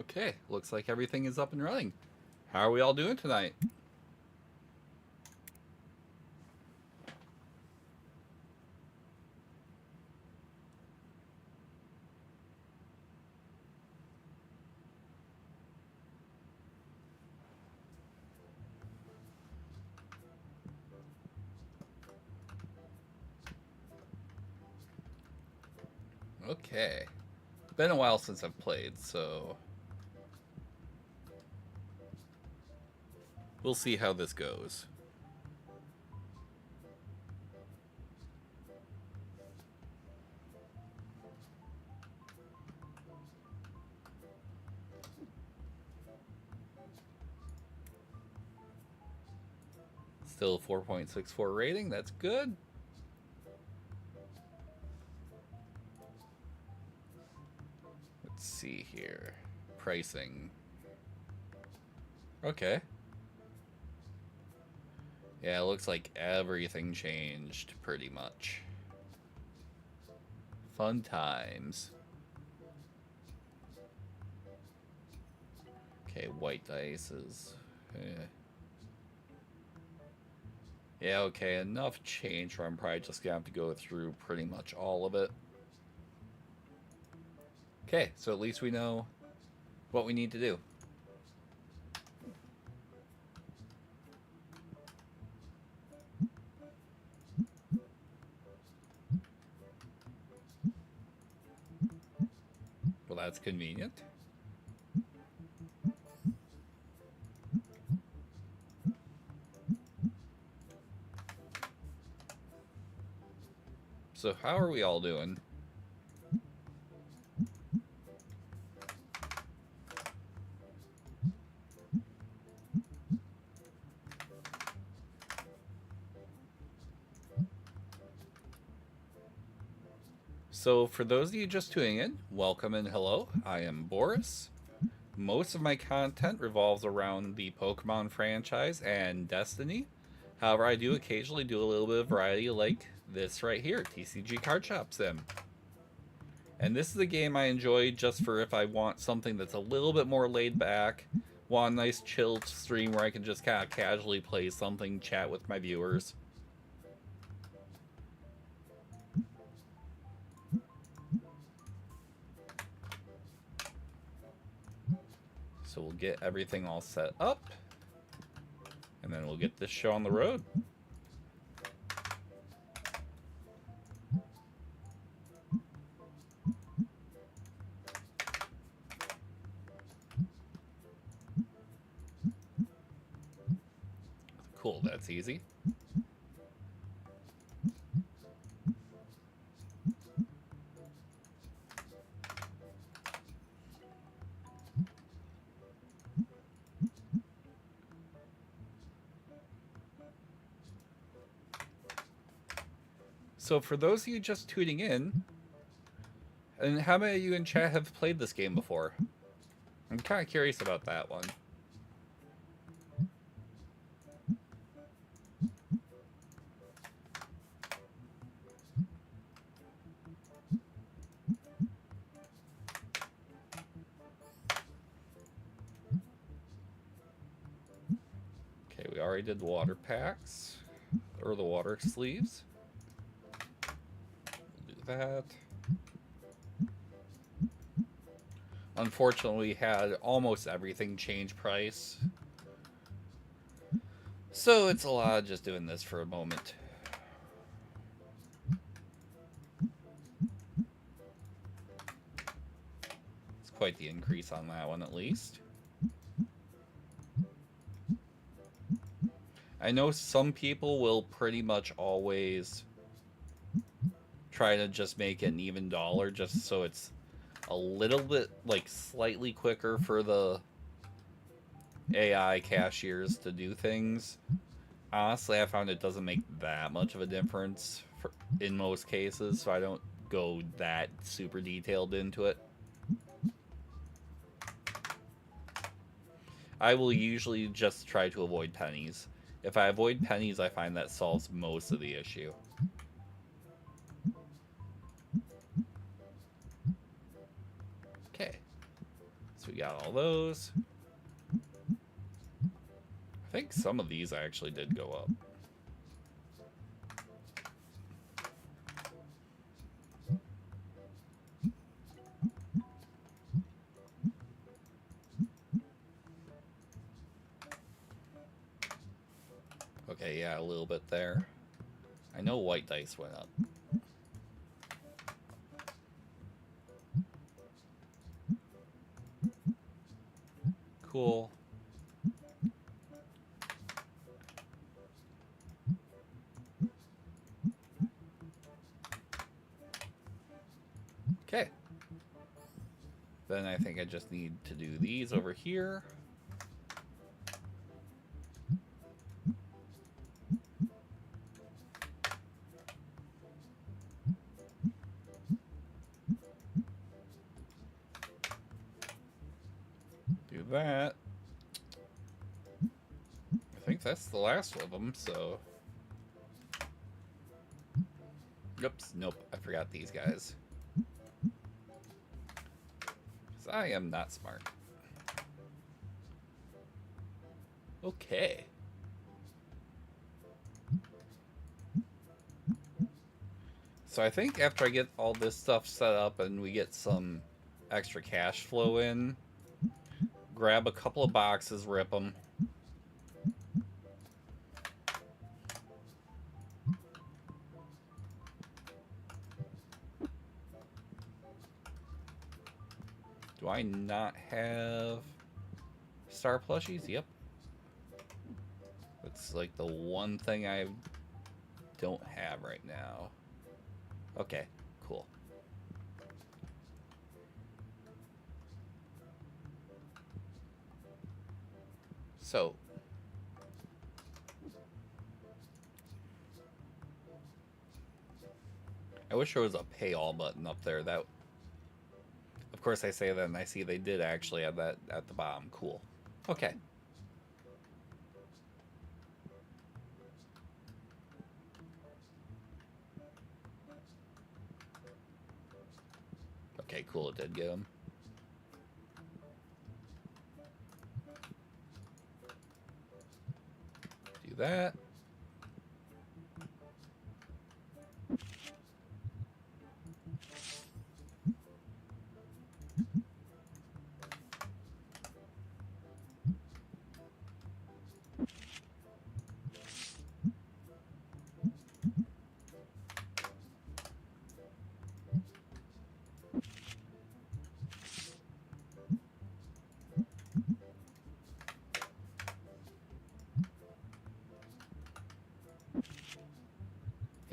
Okay, looks like everything is up and running. How are we all doing tonight? Okay. Been a while since I've played, so we'll see how this goes. Still 4.64 rating, that's good. Let's see here. Pricing. Okay. Yeah, it looks like everything changed pretty much. Fun times. Okay, white dice is... Yeah, okay, enough change where I'm probably just gonna have to go through pretty much all of it. Okay, so at least we know what we need to do. Well, that's convenient. So how are we all doing? So for those of you just tuning in, welcome and hello. I am Boris. Most of my content revolves around the Pokemon franchise and Destiny. However, I do occasionally do a little bit of variety like this right here, TCG Card Shop Sim. And this is a game I enjoy just for if I want something that's a little bit more laid back, want a nice chill stream where I can just kind of casually play something, chat with my viewers. So we'll get everything all set up, and then we'll get this show on the road. Cool, that's easy. So for those of you just tuning in, and how many of you in chat have played this game before? I'm kind of curious about that one. Okay, we already did the water packs, or the water sleeves. We'll do that. Unfortunately, we had almost everything change price. So it's a lot of just doing this for a moment. It's quite the increase on that one, at least. I know some people will pretty much always try to just make it an even dollar just so it's a little bit, like, slightly quicker for the AI cashiers to do things. Honestly, I found it doesn't make that much of a difference in most cases, so I don't go that super detailed into it. I will usually just try to avoid pennies. If I avoid pennies, I find that solves most of the issue. Okay. So we got all those. I think some of these actually did go up. Okay, yeah, a little bit there. I know white dice went up. Cool. Okay. Then I think I just need to do these over here. Do that. I think that's the last of them, so... Oops, nope, I forgot these guys. Because I am not smart. Okay. So I think after I get all this stuff set up and we get some extra cash flow in, grab a couple of boxes, rip them. Do I not have star plushies? Yep. That's like the one thing I don't have right now. Okay, cool. So, I wish there was a pay all button up there. That, of course, I say that and I see they did actually have that at the bottom. Cool. Okay. Okay, cool. It did get them. Do that.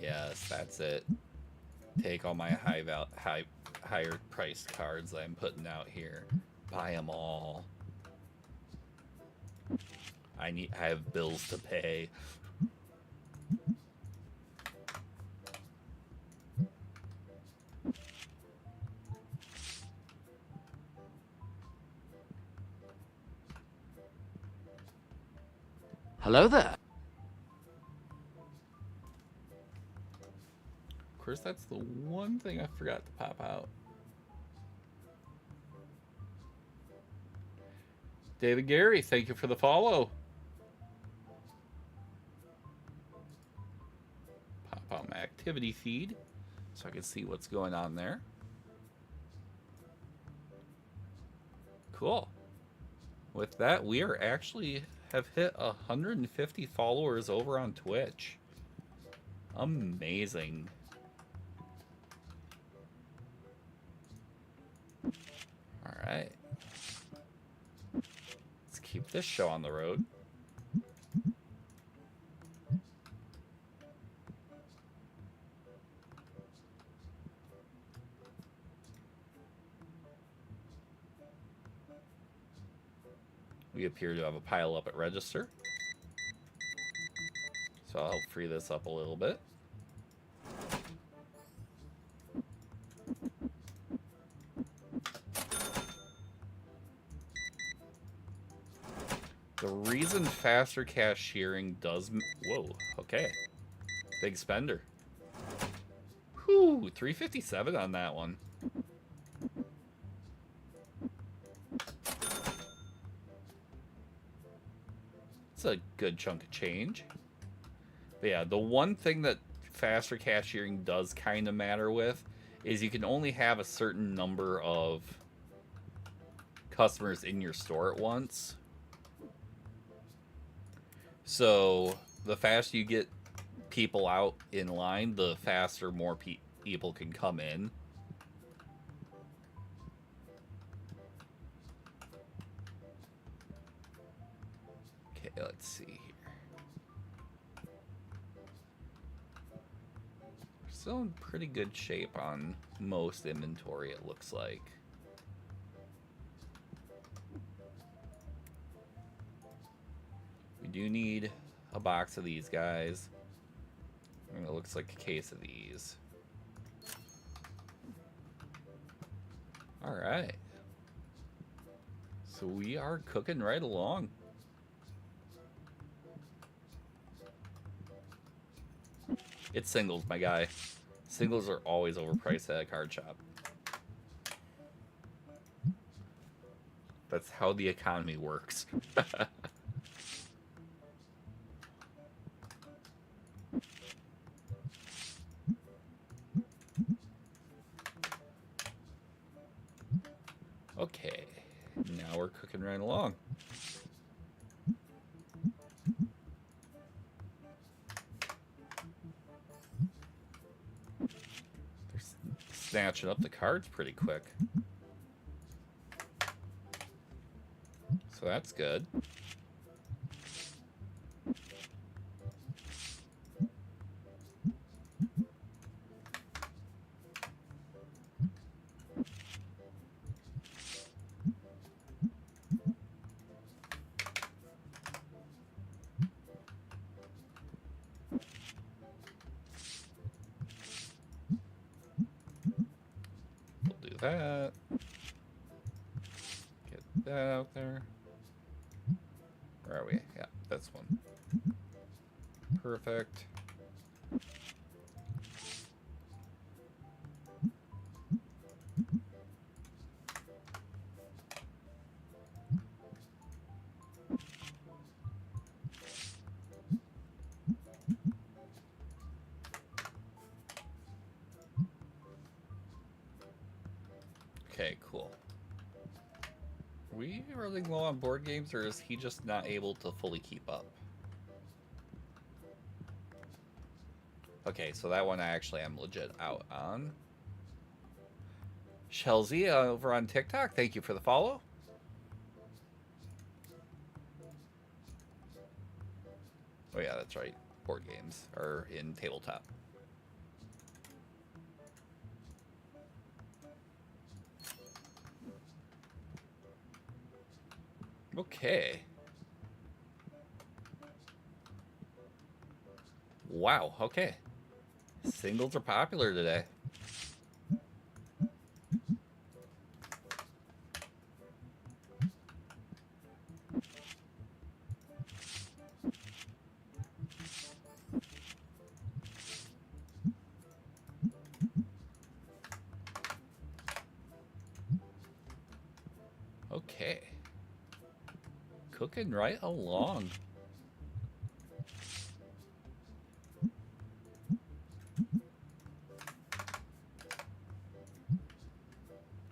Yes, that's it. Take all my higher priced cards I'm putting out here. Buy them all. I have bills to pay. Hello there. Of course, that's the one thing I forgot to pop out. David Gary, thank you for the follow. Pop out my activity feed so I can see what's going on there. Cool. With that, we are actually have hit 150 followers over on Twitch. Amazing. All right. Let's keep this show on the road. We appear to have a pile up at register. So I'll help free this up a little bit. The reason faster cashiering does... Whoa, okay. Big spender. Whew, 357 on that one. It's a good chunk of change. But yeah, the one thing that faster cashiering does kind of matter with is you can only have a certain number of customers in your store at once. So the faster you get people out in line, the faster more people can come in. Okay, let's see here. We're still in pretty good shape on most inventory, it looks like. We do need a box of these guys. And it looks like a case of these. Alright. So we are cooking right along. It's singles, my guy. Singles are always overpriced at a card shop. That's how the economy works. Okay, now we're cooking right along. They're snatching up the cards pretty quick. So that's good. That. Get that out there. Where are we? Yeah, this one. Perfect. Okay, cool. Are we running low on board games, or is he just not able to fully keep up? Okay, so that one I actually am legit out on. Chelsea over on TikTok, thank you for the follow. Oh yeah, that's right. Board games are in tabletop. Okay. Wow, okay. Singles are popular today. Okay. Cooking right along.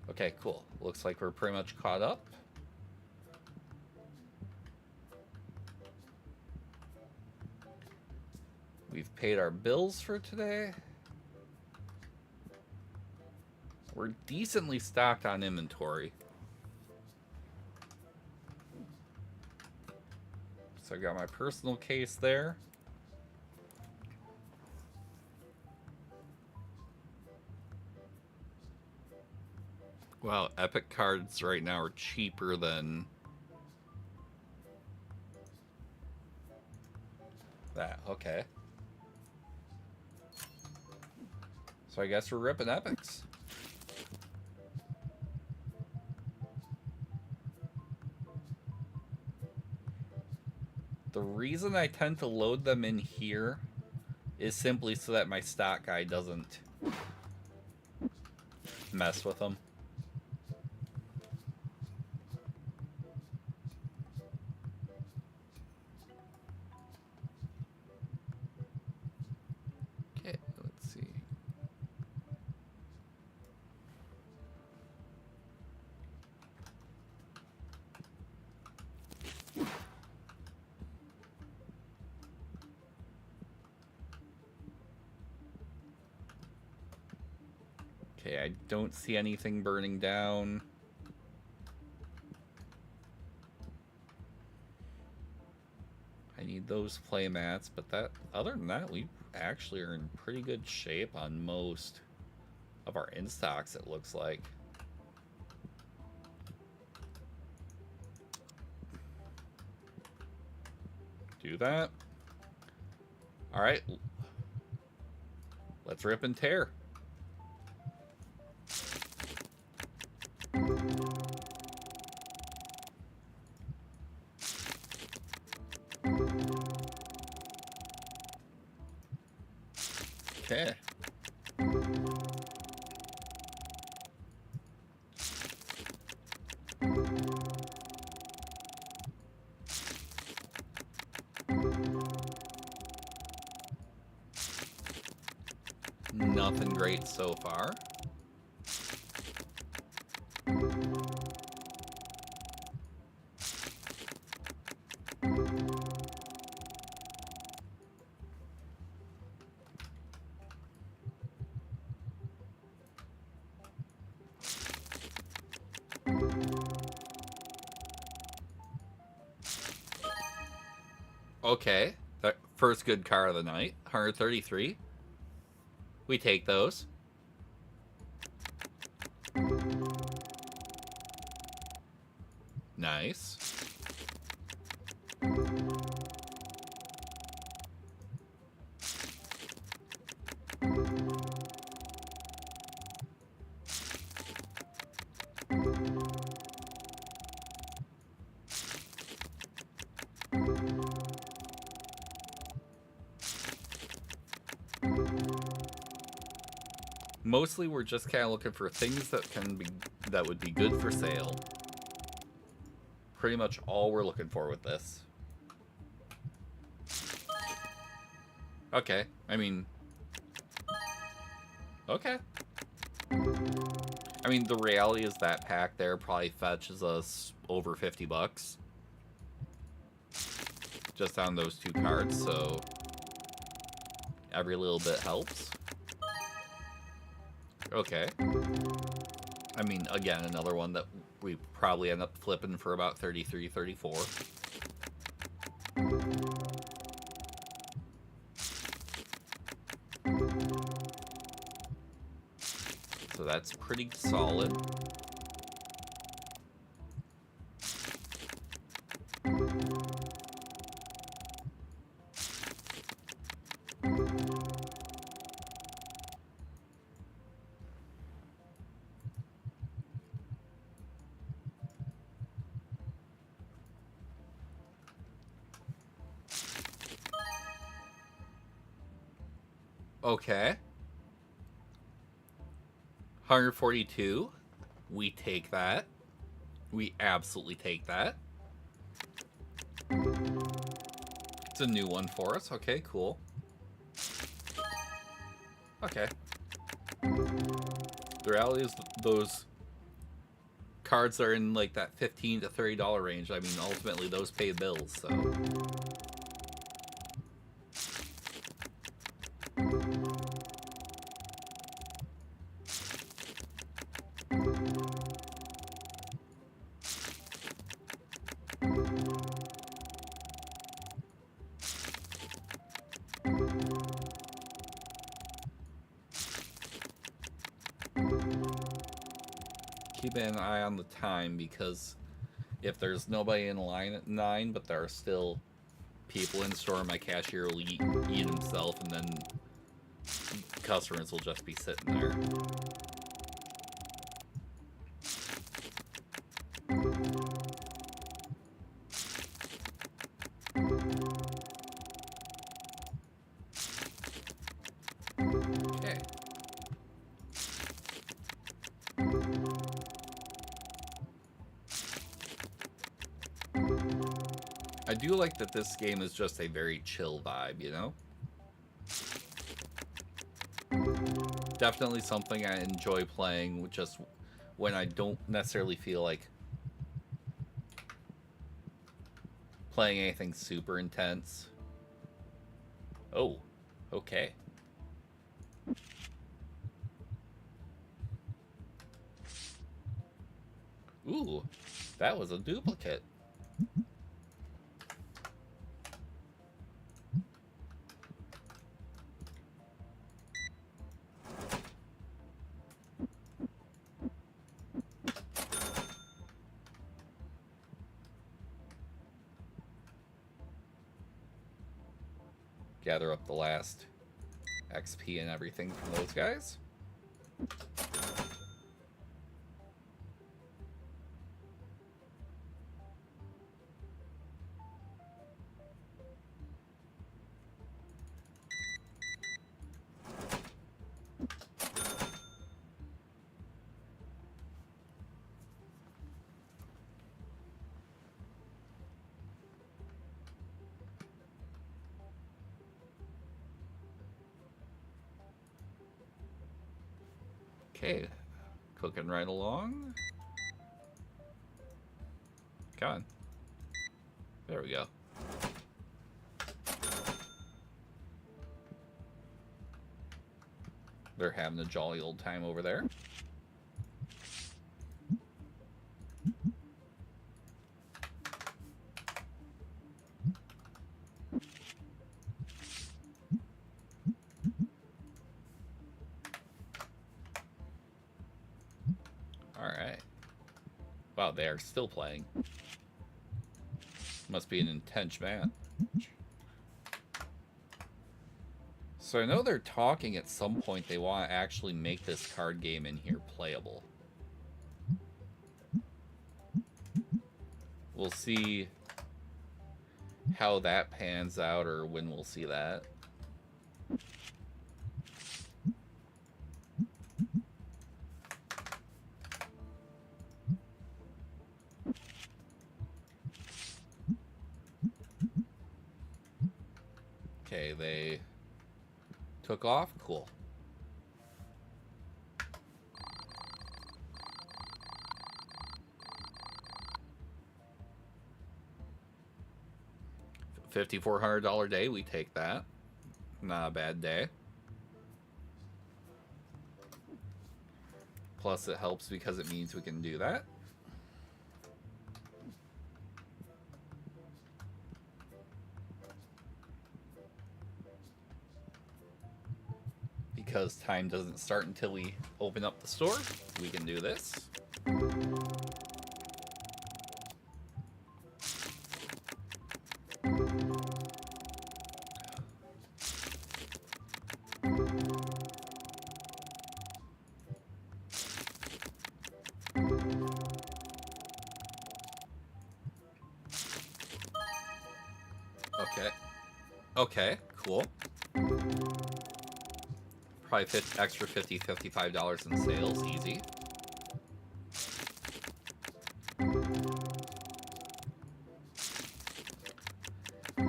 Okay, cool. Looks like we're pretty much caught up. We've paid our bills for today. We're decently stocked on inventory. So I got my personal case there. Wow, Epic cards right now are cheaper than that. Okay. So I guess we're ripping Epics. The reason I tend to load them in here is simply so that my stock guy doesn't mess with them. Okay, I don't see anything burning down. I need those play mats, but that other than that, we actually are in pretty good shape on most of our in-stocks, it looks like. Do that. All right. Let's rip and tear. Okay. Nothing great so far. Okay. That first good car of the night. 133. We take those. Nice. Mostly we're just kind of looking for things that would be good for sale. Pretty much all we're looking for with this. Okay, I mean... Okay. I mean, the reality is that pack there probably fetches us over 50 bucks. Just on those two cards, so... every little bit helps. Okay. I mean, again, another one that we probably end up flipping for about 33, 34. So that's pretty solid. Okay. 142. We take that. We absolutely take that. It's a new one for us. Okay, cool. Okay. The reality is those cards are in like that $15 to $30 range. I mean, ultimately those pay bills, so... Keep an eye on the time, because if there's nobody in line at 9, but there are still people in store, my cashier will eat himself, and then customers will just be sitting there. Okay. I do like that this game is just a very chill vibe, you know? Definitely something I enjoy playing just when I don't necessarily feel like playing anything super intense. Oh, okay. Ooh, that was a duplicate. Gather up the last XP and everything from those guys. Okay, cooking right along. Come on. There we go. They're having a jolly old time over there. Alright. Wow, they are still playing. Must be an intense match. So I know they're talking at some point they want to actually make this card game in here playable. We'll see how that pans out or when we'll see that. Okay, they took off? Cool. $5,400 day, we take that. Not a bad day. Plus it helps because it means we can do that. Because time doesn't start until we open up the store, we can do this. Okay. Okay, cool. Probably extra $50, $55 in sales, easy.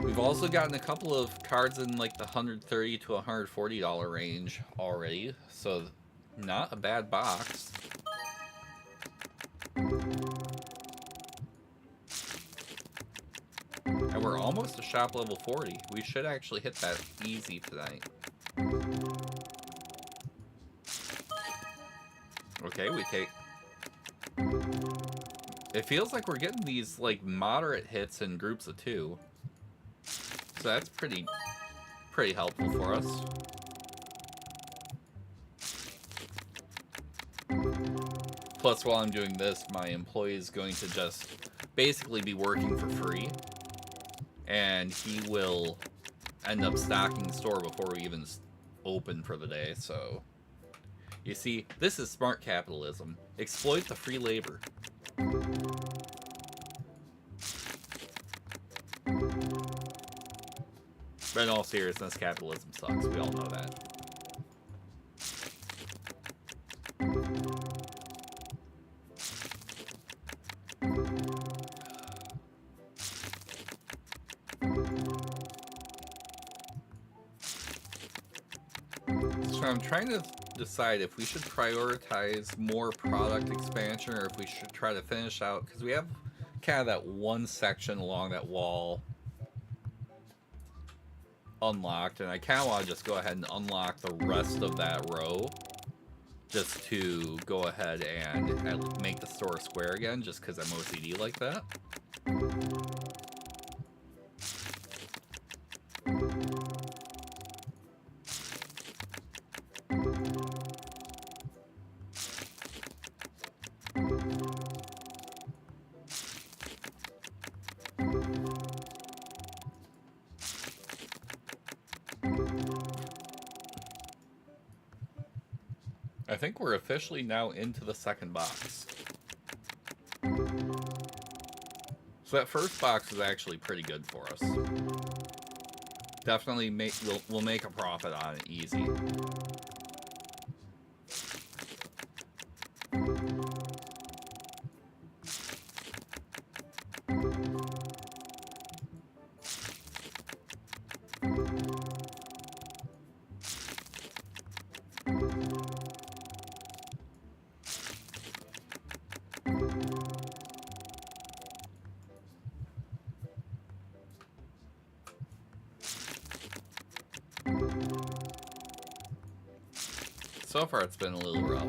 We've also gotten a couple of cards in like the $130 to $140 range already, so not a bad box. And we're almost to shop level 40. We should actually hit that easy tonight. Okay, we take... It feels like we're getting these, like, moderate hits in groups of 2. So that's pretty helpful for us. Plus, while I'm doing this, my employee is going to just basically be working for free. And he will end up stocking the store before we even open for the day, so... You see, this is smart capitalism. Exploit the free labor. But in all seriousness, capitalism sucks. We all know that. So I'm trying to decide if we should prioritize more product expansion or if we should try to finish out, because we have kind of that one section along that wall unlocked, and I kind of want to just go ahead and unlock the rest of that row just to go ahead and make the store square again, just because I'm OCD like that. I think we're officially now into the second box. So that first box was actually pretty good for us. Definitely we'll make a profit on it easy. So far, it's been a little rough.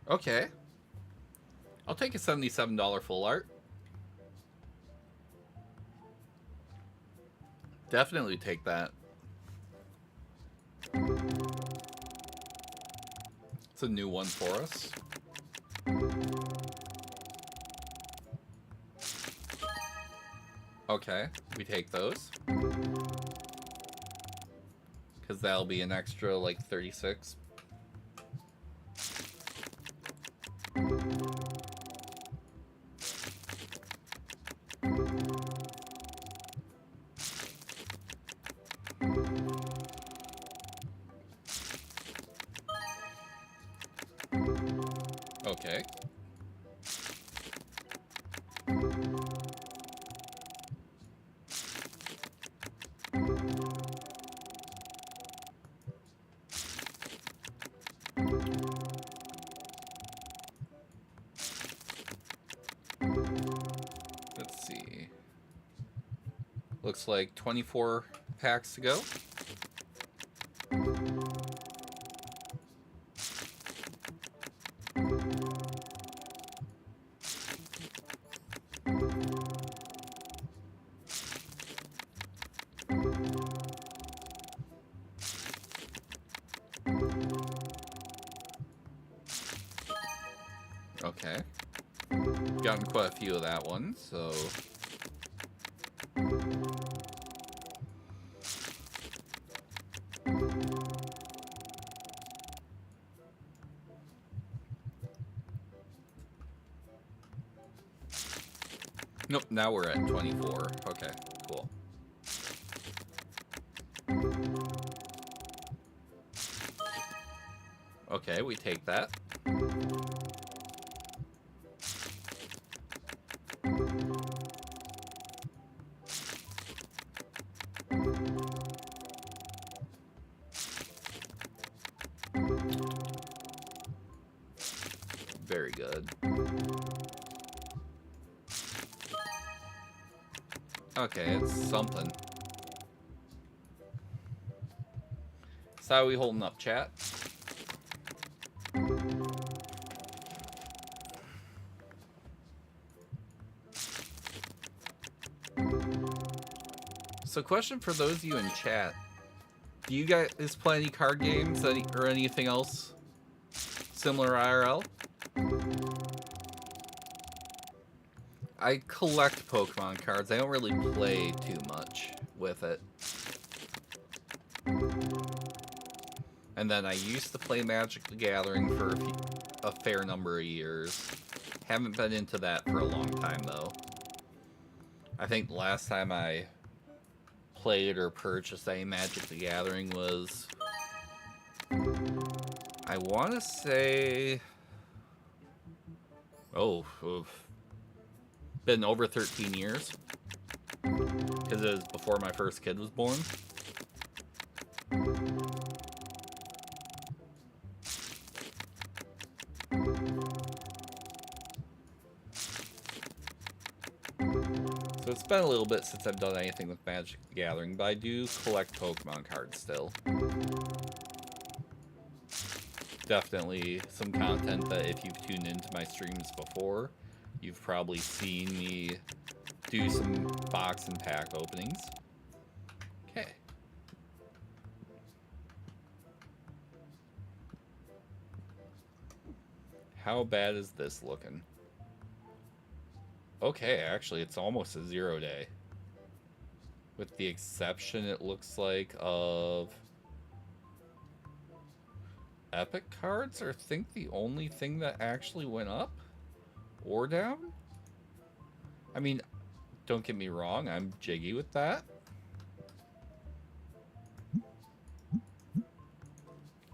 Okay. I'll take a $77 full art. Definitely take that. It's a new one for us. Okay, we take those. Because that'll be an extra, like, 36. Okay. Let's see. Looks like 24 packs to go. Okay. Gotten quite a few of that one, so... Nope, now we're at 24. Okay, cool. Okay, we take that. Very good. Okay, it's something. So how are we holding up, chat? So question for those of you in chat. Do you guys play any card games or anything else similar IRL? I collect Pokemon cards. I don't really play too much with it. And then I used to play Magic the Gathering for a fair number of years. Haven't been into that for a long time, though. I think the last time I played or purchased a Magic the Gathering was... I want to say... Oh, oof. Been over 13 years. Because it was before my first kid was born. So it's been a little bit since I've done anything with Magic the Gathering, but I do collect Pokemon cards still. Definitely some content that if you've tuned into my streams before, you've probably seen me do some box and pack openings. Okay. How bad is this looking? Okay, actually, it's almost a 0 day. With the exception, it looks like, of epic cards, are I think the only thing that actually went up or down. I mean, don't get me wrong, I'm jiggy with that.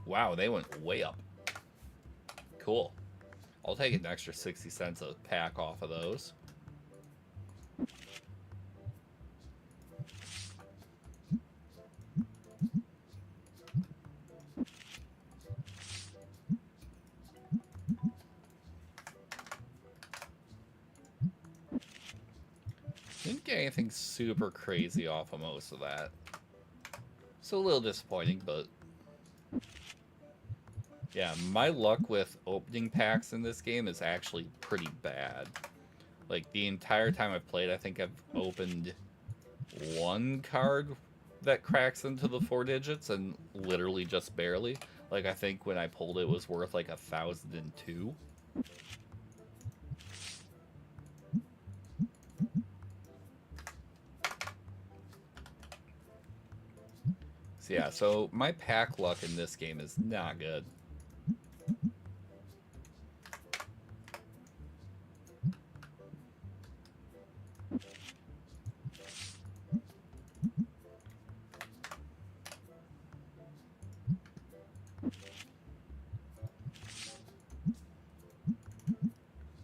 Wow, they went way up. Cool. I'll take an extra 60 cents a pack off of those. Didn't get anything super crazy off of most of that. So a little disappointing, but yeah, my luck with opening packs in this game is actually pretty bad. Like, the entire time I've played, I think I've opened one card that cracks into the 4 digits, and literally just barely. Like, I think when I pulled it was worth like 1,002. So yeah, so my pack luck in this game is not good.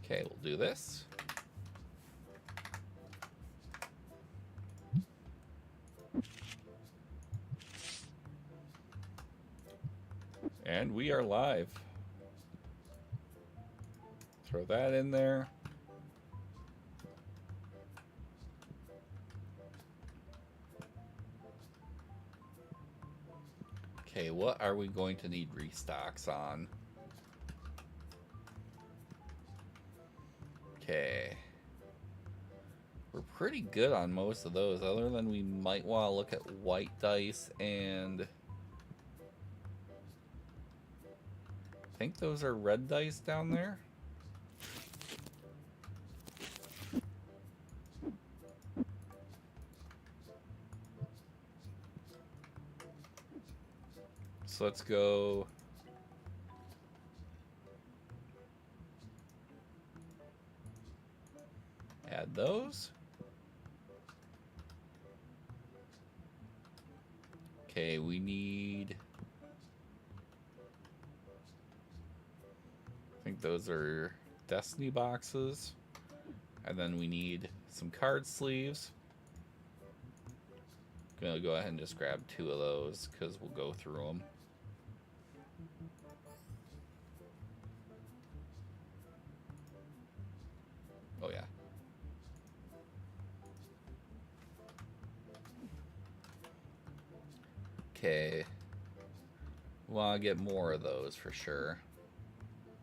Okay, we'll do this. And we are live. Throw that in there. Okay, what are we going to need restocks on? Okay. We're pretty good on most of those, other than we might want to look at white dice, and I think those are red dice down there. So let's go. Add those. Okay, we need, I think those are Destiny boxes. And then we need some card sleeves. Gonna go ahead and just grab 2 of those because we'll go through them. Oh yeah. Okay. Want to get more of those for sure.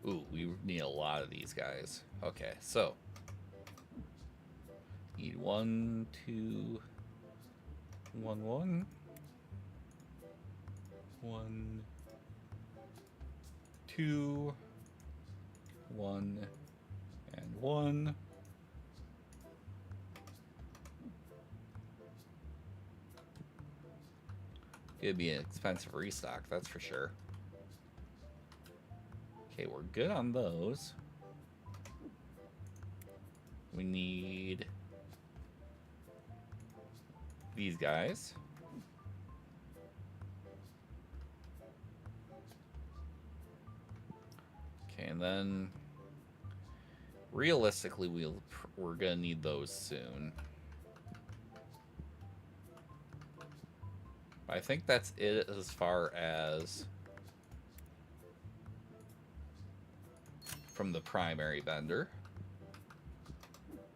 Ooh, we need a lot of these guys. Okay, so need 1, 2, 1, 1, 1, 2, 1, and 1. It'd be an expensive restock, that's for sure. Okay, we're good on those. We need these guys. Okay, and then realistically, we're gonna need those soon. I think that's it as far as from the primary vendor.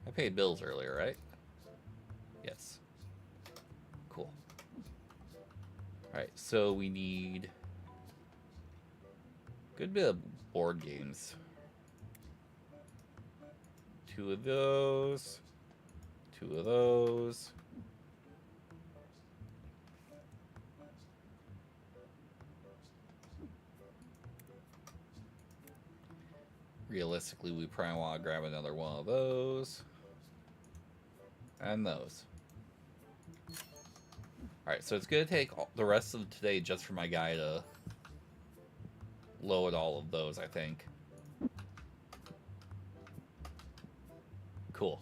I paid bills earlier, right? Yes. Cool. Alright, so we need a good bit of board games. 2 of those. 2 of those. Realistically, we probably want to grab another one of those. And those. Alright, so it's going to take the rest of today just for my guy to load all of those, I think. Cool.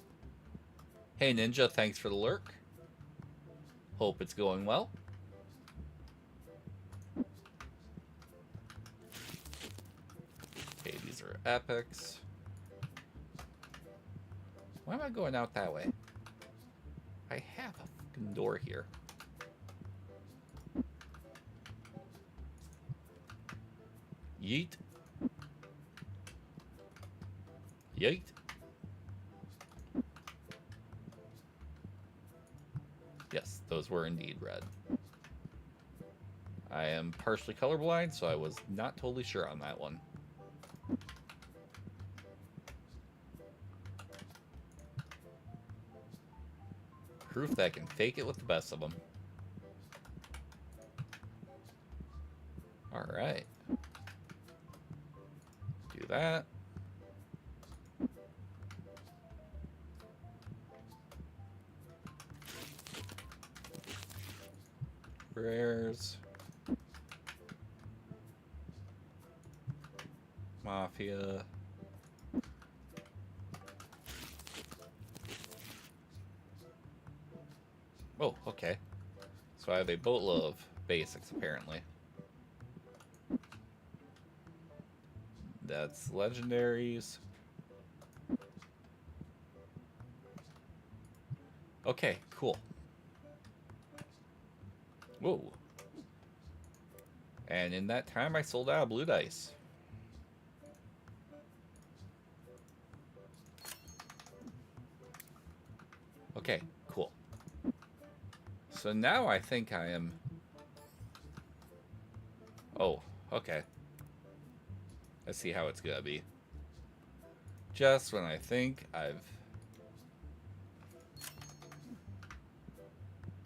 Hey Ninja, thanks for the lurk. Hope it's going well. Okay, these are epics. Why am I going out that way? I have a fucking door here. Yeet. Yeet. Yes, those were indeed red. I am partially colorblind, so I was not totally sure on that one. Proof that I can fake it with the best of them. Alright. Do that. Rares. Mafia. Oh, okay. So I have a boatload of basics, apparently. That's legendaries. Okay, cool. Whoa. And in that time, I sold out of blue dice. Okay, cool. So now I think I am... Oh, okay. I see how it's gonna be. Just when I think I've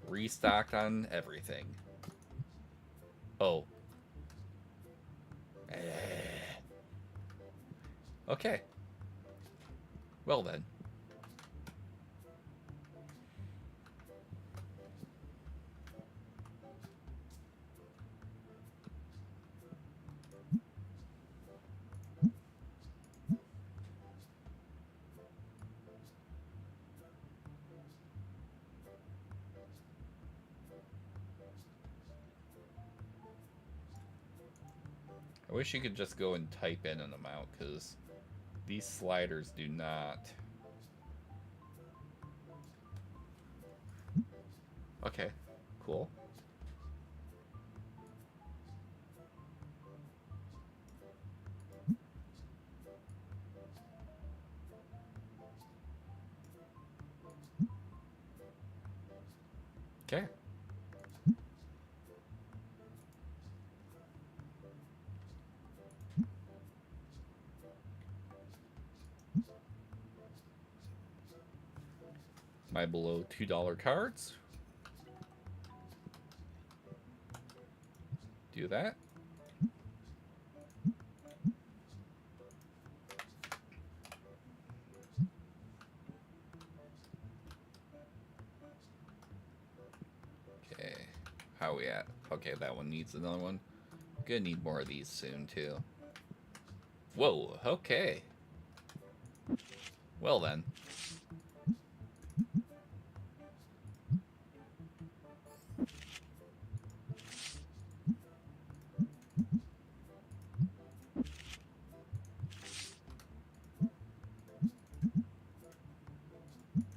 restocked on everything. Oh. Okay. Well then. I wish you could just go and type in an amount, because these sliders do not. Okay, cool. Okay. My below $2 cards. Do that. Okay. How are we at? Okay, that one needs another one. Gonna need more of these soon, too. Whoa, okay. Well then.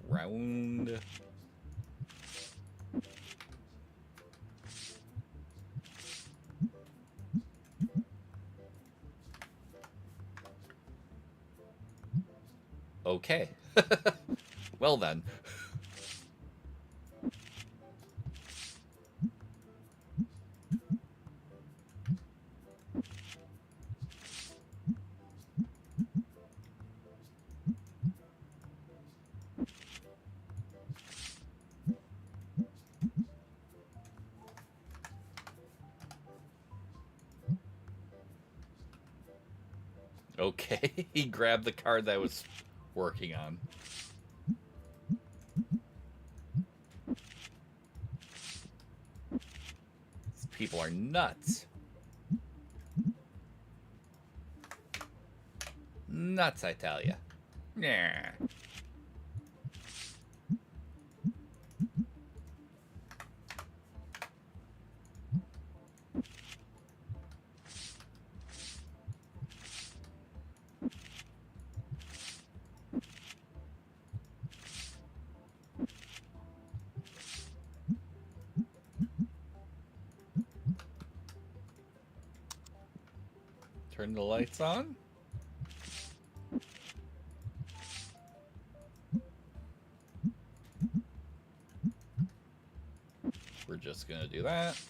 Round. Okay. Well then. Okay, he grabbed the card that I was working on. These people are nuts. Nuts, I tell ya. Yeah. Turn the lights on. We're just gonna do that.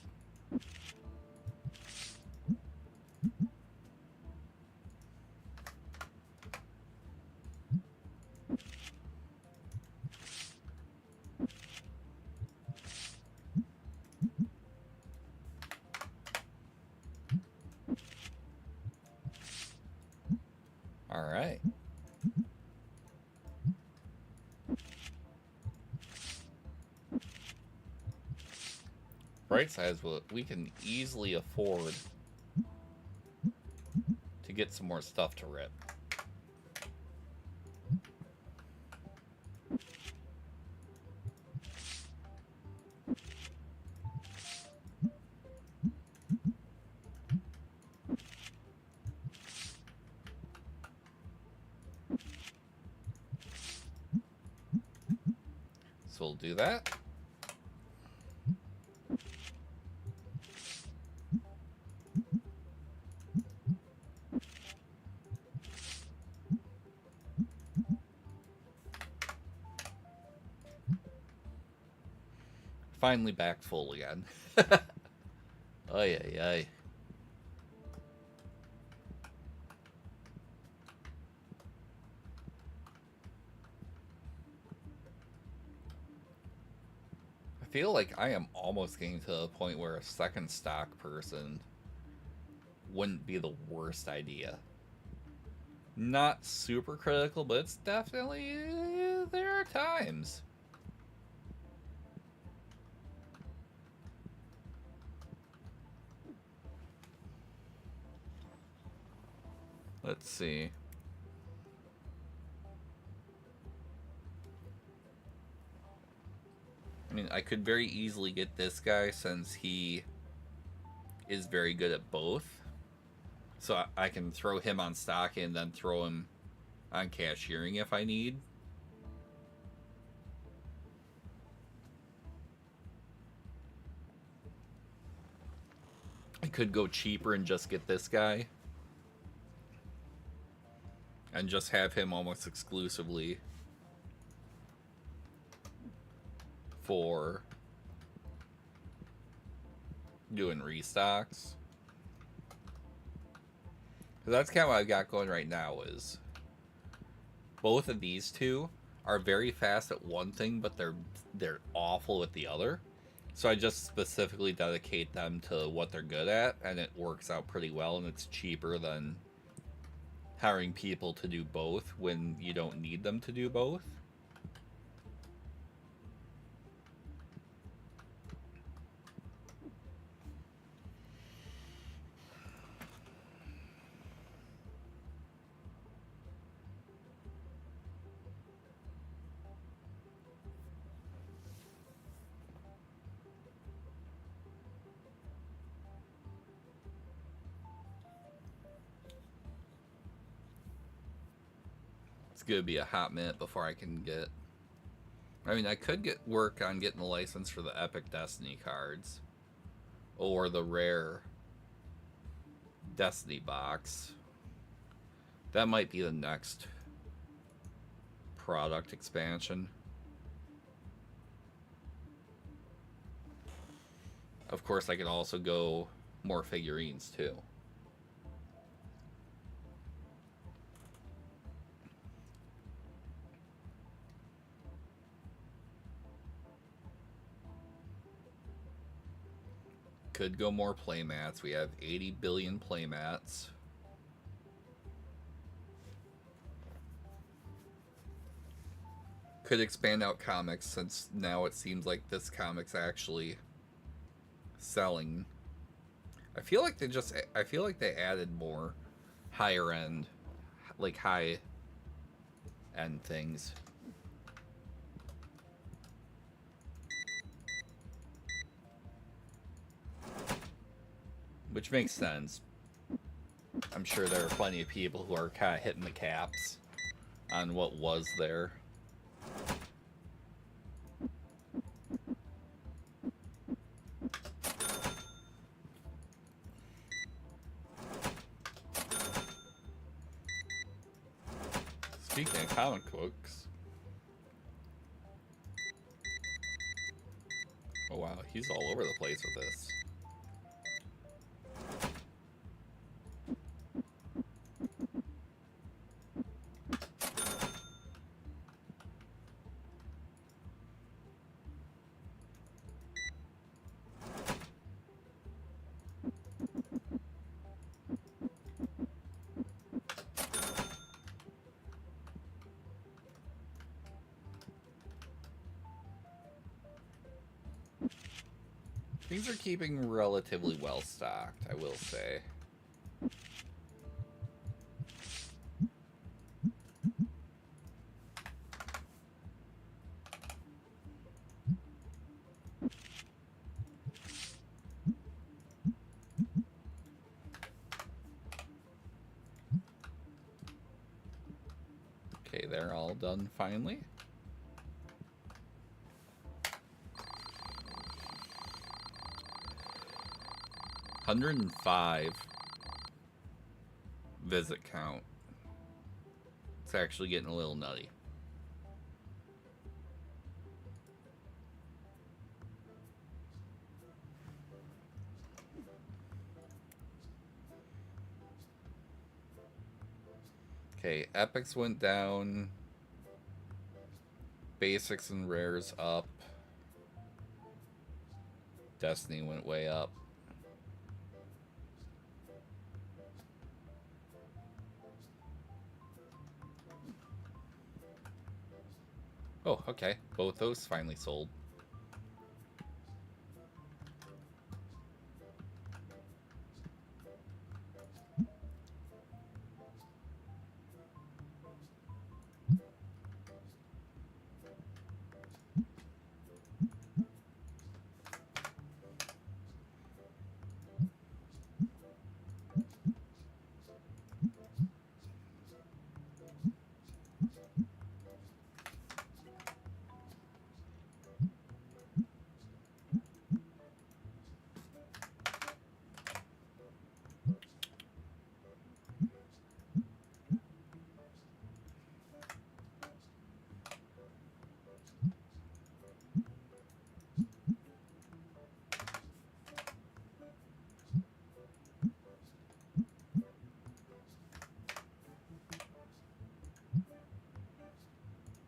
All right. Right side is what we can easily afford to get some more stuff to rip. So we'll do that. Finally back full again. Ay, ay, ay. I feel like I am almost getting to the point where a second stock person wouldn't be the worst idea. Not super critical, but it's definitely... there are times. Let's see. I mean, I could very easily get this guy since he is very good at both. So I can throw him on stock and then throw him on cashiering if I need. I could go cheaper and just get this guy. And just have him almost exclusively for doing restocks. So that's kind of what I've got going right now is both of these two are very fast at one thing, but they're awful at the other. So I just specifically dedicate them to what they're good at, and it works out pretty well, and it's cheaper than hiring people to do both when you don't need them to do both. It's gonna be a hot minute before I can get... I mean, I could get work on getting the license for the Epic Destiny cards. Or the rare Destiny box. That might be the next product expansion. Of course, I could also go more figurines too. Could go more playmats. We have 80 billion playmats. Could expand out comics, since now it seems like this comic's actually selling. I feel like they added more higher end, like high end things. Which makes sense. I'm sure there are plenty of people who are kind of hitting the caps on what was there. Speaking of comic books. Oh wow, he's all over the place with this. Things are keeping relatively well stocked, I will say. Okay, they're all done finally. $105 visit count. It's actually getting a little nutty. Okay, epics went down. Basics and rares up. Destiny went way up. Oh, okay. Both those finally sold.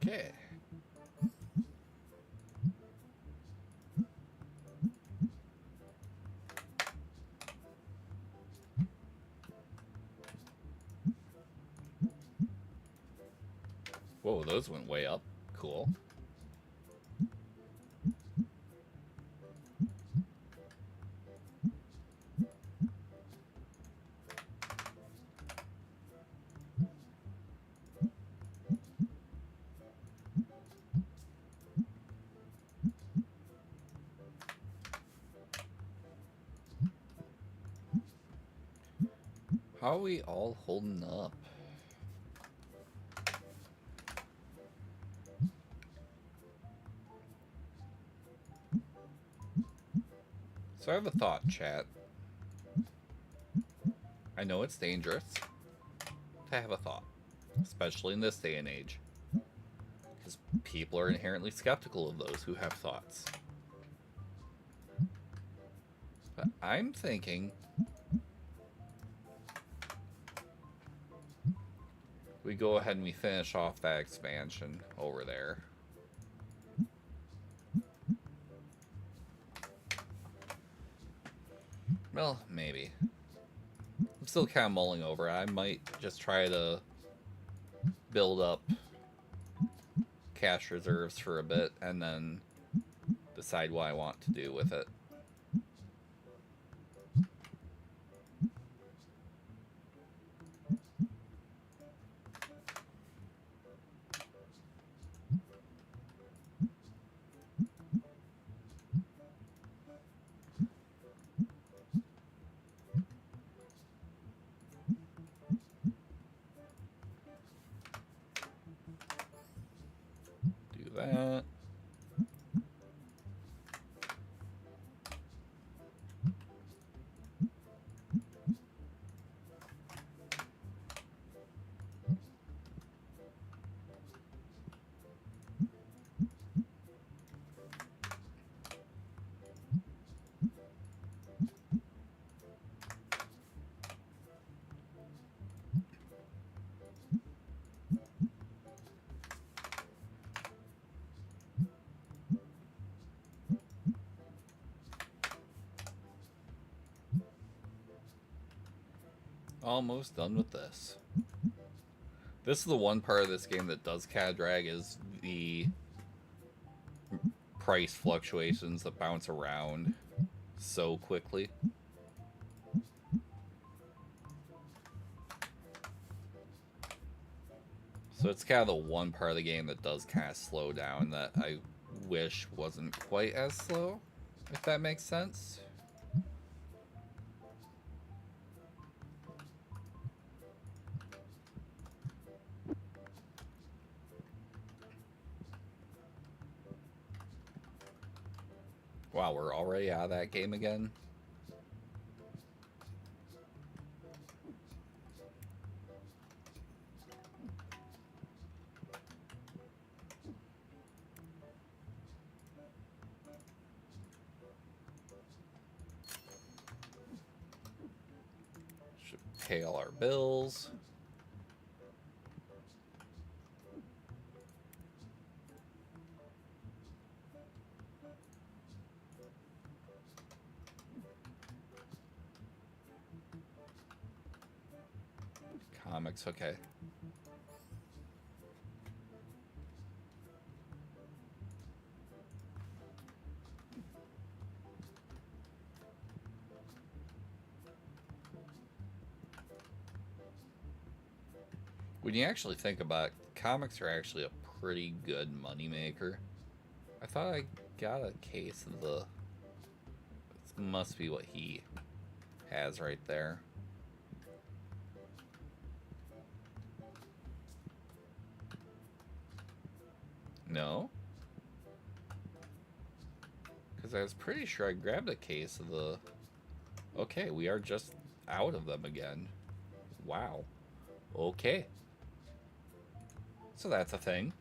Okay. Whoa, those went way up. Cool. How are we all holding up? So I have a thought, chat. I know it's dangerous to have a thought, especially in this day and age, because people are inherently skeptical of those who have thoughts. But I'm thinking we go ahead and we finish off that expansion over there. Well, maybe. I'm still kind of mulling over it. I might just try to build up cash reserves for a bit and then decide what I want to do with it. Do that. Almost done with this. This is the one part of this game that does kind of drag, is the price fluctuations that bounce around so quickly. So it's kind of the one part of the game that does kind of slow down that I wish wasn't quite as slow, if that makes sense. Wow, we're already out of that game again? Should pay all our bills. Comics, okay. When you actually think about it, comics are actually a pretty good moneymaker. I thought I got a case of the... This must be what he has right there. No? Because I was pretty sure I grabbed a case of the... Okay, we are just out of them again. Wow. Okay. So that's a thing.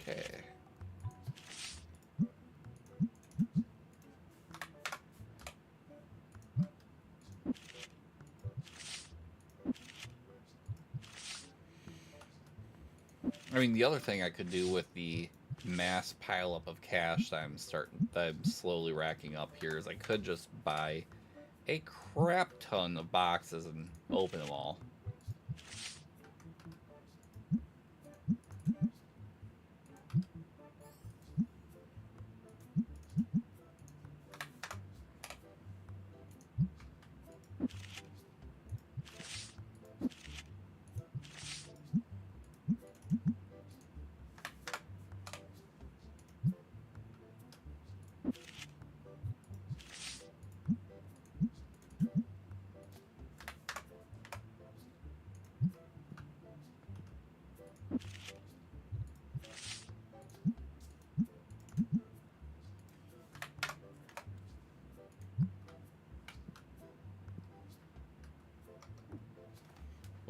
Okay. I mean, the other thing I could do with the mass pileup of cash that I'm slowly racking up here is I could just buy a crap ton of boxes and open them all.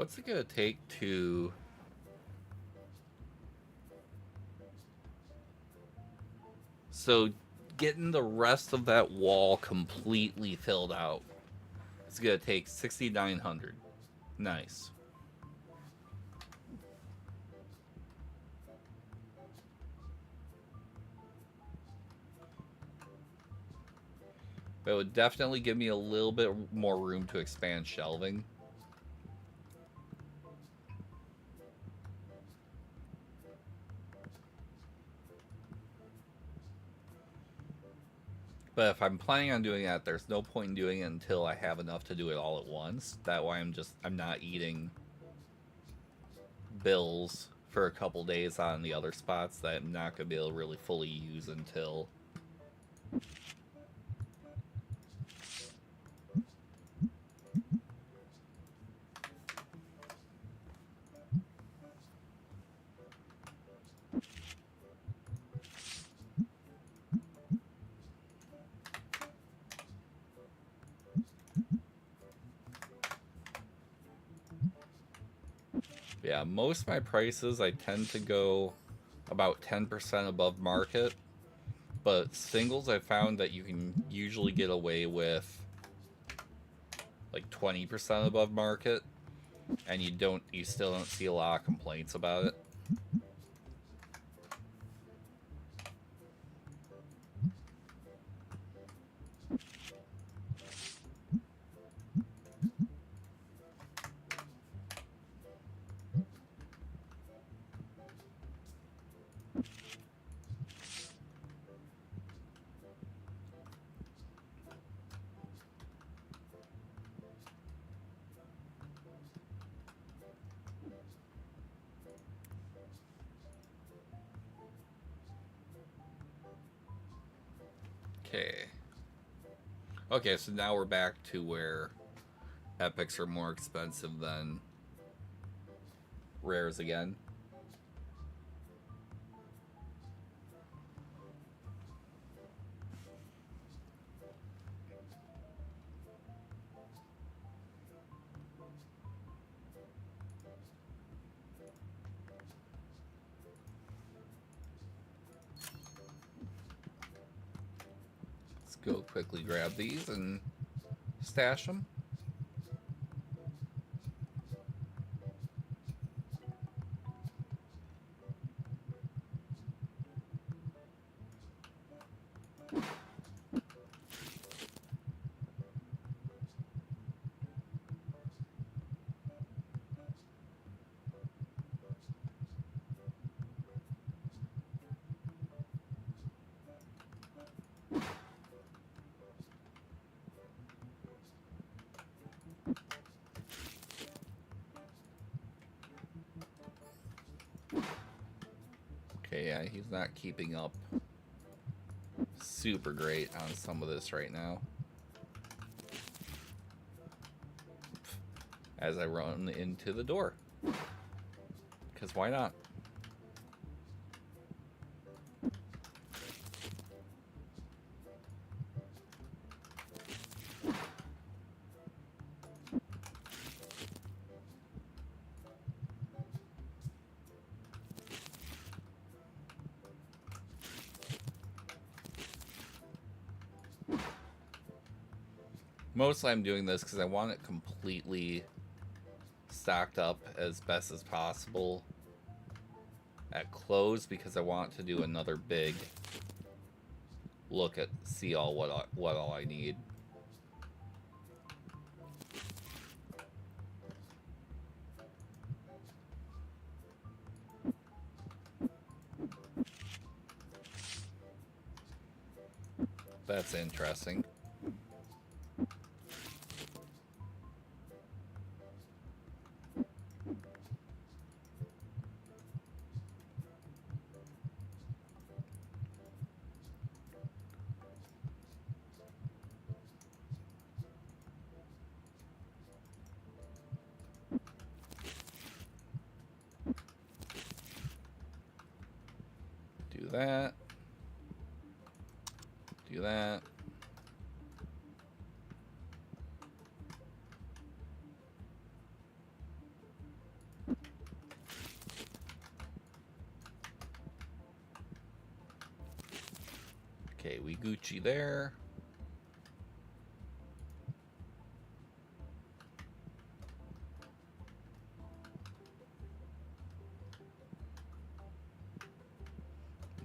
What's it gonna take to... So, getting the rest of that wall completely filled out, it's gonna take 6,900. Nice. But it would definitely give me a little bit more room to expand shelving. But if I'm planning on doing that, there's no point in doing it until I have enough to do it all at once. That way I'm not eating bills for a couple days on the other spots that I'm not going to be able to really fully use until... Yeah, most of my prices, I tend to go about 10% above market. But singles, I found that you can usually get away with like 20% above market. And you still don't see a lot of complaints about it. Okay. Okay, so now we're back to where epics are more expensive than rares again. Let's go quickly grab these and stash them. Okay, yeah, he's not keeping up super great on some of this right now. As I run into the door. Because why not? Mostly I'm doing this because I want it completely stocked up as best as possible at close, because I want to do another big look at what all I need. That's interesting. Do that. Do that. Okay, we Gucci there.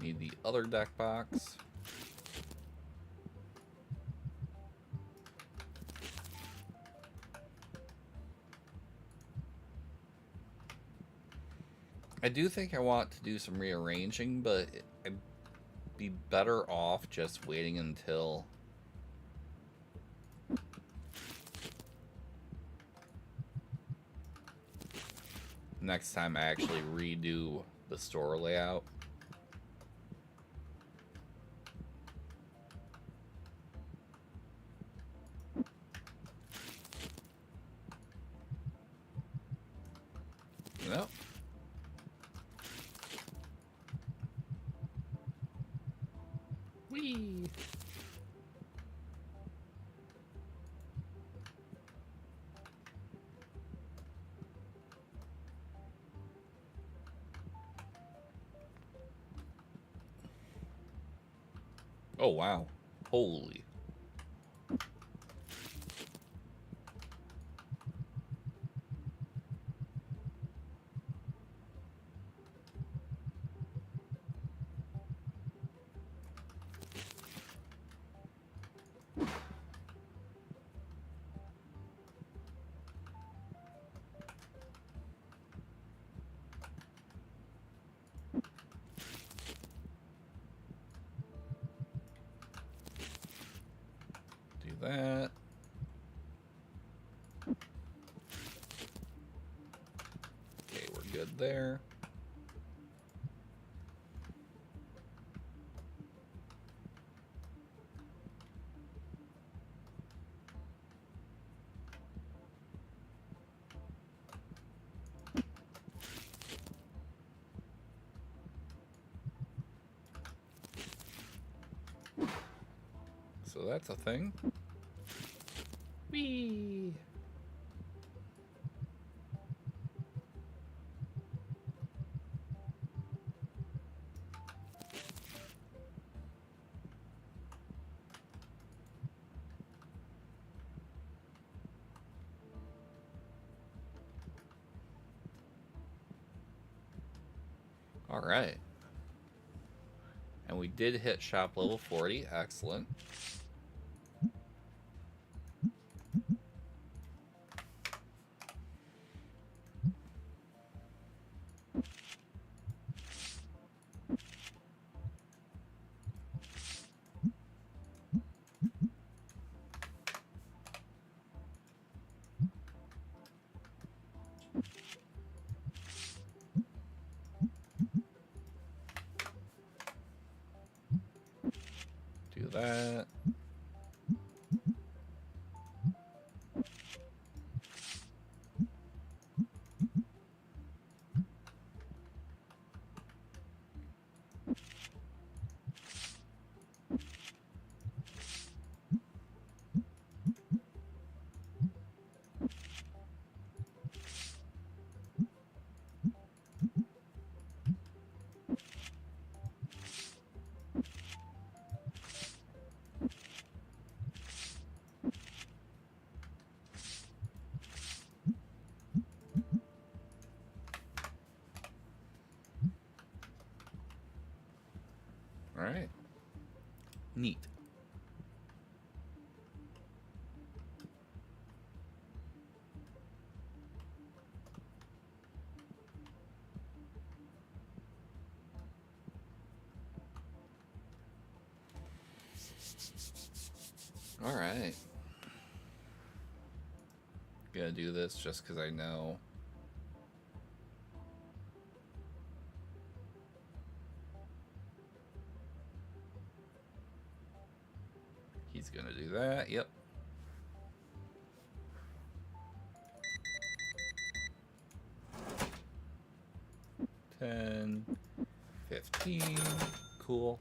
Need the other deck box. I do think I want to do some rearranging, but I'd be better off just waiting until next time I actually redo the store layout. Nope. Whee! Oh, wow. Holy. Do that. Okay, we're good there. So that's a thing. Whee! All right. And we did hit shop level 40. Excellent. Do that. All right. Neat. All right. Gonna do this just because I know. He's gonna do that. Yep. $10, $15. Cool.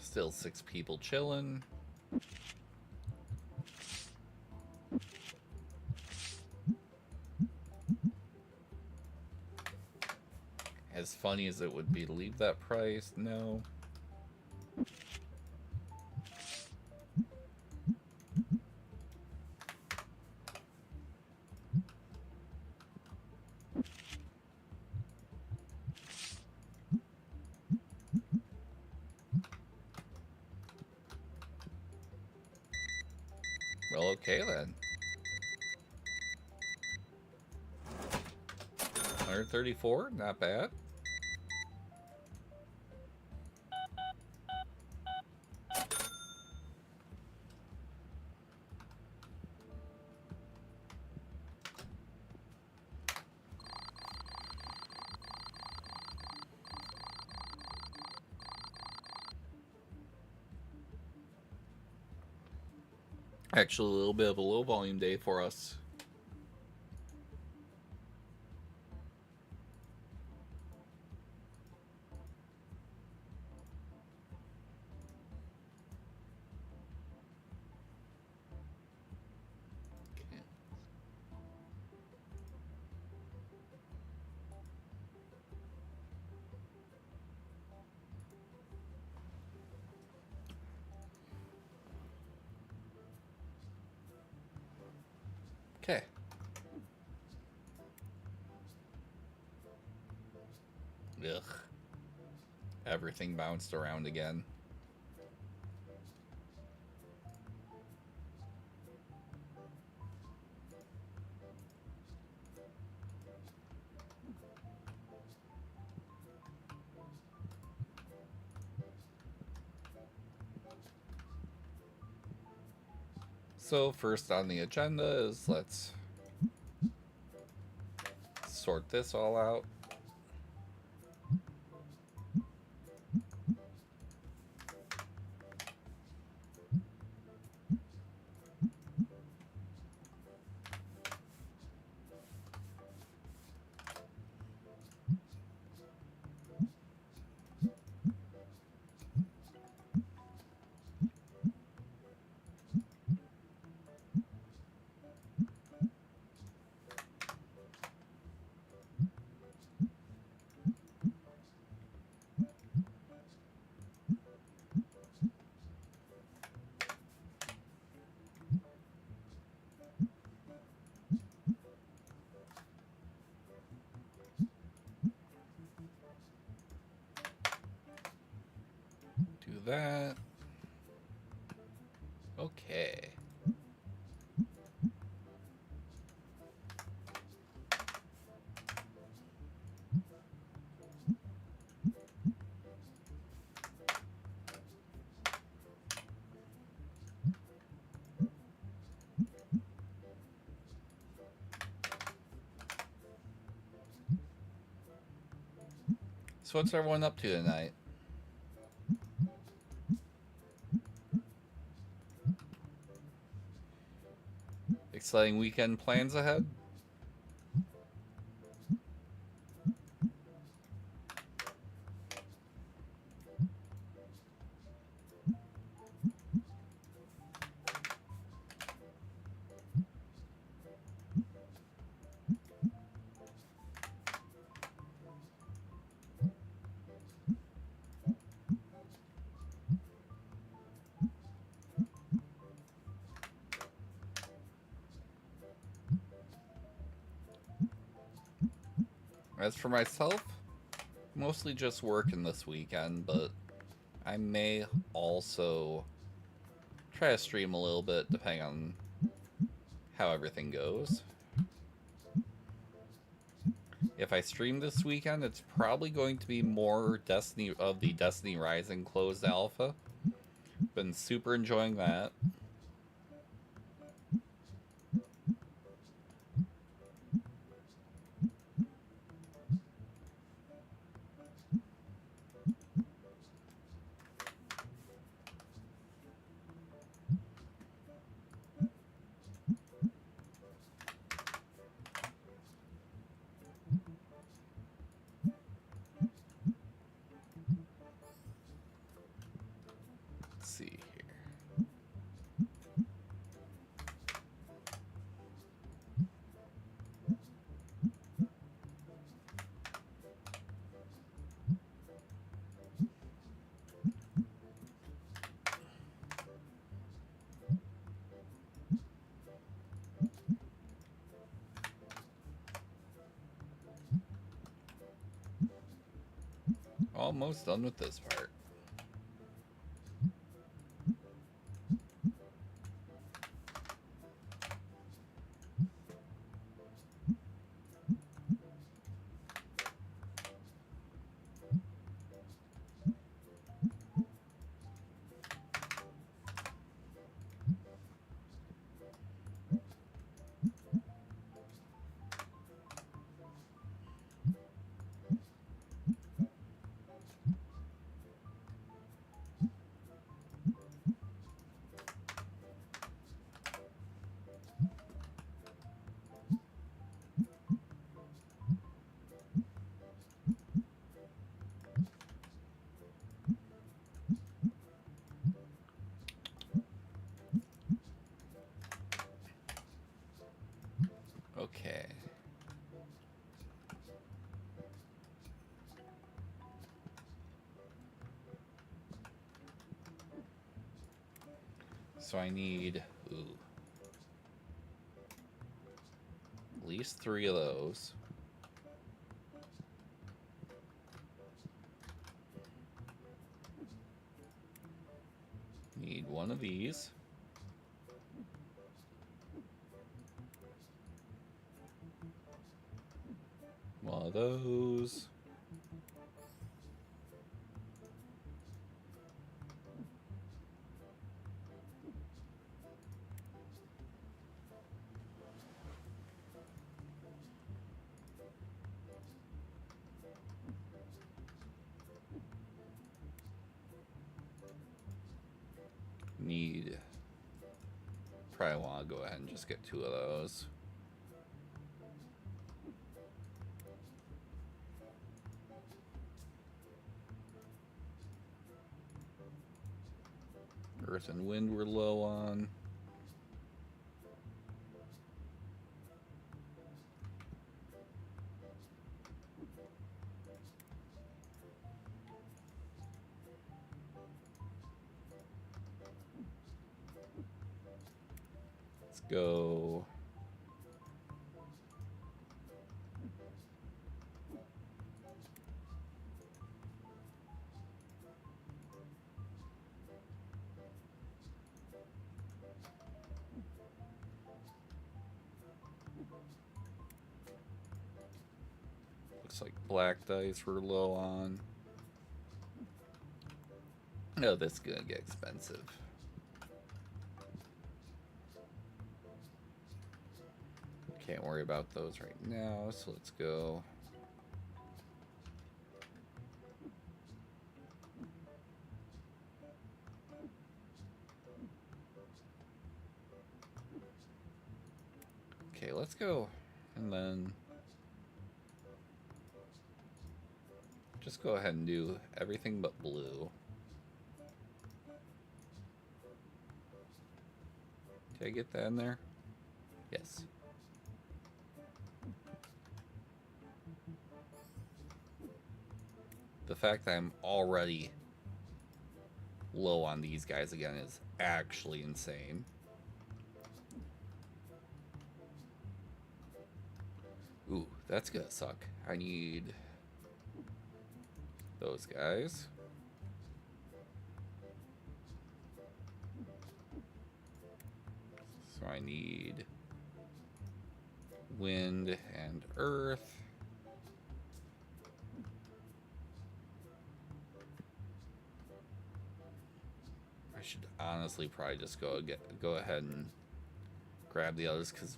Still 6 people chilling. As funny as it would be to leave that price, no. Well, okay then. 134, not bad. Actually, a little bit of a low volume day for us. Okay. Ugh. Everything bounced around again. So first on the agenda is let's sort this all out. Do that. Okay. So what's everyone up to tonight? Exciting weekend plans ahead? As for myself, mostly just working this weekend, but I may also try to stream a little bit depending on how everything goes. If I stream this weekend, it's probably going to be more Destiny of the Destiny Rising closed alpha. Been super enjoying that. almost done with this part. Okay. So I need, at least 3 of those. Need 1 of these. One of those. Need, probably want to go ahead and just get 2 of those. Earth and wind we're low on. Let's go. Looks like black dice we're low on. Oh, this is gonna get expensive. Can't worry about those right now, so let's go. Okay, let's go. And then just go ahead and do everything but blue. Did I get that in there? Yes. The fact that I'm already low on these guys again is actually insane. Ooh, that's gonna suck. I need those guys. So I need wind and earth. I should honestly probably just go ahead and grab the others, because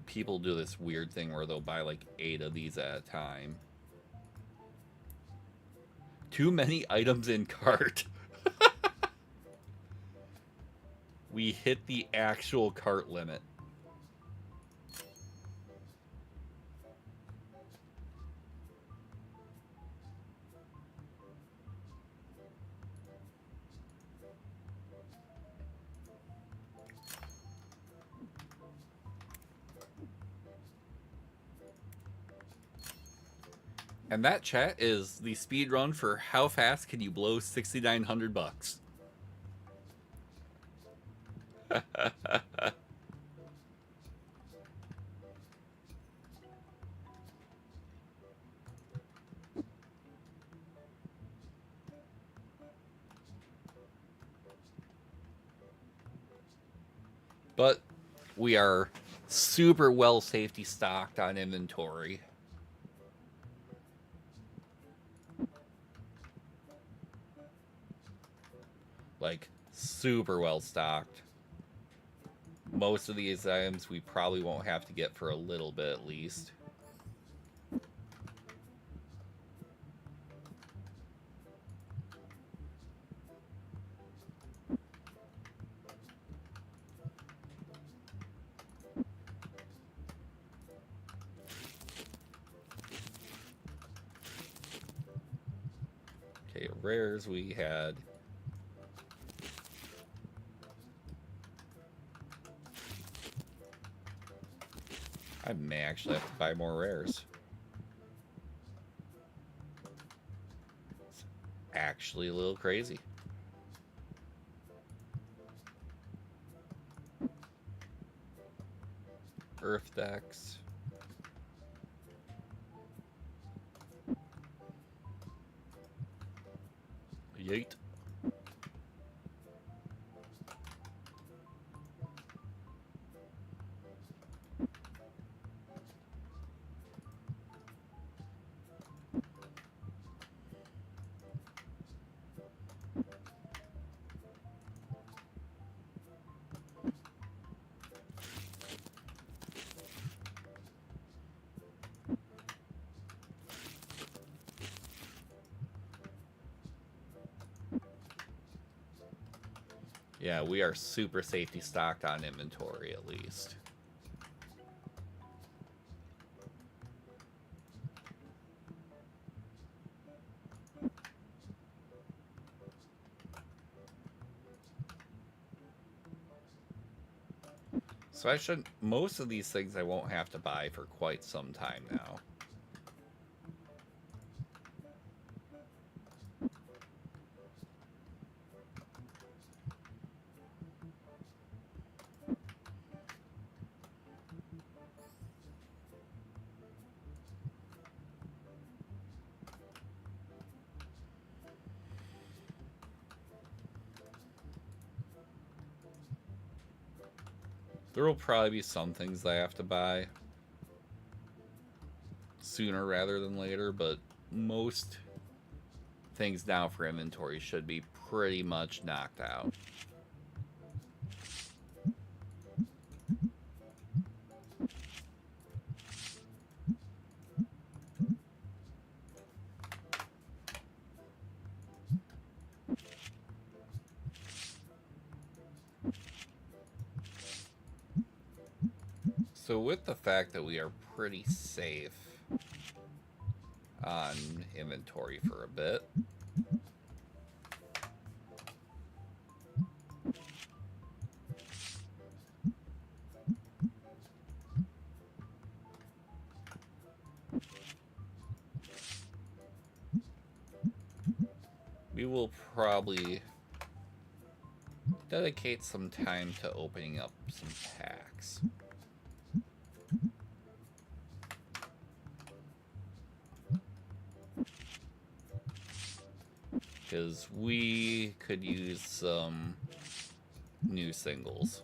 people do this weird thing where they'll buy like 8 of these at a time. Too many items in cart. We hit the actual cart limit. And that, chat, is the speed run for how fast can you blow 6,900 bucks. But we are super well safety stocked on inventory. Like, super well stocked. Most of these items we probably won't have to get for a little bit at least. Okay, rares we had. I may actually have to buy more rares. It's actually a little crazy. Earth decks. Yeet. Yeah, we are super safety stocked on inventory at least. So I should, most of these things I won't have to buy for quite some time now. There will probably be some things that I have to buy sooner rather than later, but most things now for inventory should be pretty much knocked out. So with the fact that we are pretty safe on inventory for a bit, we will probably dedicate some time to opening up some packs. Because we could use some new singles.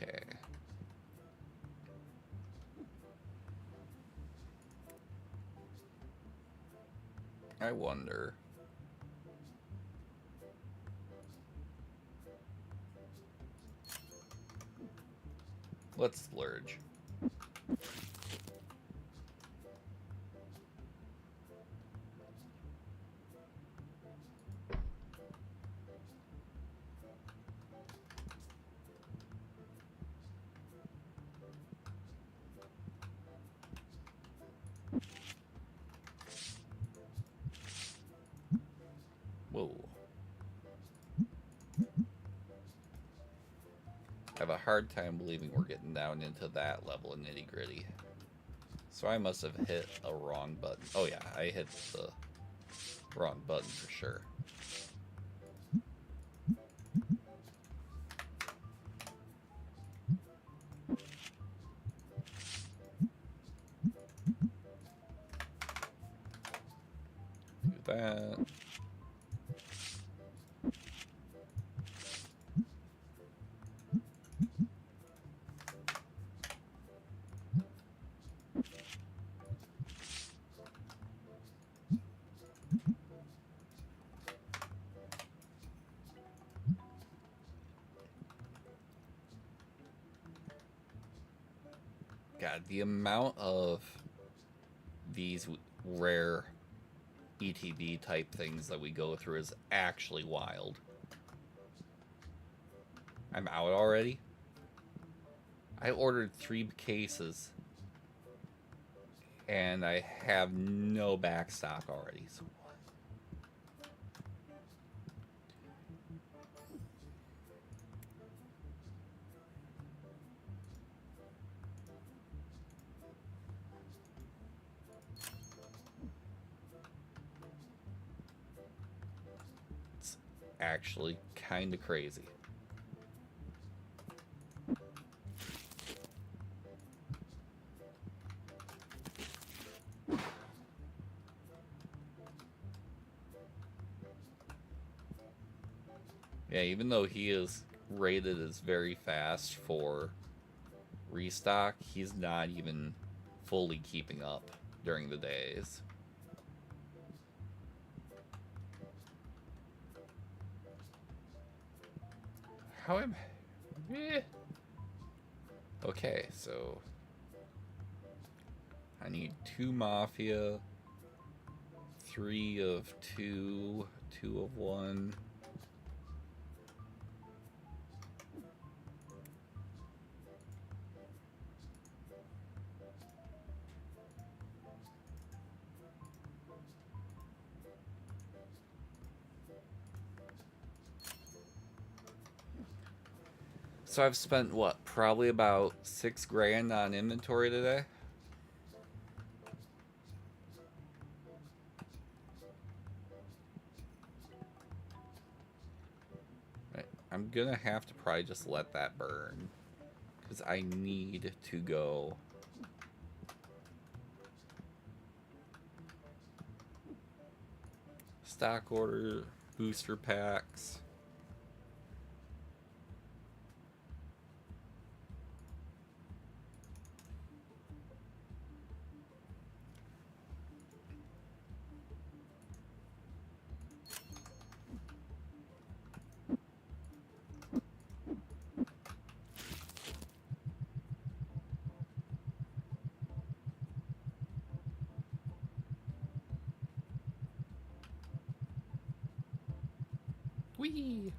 Okay. I wonder. Let's splurge. Whoa. have a hard time believing we're getting down into that level of nitty gritty. So I must have hit a wrong button. Oh yeah, I hit the wrong button for sure. Do that. God, the amount of these rare ETB type things that we go through is actually wild. I'm out already? I ordered 3 cases and I have no back stock already. So what? It's actually kind of crazy. Yeah, even though he is rated as very fast for restock, he's not even fully keeping up during the days. How am... Okay, so... I need 2 Mafia, 3 of 2, 2 of 1... So I've spent, what, probably about 6 grand on inventory today? Right. I'm gonna have to probably just let that burn. Because I need to go... stock order, booster packs... Whee!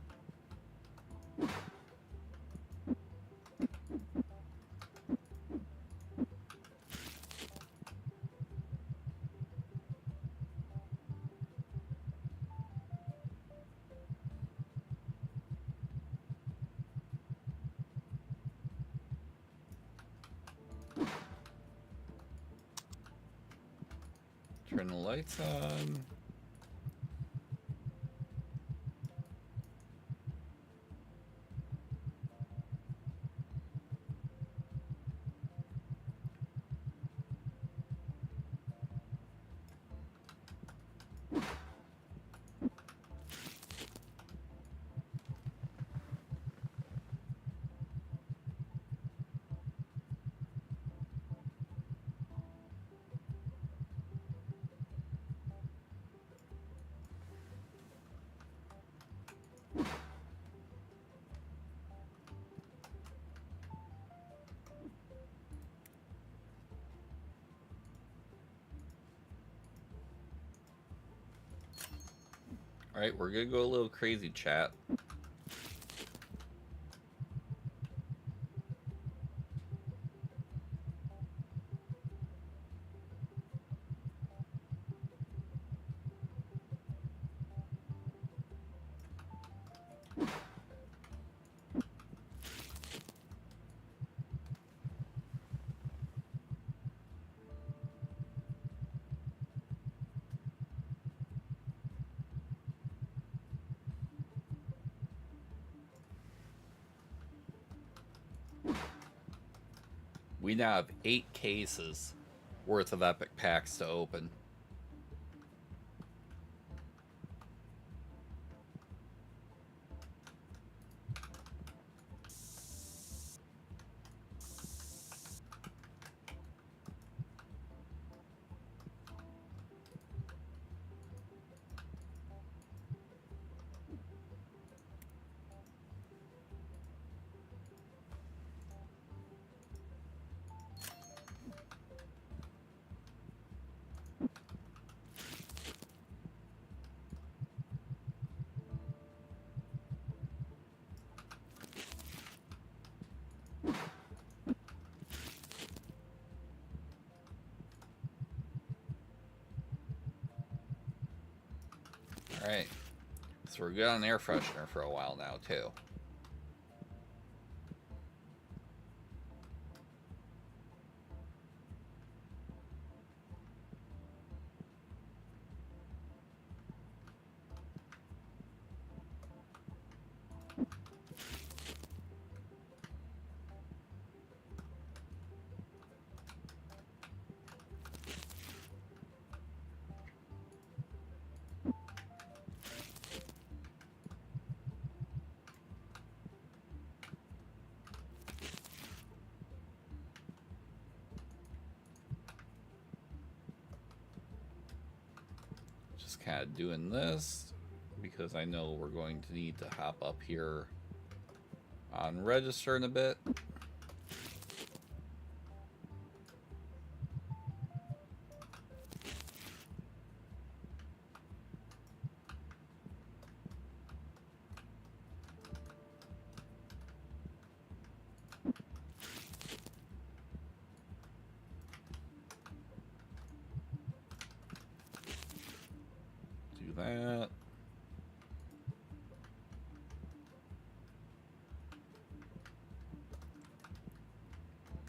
Turn the lights on. Alright, we're gonna go a little crazy, chat. We now have 8 cases worth of epic packs to open. Alright. So we're good on air freshener for a while now, too. Just kind of doing this because I know we're going to need to hop up here on register in a bit. Do that.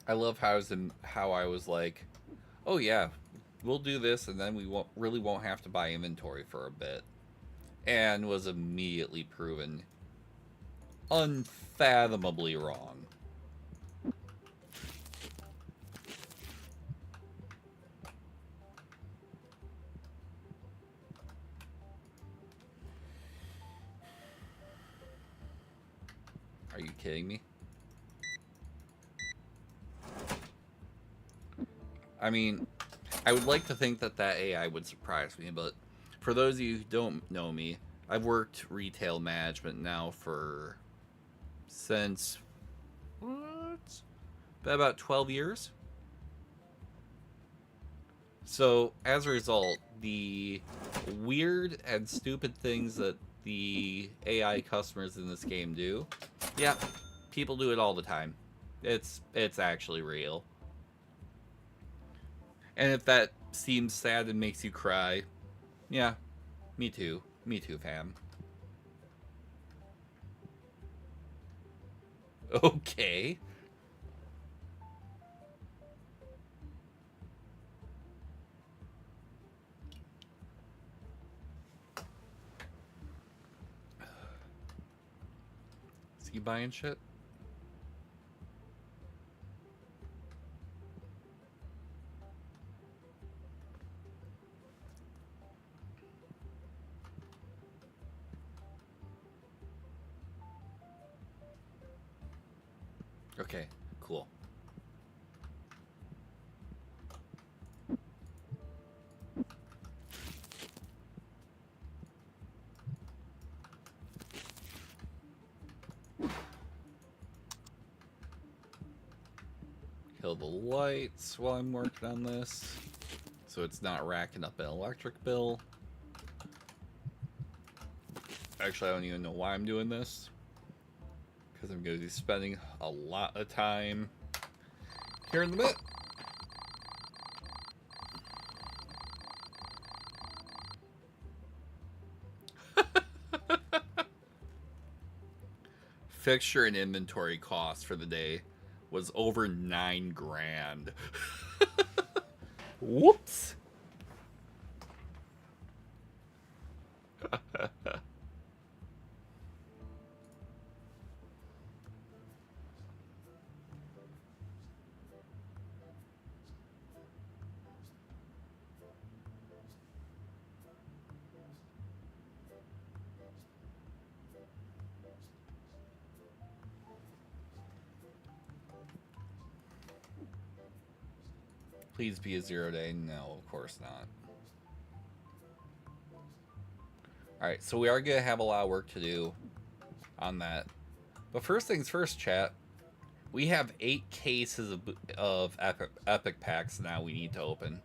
I love how I was like, oh yeah, we'll do this and then we won't have to buy inventory for a bit. And was immediately proven unfathomably wrong. Are you kidding me? I mean, I would like to think that AI would surprise me, but for those of you who don't know me, I've worked retail management now since about 12 years. So as a result, the weird and stupid things that the AI customers in this game do, yeah, people do it all the time. It's actually real. And if that seems sad and makes you cry, yeah, me too. Me too, fam. Okay. Is he buying shit? Okay, cool. Kill the lights while I'm working on this, so it's not racking up an electric bill. Actually, I don't even know why I'm doing this, because I'm going to be spending a lot of time here in a bit. Fixture and inventory cost for the day was over 9 grand. Whoops. Please be a 0 day. No, of course not. Alright, so we are going to have a lot of work to do on that. But first things first, chat. We have 8 cases of epic packs now we need to open.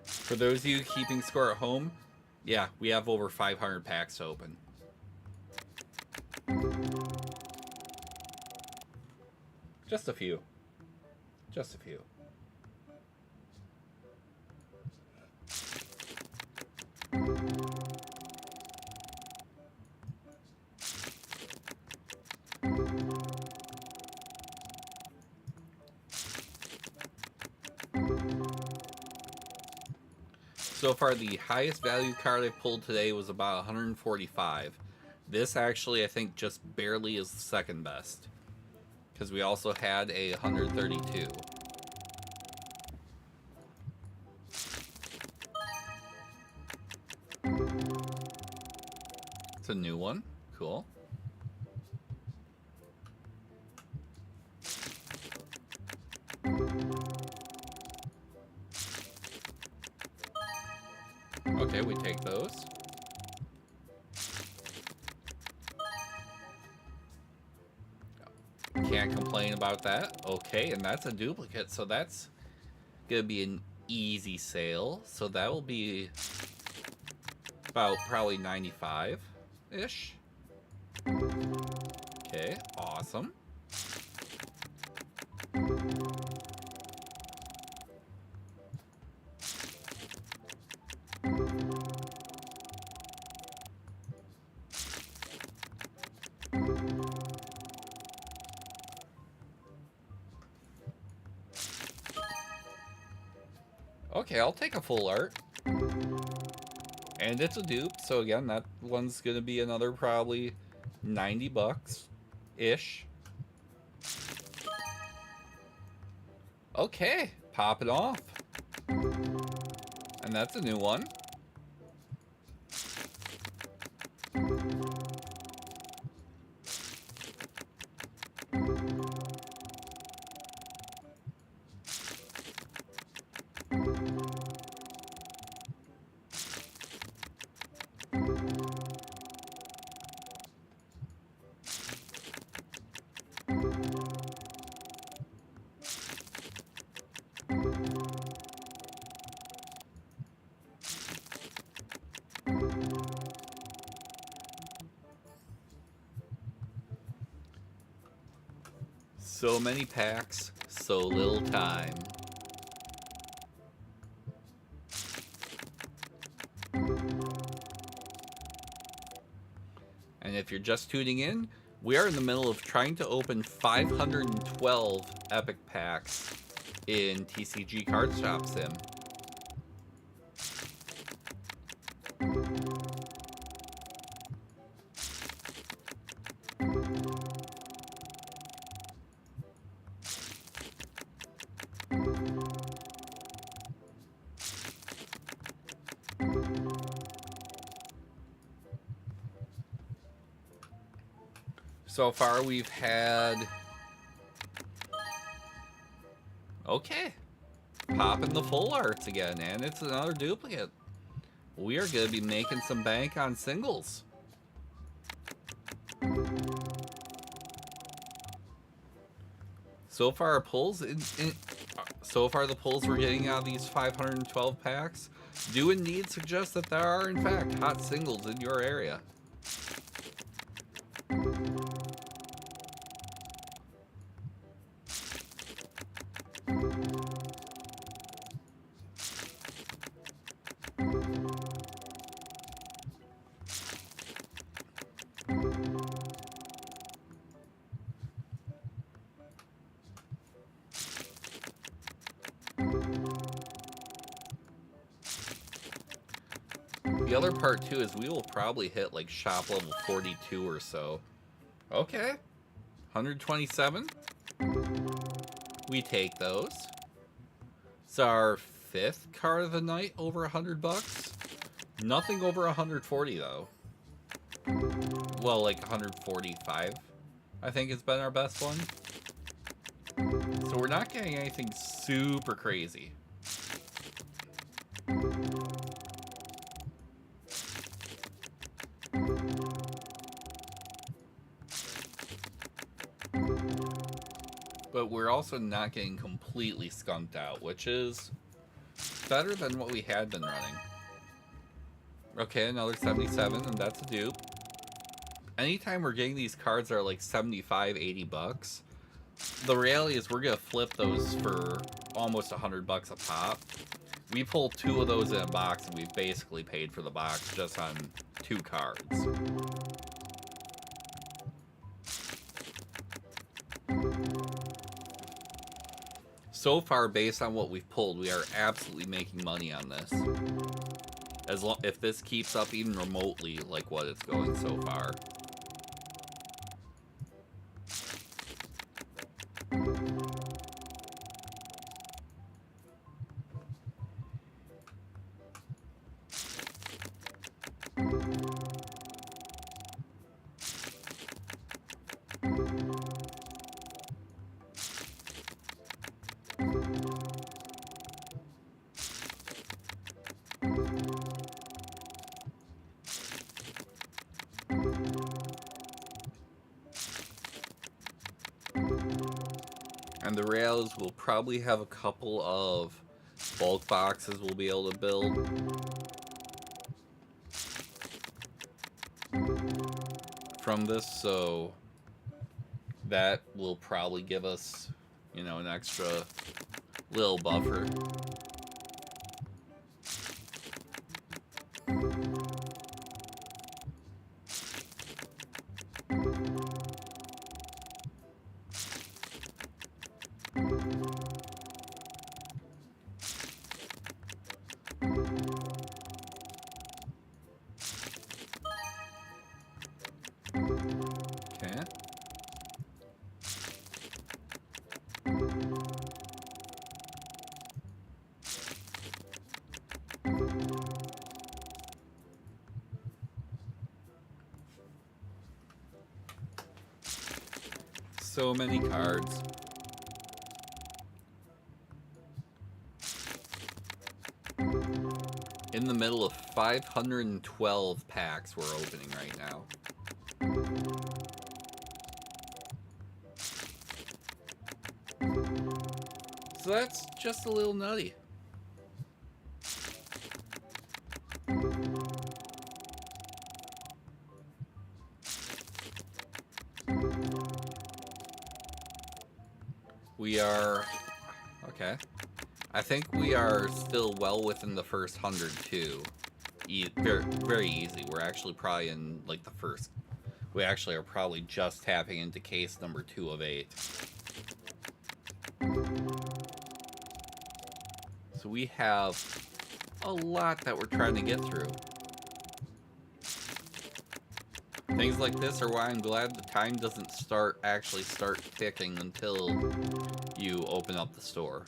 For those of you keeping score at home, yeah, we have over 500 packs to open. Just a few. Just a few. So far, the highest value card I pulled today was about 145. This actually, I think, just barely is the second best. Because we also had a 132. It's a new one. Cool. Okay, we take those. Can't complain about that. Okay, and that's a duplicate, so that's gonna be an easy sale. So that will be about probably 95-ish. Okay, awesome. Okay, I'll take a full art. And it's a dupe, so again, that one's gonna be another probably 90 bucks-ish. Okay, pop it off. And that's a new one. So many packs, so little time. And if you're just tuning in, we are in the middle of trying to open 512 epic packs in TCG Card Shop Sim. So far we've had... Okay. Popping the full arts again, and it's another duplicate. We are going to be making some bank on singles. So far our pulls so far the pulls we're getting out of these 512 packs do indeed suggest that there are in fact hot singles in your area. The other part too is we will probably hit like shop level 42 or so. Okay. 127. We take those. So our fifth card of the night over $100. Nothing over 140 though. Well, like 145, I think has been our best one. So we're not getting anything super crazy. But we're also not getting completely skunked out, which is better than what we had been running. Okay, another 77, and that's a dupe. Anytime we're getting these cards that are like 75, 80 bucks, the reality is we're gonna flip those for almost 100 bucks a pop. We pull 2 of those in a box, and we've basically paid for the box just on 2 cards. So far, based on what we've pulled, we are absolutely making money on this. If this keeps up even remotely like what it's going so far. And the reality is we'll probably have a couple of bulk boxes we'll be able to build. From this, so that will probably give us, you know, an extra little buffer. So many cards. In the middle of 512 packs we're opening right now. So that's just a little nutty. We are... okay. I think we are still well within the first 100 too. Very, very easy. We're actually probably in like the first... we actually are probably just tapping into case number 2 of 8. So we have a lot that we're trying to get through. Things like this are why I'm glad the time doesn't actually start ticking until you open up the store.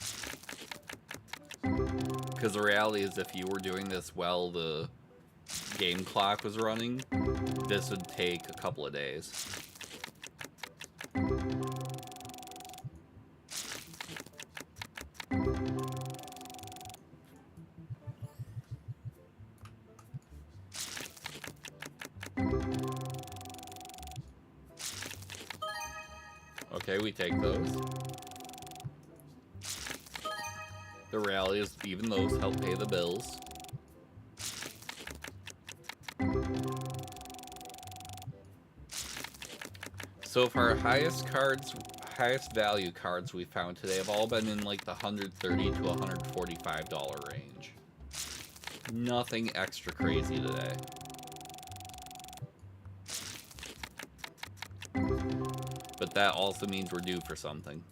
Because the reality is if you were doing this while the game clock was running, this would take a couple of days. Okay, we take those. The reality is even those help pay the bills. So far, our highest value cards we found today have all been in like the $130 to $145 range. Nothing extra crazy today. But that also means we're due for something.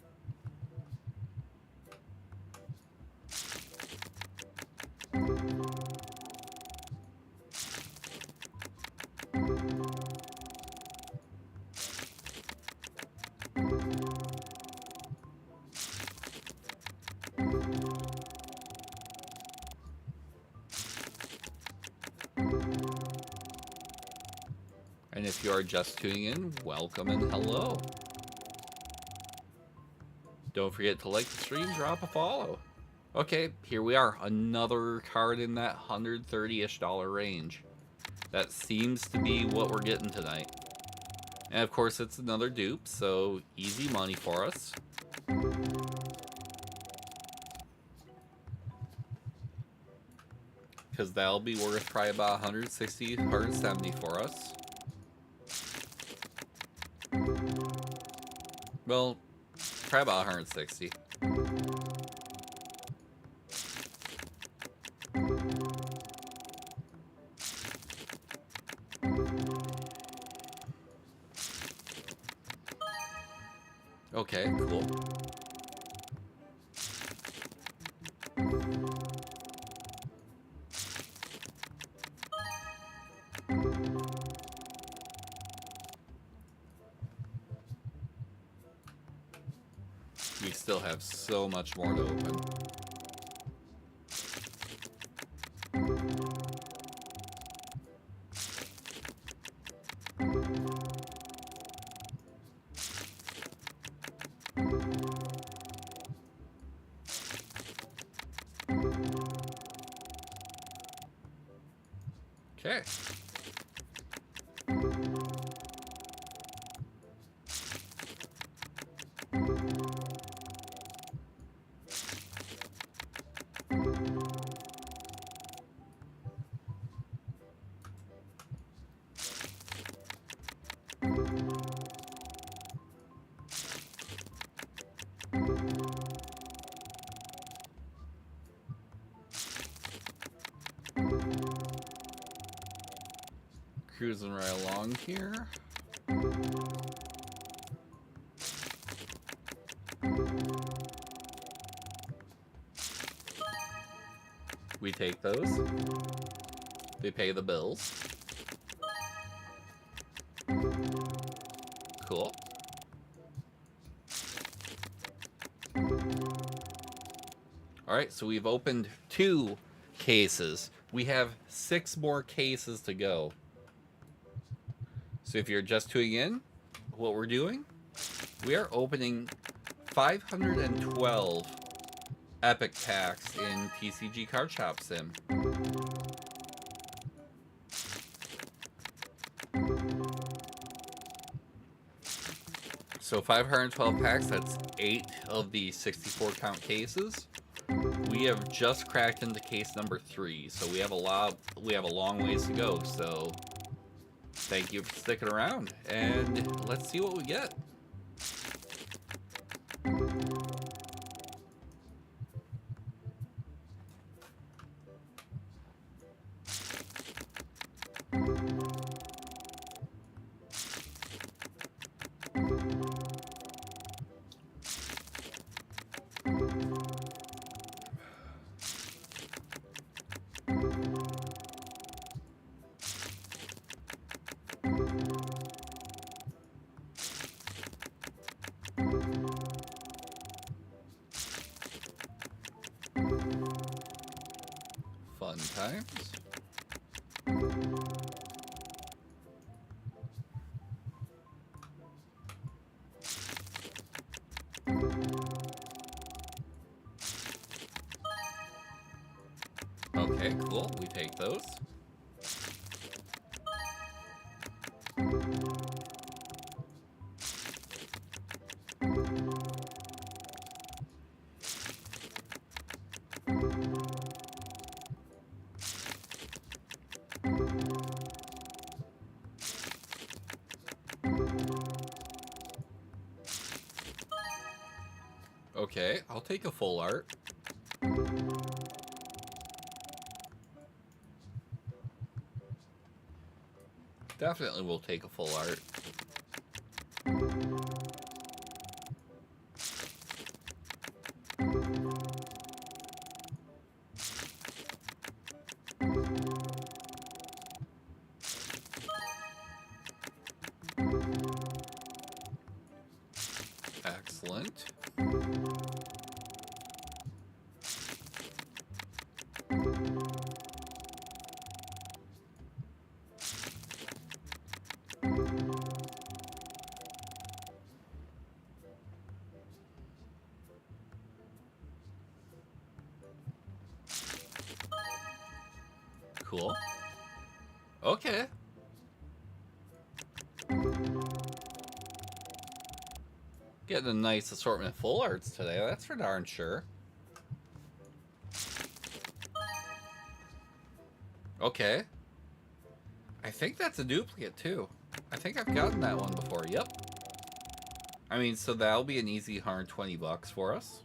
if you are just tuning in, welcome and hello. Don't forget to like the stream, drop a follow. Okay, here we are. Another card in that $130-ish range. That seems to be what we're getting tonight. And of course, it's another dupe, so easy money for us. Because that'll be worth probably about 160, 170 for us. Well, probably about 160. Okay, cool. We still have so much more to open. Okay. Cruising right along here. We take those. They pay the bills. Cool. Alright, so we've opened 2 cases. We have 6 more cases to go. So if you're just tuning in, what we're doing, we are opening 512 epic packs in TCG Card Shop Sim. So 512 packs, that's 8 of the 64 count cases. We have just cracked into case number 3, so we have a long ways to go, so thank you for sticking around, and let's see what we get. Fun times. Okay, cool. We take those. Okay, I'll take a full art. Definitely will take a full art. Excellent. cool. Okay. Getting a nice assortment of full arts today, that's for darn sure. Okay. I think that's a duplicate too. I think I've gotten that one before, yep. I mean, so that'll be an easy 120 bucks for us.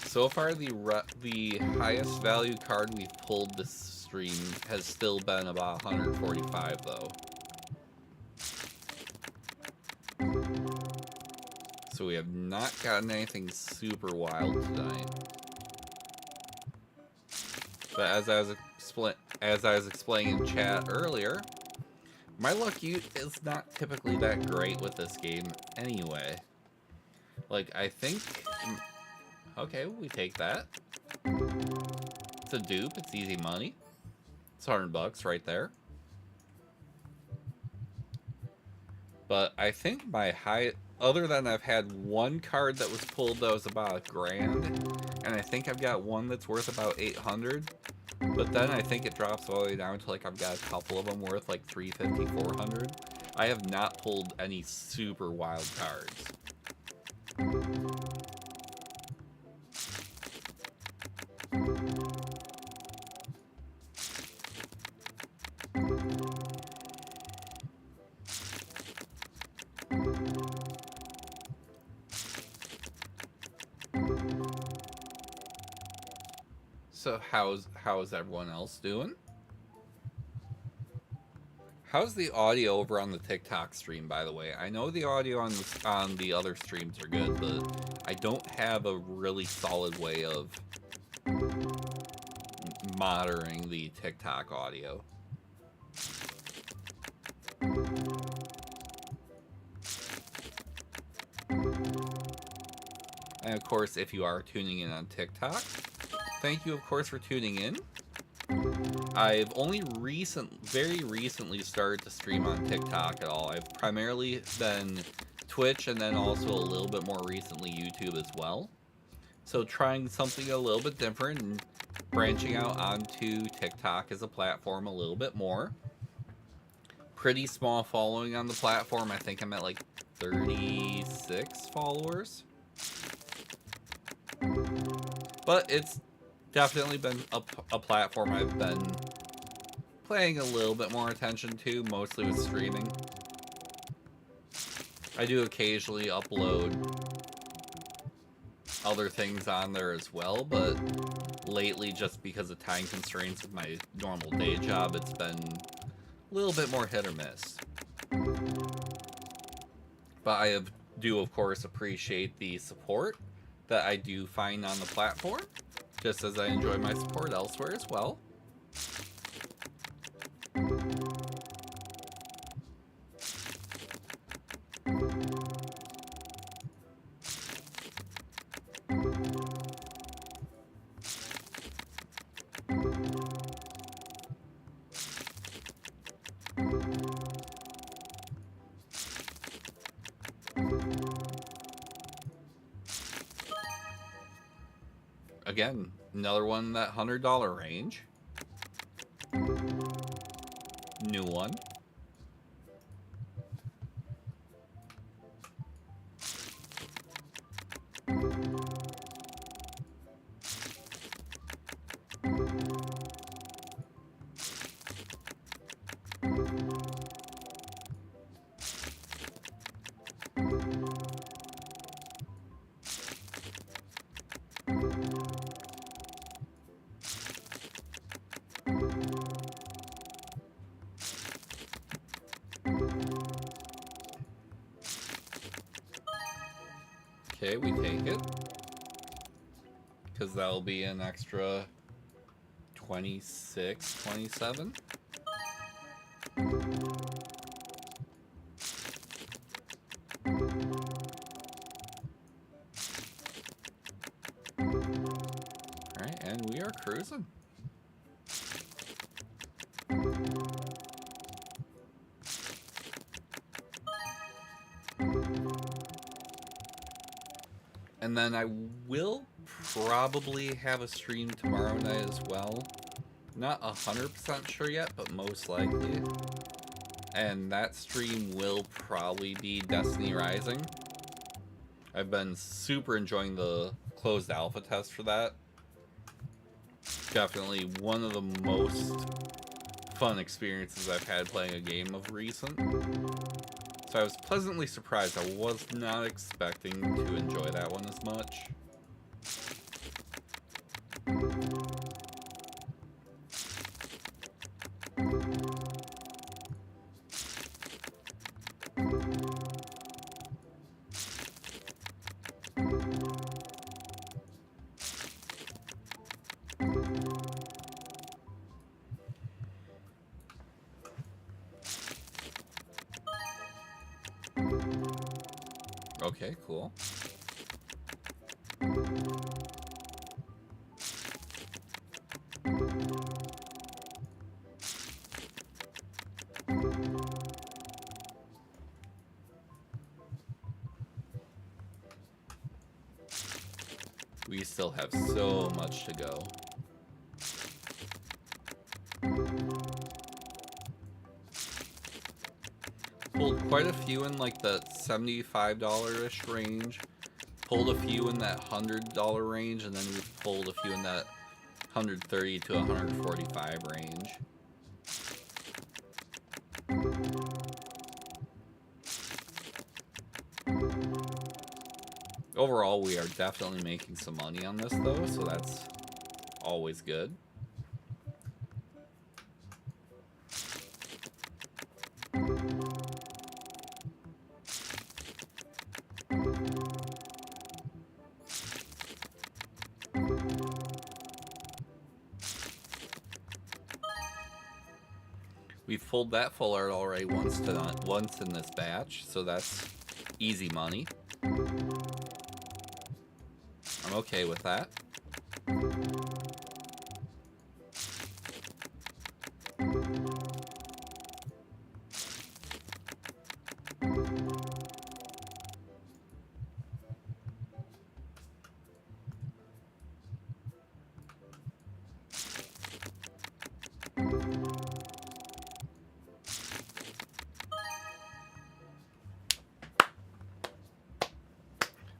So far, the highest value card we've pulled this stream has still been about 145, though. So we have not gotten anything super wild tonight. But as I was explaining in chat earlier, my luck is not typically that great with this game anyway. Like, I think... Okay, we take that. It's a dupe, it's easy money. It's 100 bucks right there. But I think my high... Other than I've had one card that was pulled that was about $1,000, and I think I've got one that's worth about 800. But then I think it drops all the way down to like I've got a couple of them worth like 350, 400. I have not pulled any super wild cards. So how's everyone else doing? How's the audio over on the TikTok stream, by the way? I know the audio on the other streams are good, but I don't have a really solid way of monitoring the TikTok audio. And of course, if you are tuning in on TikTok, thank you, of course, for tuning in. I've only very recently started to stream on TikTok at all. I've primarily been Twitch and then also a little bit more recently YouTube as well. So trying something a little bit different and branching out onto TikTok as a platform a little bit more. Pretty small following on the platform. I think I'm at like 36 followers. But it's definitely been a platform I've been paying a little bit more attention to, mostly with streaming. I do occasionally upload other things on there as well, but lately, just because of time constraints of my normal day job, it's been a little bit more hit or miss. But I do, of course, appreciate the support that I do find on the platform, just as I enjoy my support elsewhere as well. Again, another one in that $100 range. New one. Okay, we take it. Because that'll be an extra 26, 27. Alright, and we are cruising. And then I will probably have a stream tomorrow night as well. Not 100% sure yet, but most likely. And that stream will probably be Destiny Rising. I've been super enjoying the closed alpha test for that. Definitely one of the most fun experiences I've had playing a game of recent. So I was pleasantly surprised. I was not expecting to enjoy that one as much. Okay, cool. We still have so much to go. Pulled quite a few in like the $75-ish range. Pulled a few in that $100 range, and then we've pulled a few in that $130 to $145 range. Overall, we are definitely making some money on this though, so that's always good. We've pulled that full art already once in this batch, so that's easy money. I'm okay with that.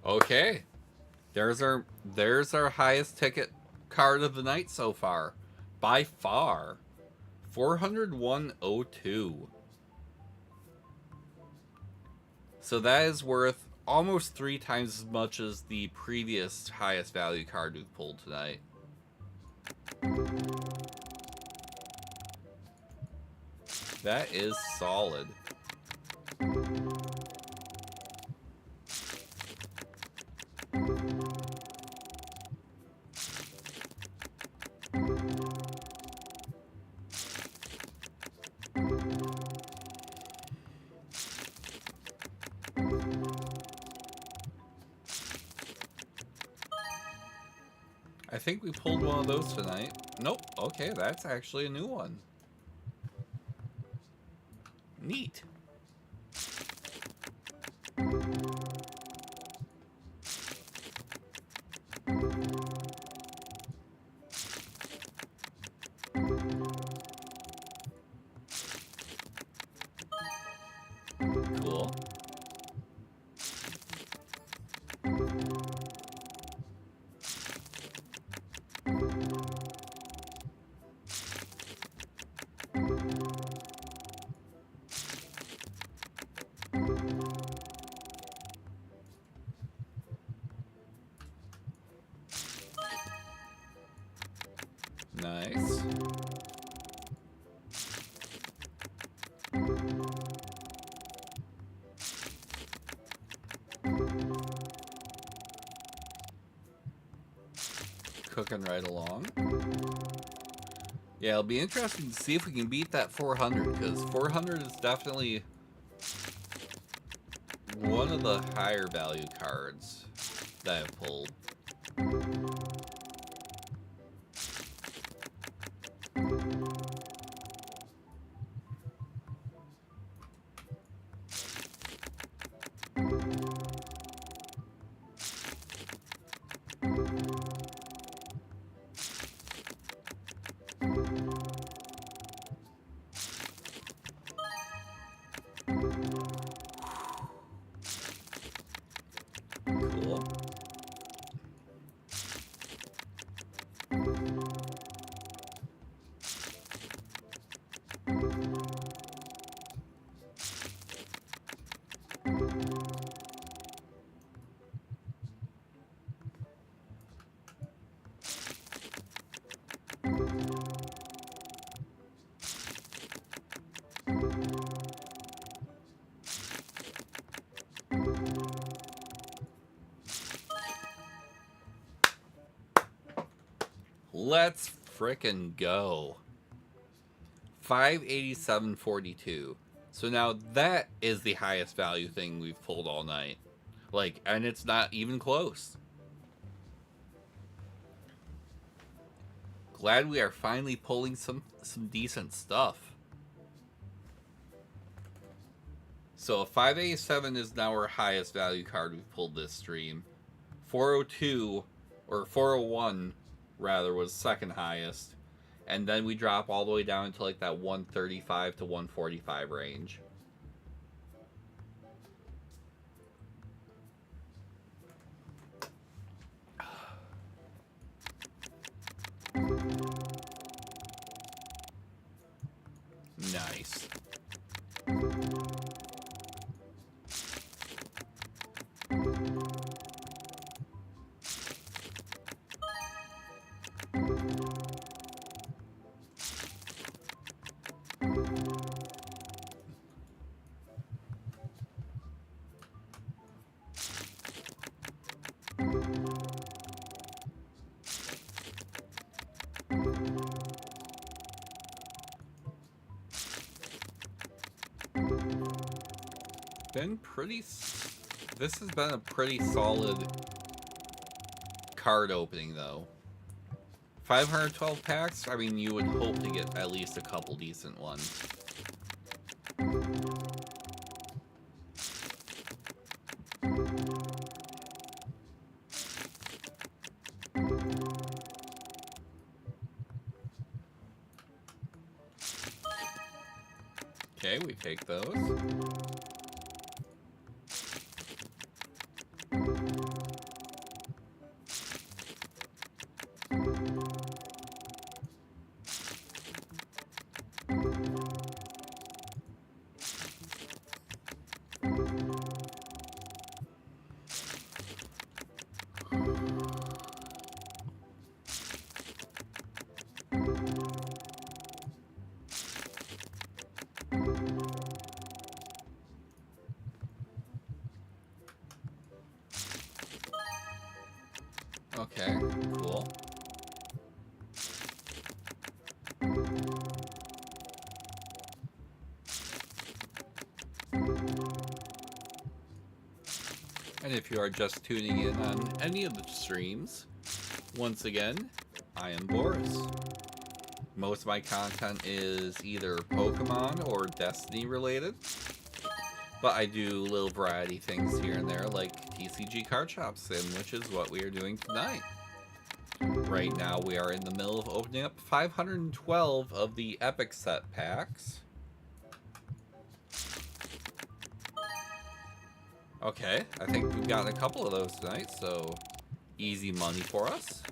Okay, there's our highest ticket card of the night so far, by far, 401.02. So that is worth almost 3 times as much as the previous highest value card we've pulled tonight. That is solid. I think we pulled one of those tonight. Nope. Okay, that's actually a new one. Neat. Cool. Nice. cooking right along. Yeah, it'll be interesting to see if we can beat that 400, because 400 is definitely one of the higher value cards that I've pulled. Cool. Let's frickin' go. 587.42. So now that is the highest value thing we've pulled all night. Like, and it's not even close. Glad we are finally pulling some decent stuff. So 587 is now our highest value card we've pulled this stream. 402, or 401 rather, was second highest. And then we drop all the way down to like that 135 to 145 range. Nice. This has been a pretty solid card opening, though. 512 packs, I mean, you would hope to get at least a couple decent ones. Okay, we take those. Okay, cool. And if you are just tuning in on any of the streams, once again, I am Boris. Most of my content is either Pokemon or Destiny related, but I do little variety things here and there like TCG Card Shop Sim, which is what we are doing tonight. Right now we are in the middle of opening up 512 of the Epic Set packs. Okay, I think we've gotten a couple of those tonight, so easy money for us.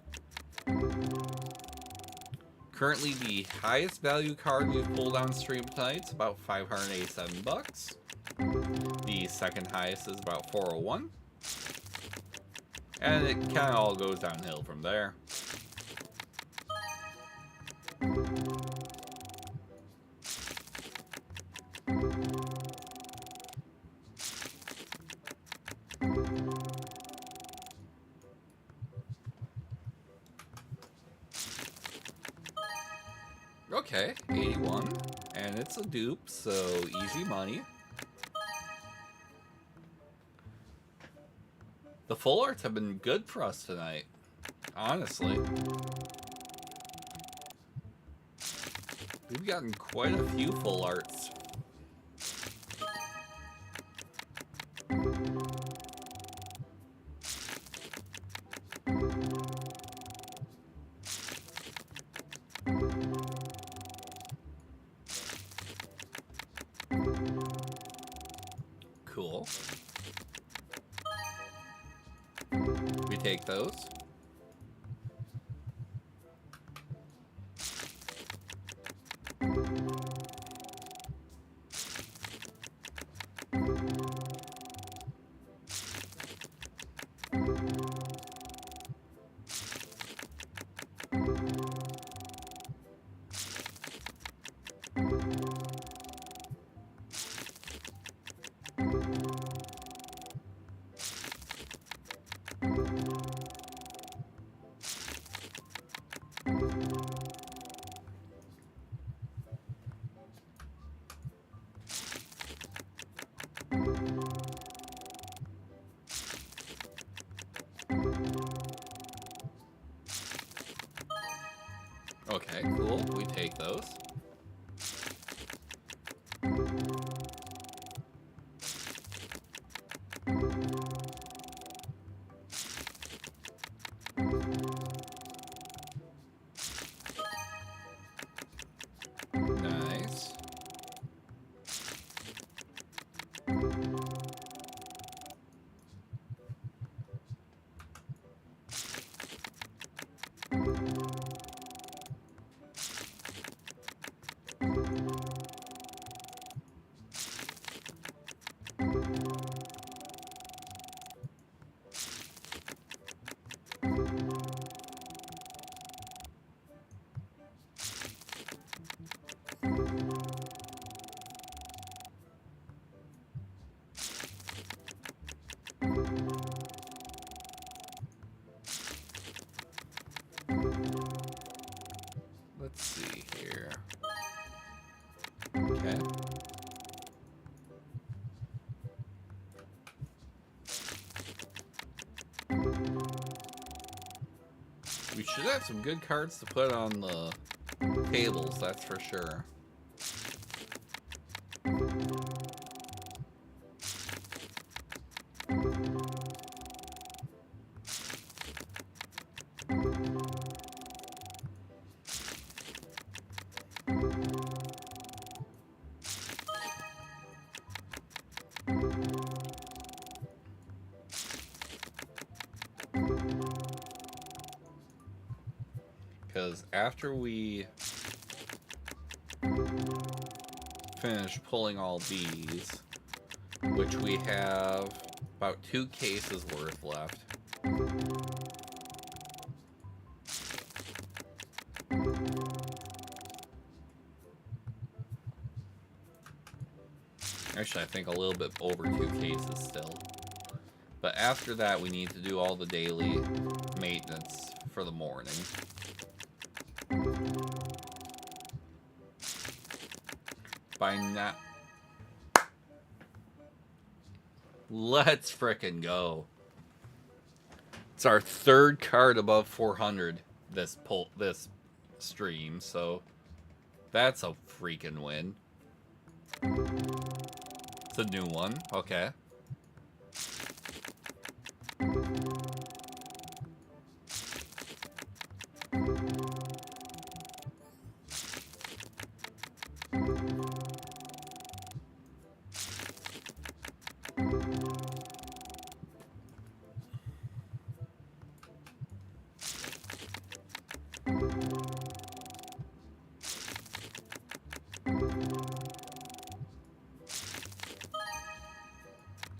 Currently the highest value card we've pulled on stream tonight is about 587 bucks. The second highest is about 401. And it kind of all goes downhill from there. Okay, 81. And it's a dupe, so easy money. The full arts have been good for us tonight, honestly. We've gotten quite a few full arts. Cool. We take those. Okay, cool. We take those. Nice. Let's see here. Okay. We should have some good cards to put on the tables, that's for sure. Because after we finish pulling all these, which we have about 2 cases worth left, actually I think a little bit over 2 cases still, but after that we need to do all the daily maintenance for the morning. By now, let's frickin' go. It's our 3rd card above 400 this stream, so that's a freaking win. It's a new one, okay.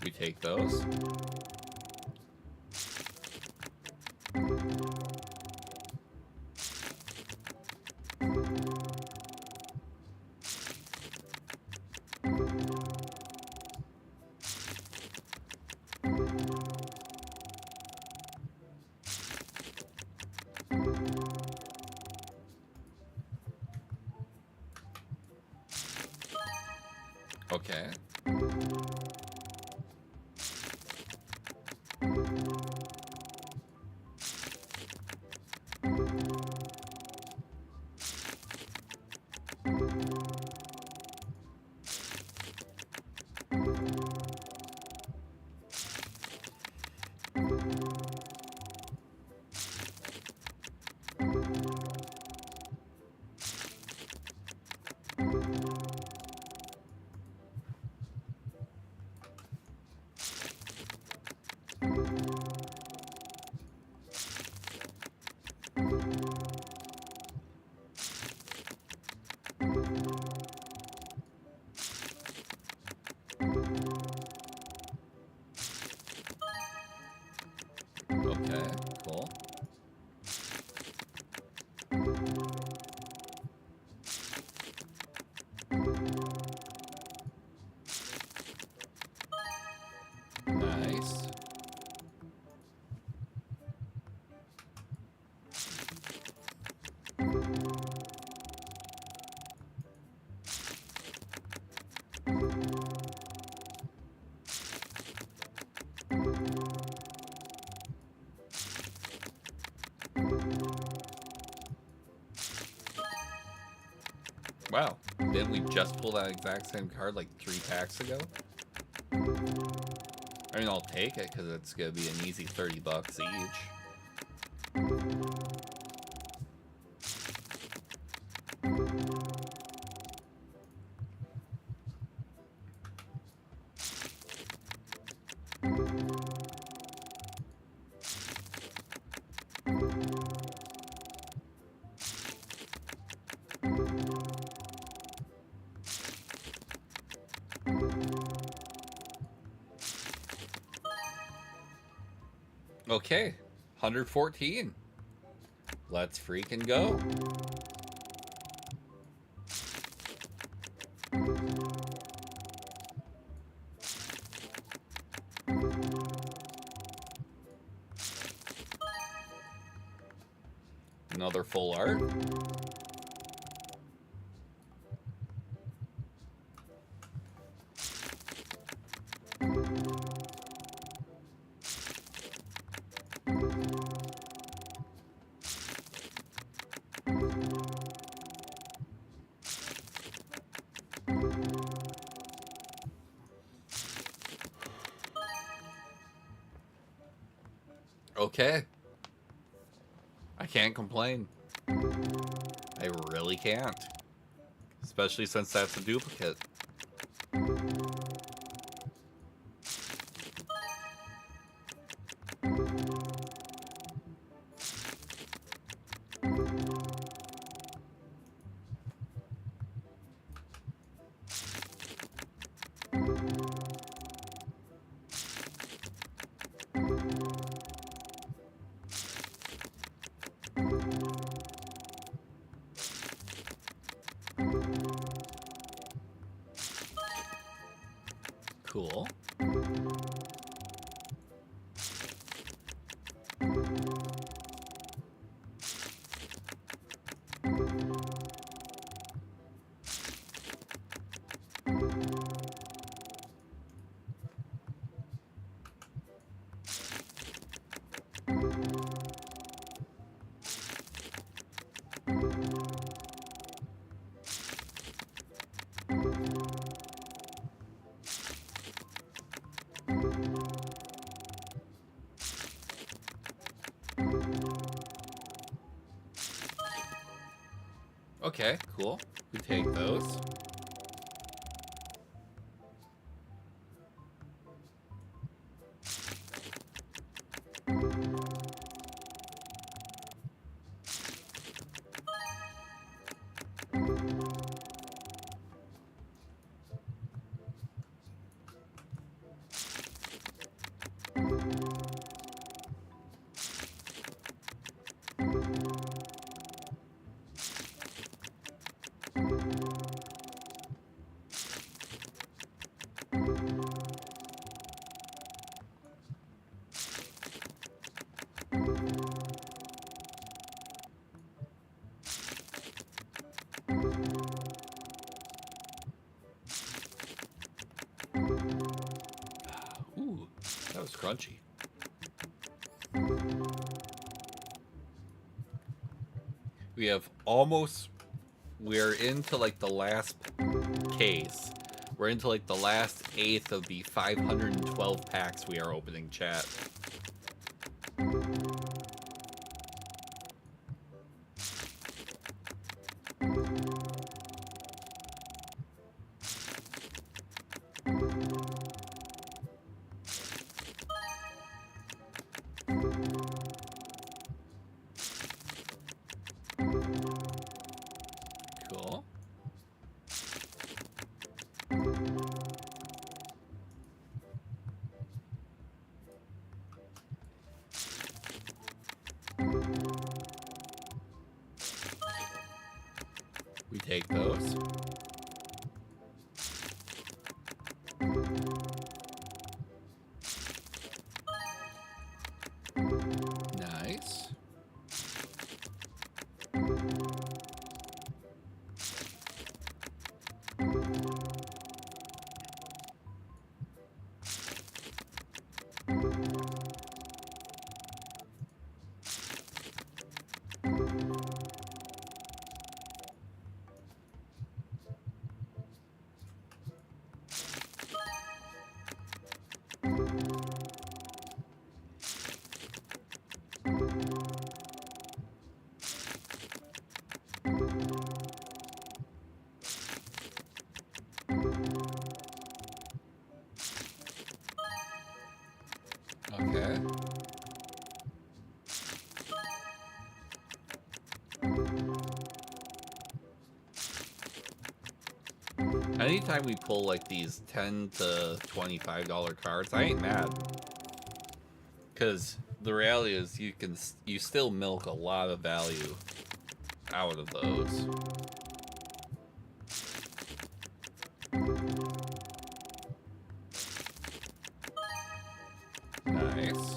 We take those. Okay. Okay, cool. Nice. Wow. Didn't we just pull that exact same card like 3 packs ago? I mean, I'll take it because it's going to be an easy 30 bucks each. Okay, 114. Let's freaking go. Another full art. Okay. I can't complain. I really can't. Especially since that's a duplicate. Cool. Okay, cool. We take those. crunchy. We have almost... We're into like the last case. We're into like the last eighth of the 512 packs we are opening, chat. Cool. We take those. Nice. Okay. Anytime we pull like these $10 to $25 cards, I ain't mad. Because the reality is you still milk a lot of value out of those. Nice.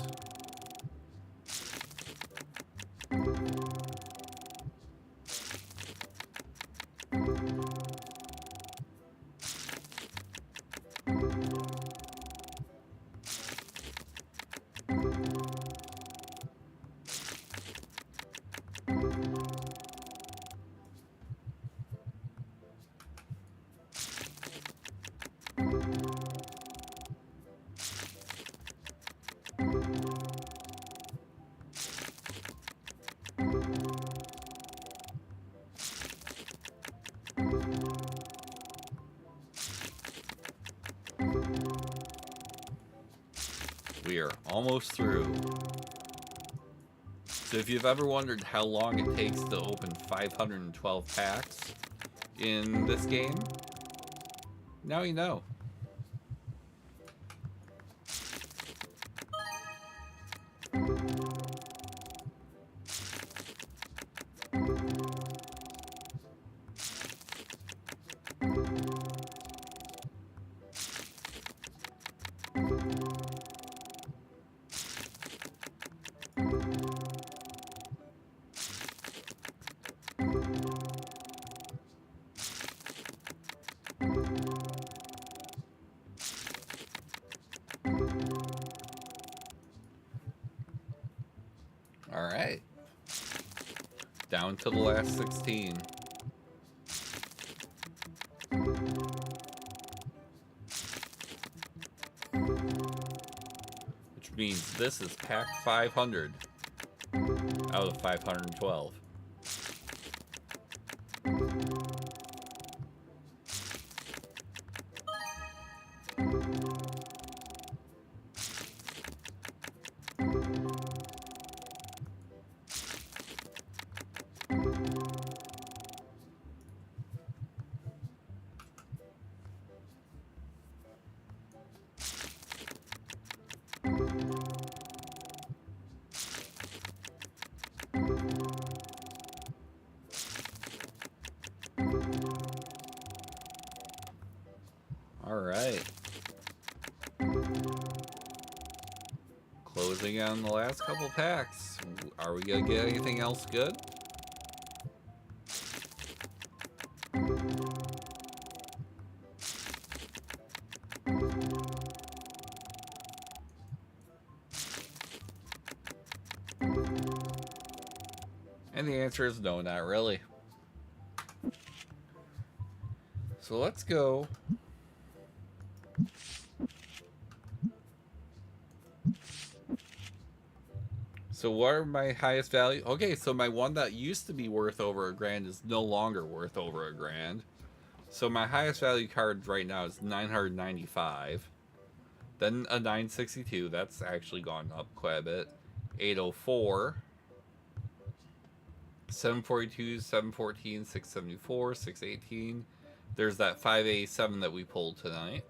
We are almost through. So if you've ever wondered how long it takes to open 512 packs in this game, now you know. All right. Down to the last 16. Which means this is pack 500 out of 512. All right. Closing on the last couple packs. Are we gonna get anything else good? And the answer is no, not really. So let's go. So what are my highest value? Okay, so my one that used to be worth over a grand is no longer worth over a grand. So my highest value card right now is 995. Then a 962, that's actually gone up quite a bit. 804, 742, 714, 674, 618. There's that 587 that we pulled tonight.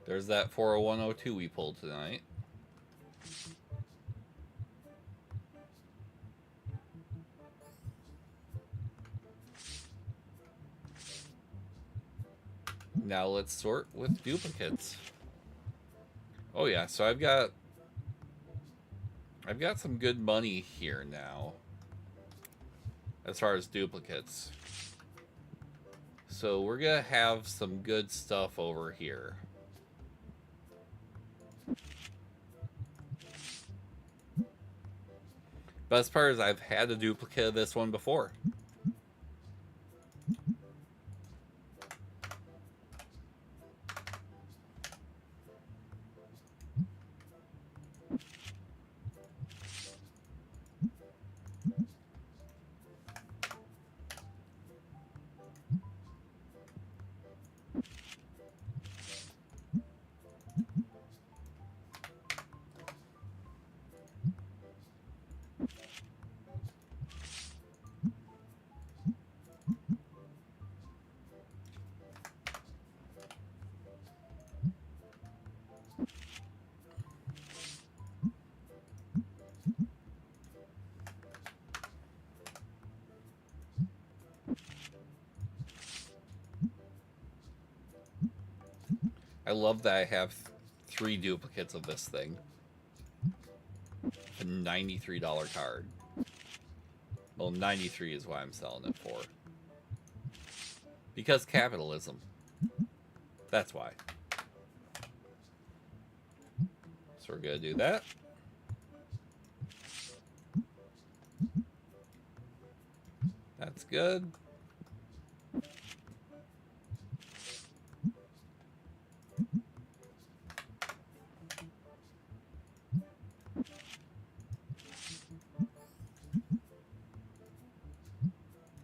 There's that 40102 we pulled tonight. Now let's sort with duplicates. Oh yeah, so I've got some good money here now as far as duplicates. So we're gonna have some good stuff over here. Best part is I've had a duplicate of this one before. I love that I have 3 duplicates of this thing. A $93 card. Well, 93 is what I'm selling it for. Because capitalism. That's why. So we're gonna do that. That's good.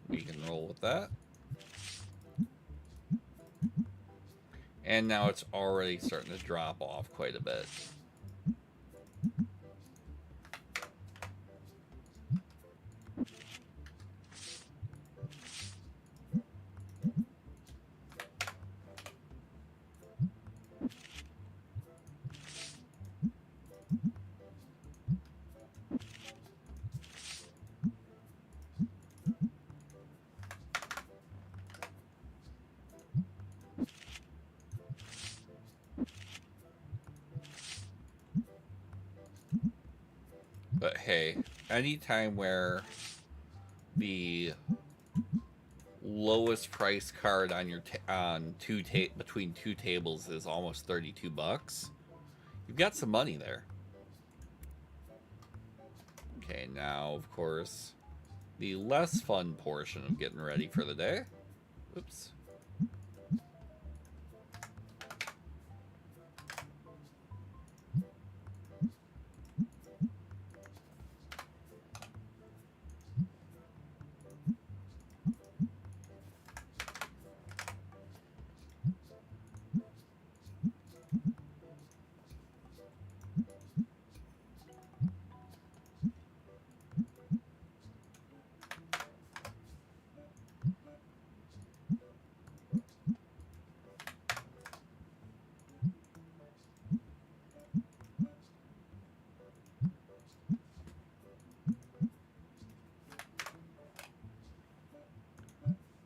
We can roll with that. And now it's already starting to drop off quite a bit. But hey, anytime where the lowest price card on your between 2 tables is almost 32 bucks, you've got some money there. Okay, now of course the less fun portion of getting ready for the day. Oops.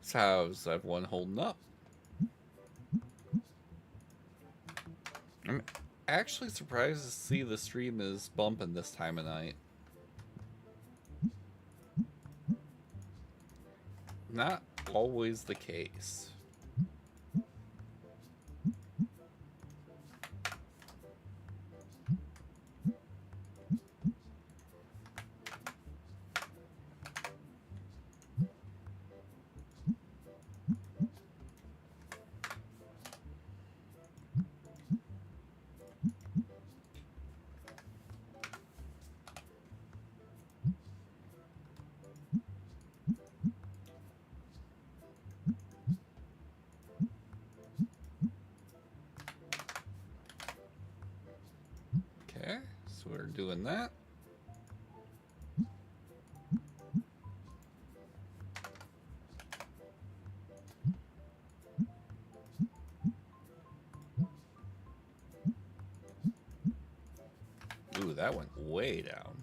So how's everyone holding up? I'm actually surprised to see the stream is bumping this time of night. Not always the case. that. Ooh, that went way down.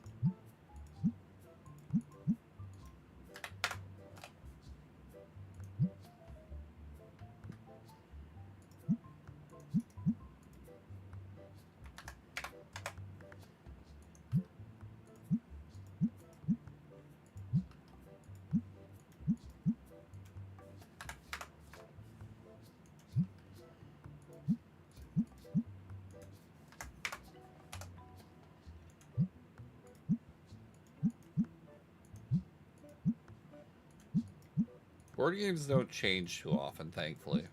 Board games don't change too often, thankfully.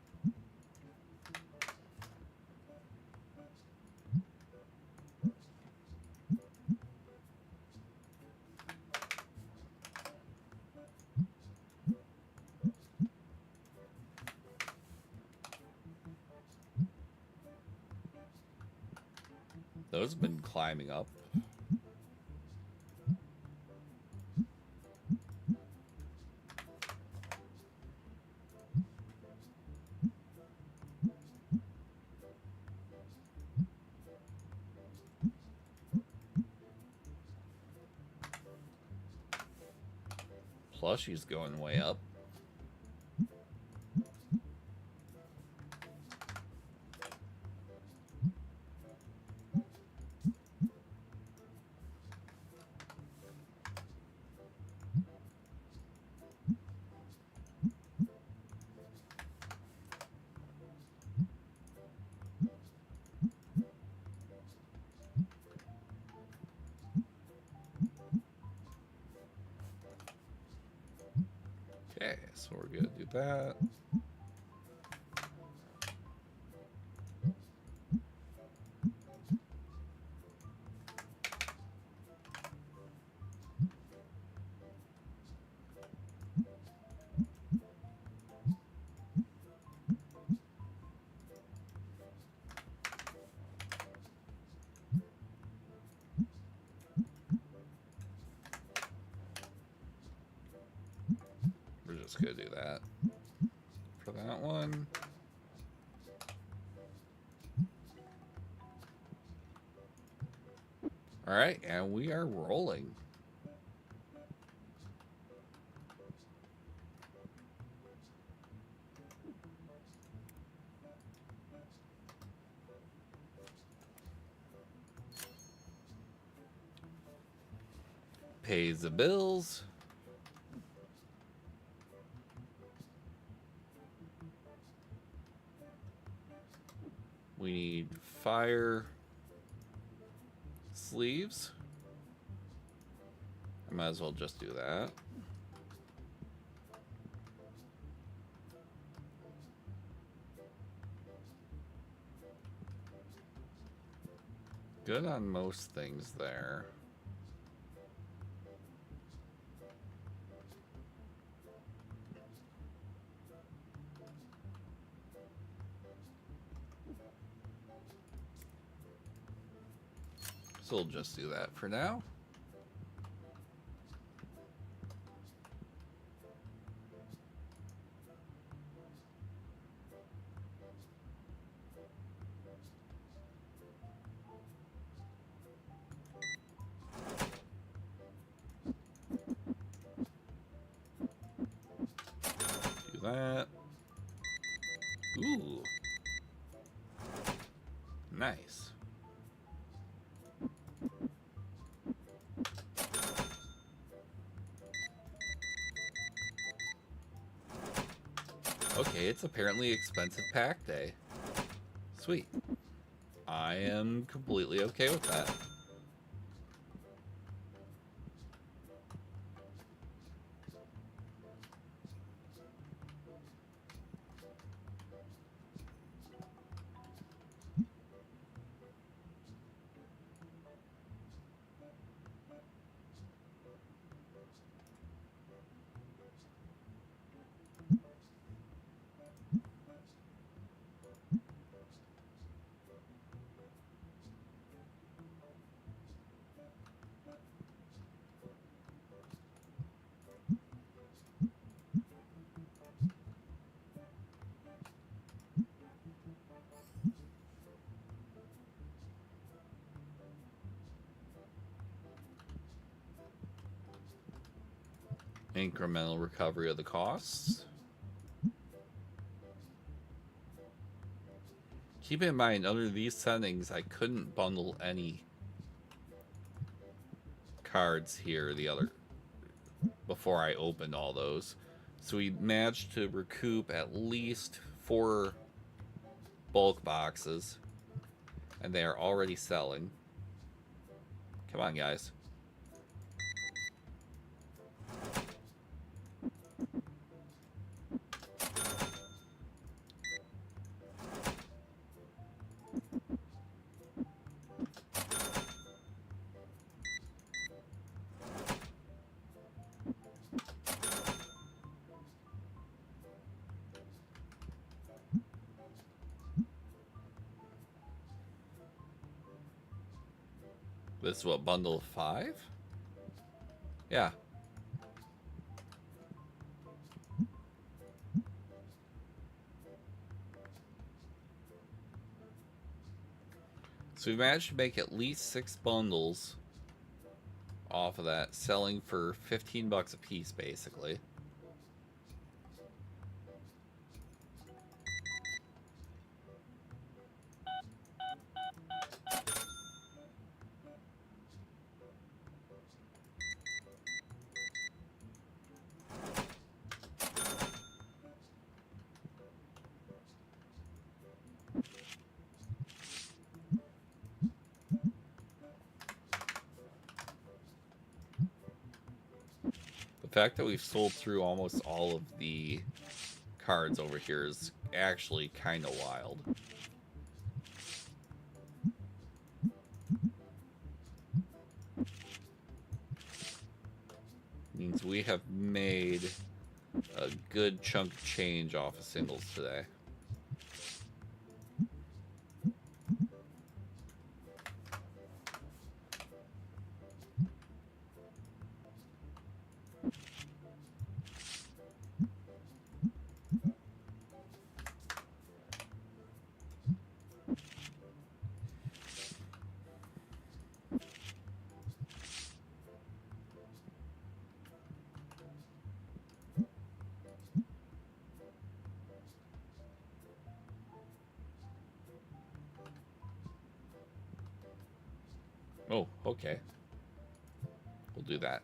Those have been climbing up. Plushie's going way up. Okay, so we're gonna do that. We're just gonna do that for that one. All right, and we are rolling. Pays the bills. We need fire sleeves. I might as well just do that. Good on most things there. So we'll just do that for now. Do that. Ooh. Nice. Okay, it's apparently expensive pack day. Sweet. I am completely okay with that. Incremental recovery of the costs. Keep in mind, under these settings, I couldn't bundle any cards here before I opened all those. So we managed to recoup at least 4 bulk boxes, and they are already selling. Come on, guys. This is what, bundle 5? Yeah. So we managed to make at least 6 bundles off of that, selling for 15 bucks a piece, basically. The fact that we've sold through almost all of the cards over here is actually kind of wild. Means we have made a good chunk of change off of singles today. Oh, okay. We'll do that.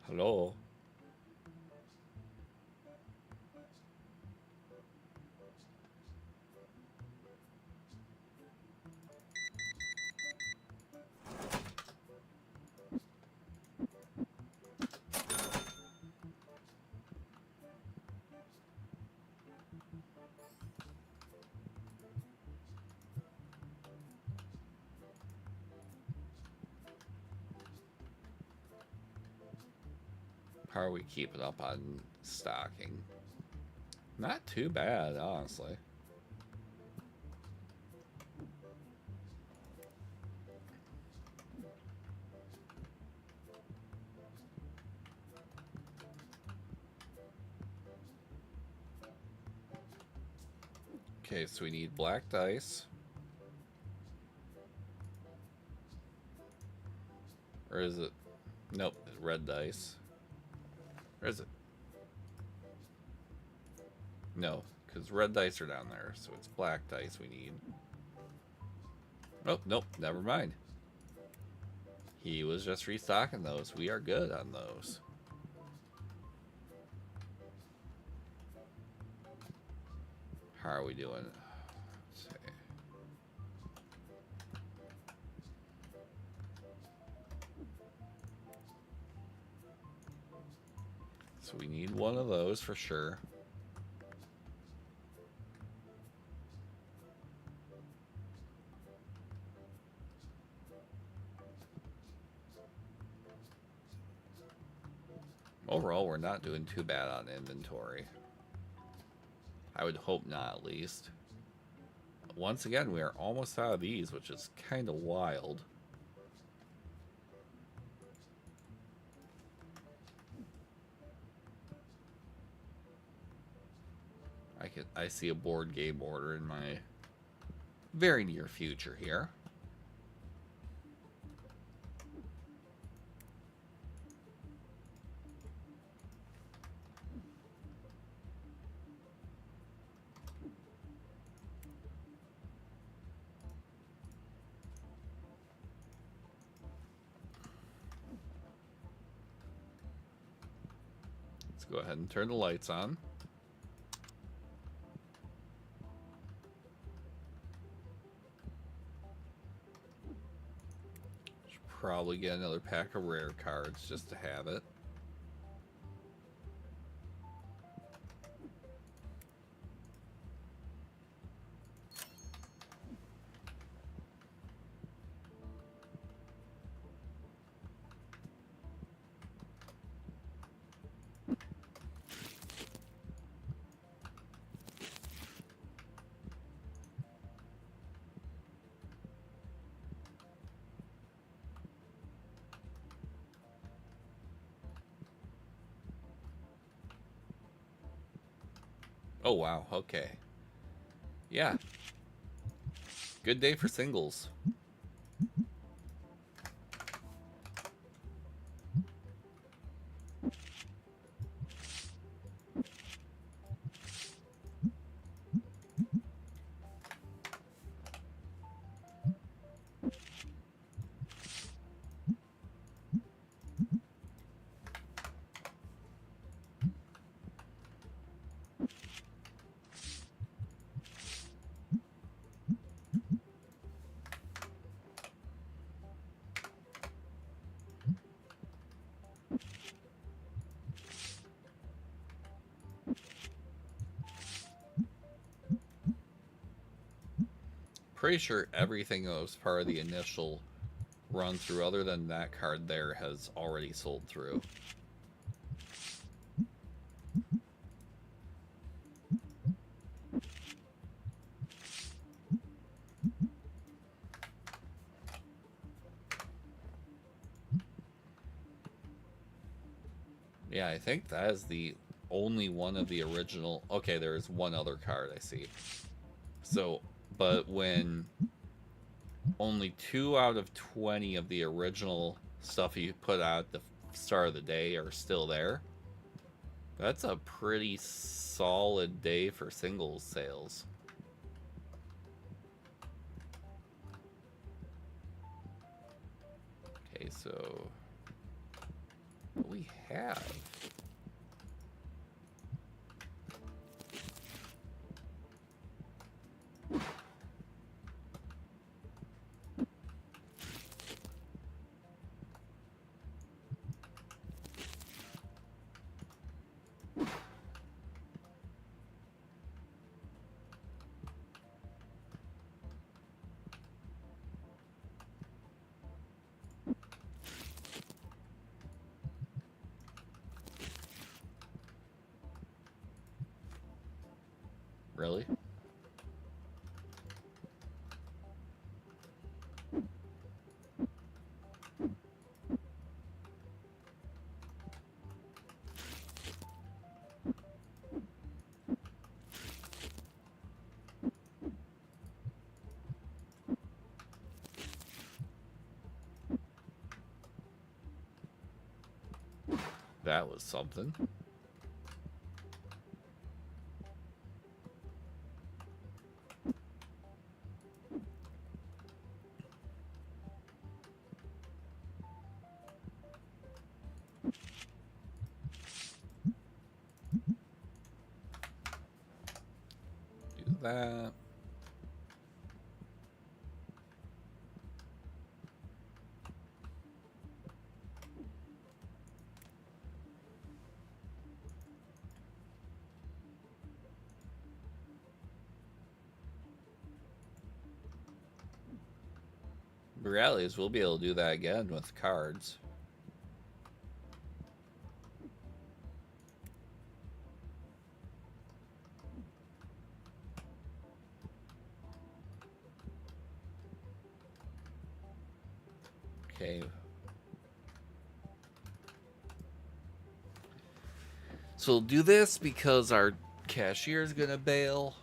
Hello. How are we keeping up on stocking? Not too bad, honestly. Okay, so we need black dice. Or is it? Nope, red dice. Or is it? No, because red dice are down there, so it's black dice we need. Oh, nope, never mind. He was just restocking those. We are good on those. How are we doing? Let's see. So So we need one of those for sure. Overall, we're not doing too bad on inventory. I would hope not, at least. Once again, we are almost out of these, which is kind of wild. I see a board game order in my very near future here. Let's go ahead and turn the lights on. Should probably get another pack of rare cards just to have it. Oh, wow. Okay. Yeah. Good day for singles. Pretty sure everything that was part of the initial run through, other than that card there, has already sold through. Yeah, I think that is the only one of the original. Okay, there's one other card I see. So, but when only 2 out of 20 of the original stuff you put out at the start of the day are still there, that's a pretty solid day for singles sales. Okay, so what we have. Really? That was something. Do that. The reality is we'll be able to do that again with cards. Okay. So we'll do this because our cashier is gonna bail.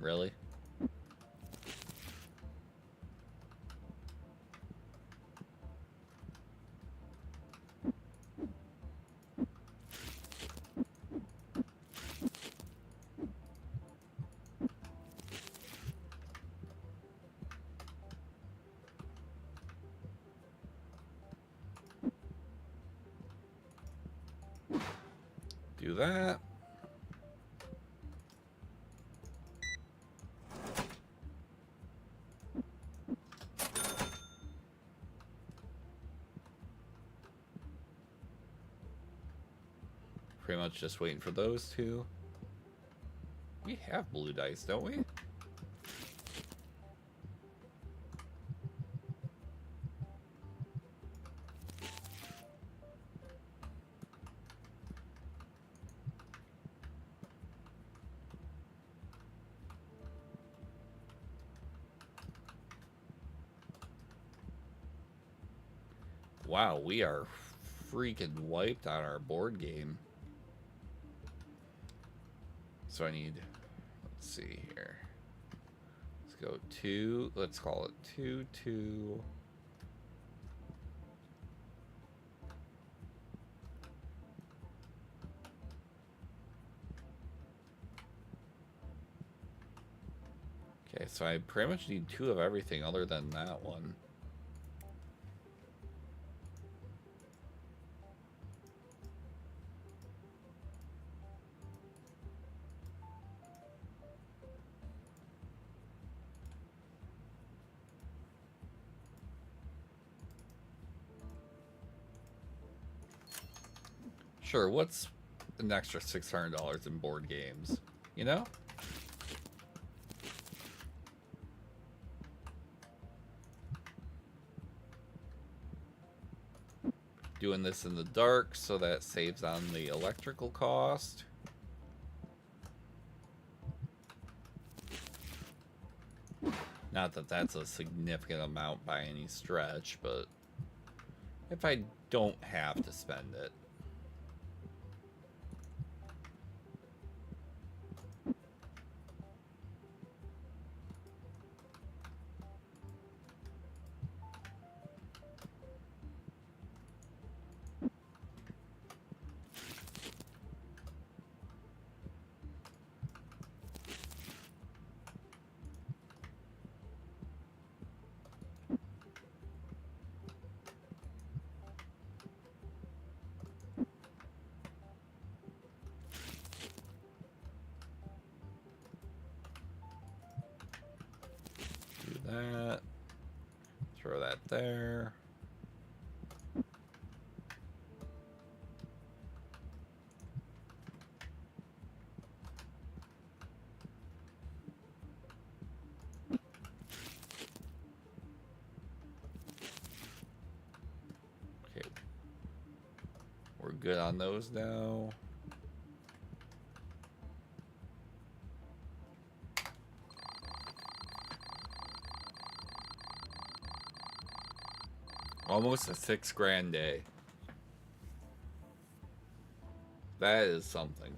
Really? Do that. Pretty much just waiting for those two. We have blue dice, don't we? Wow, we are freaking wiped on our board game. So I need, let's see here. Let's go 2, let's call it 2, 2. Okay, so I pretty much need 2 of everything other than that one. Sure, what's an extra $600 in board games? You know? Doing this in the dark so that saves on the electrical cost. Not that that's a significant amount by any stretch, but if I don't have to spend it. That. Throw that there. Okay. We're good on those now. Almost a $6,000 day. That is something.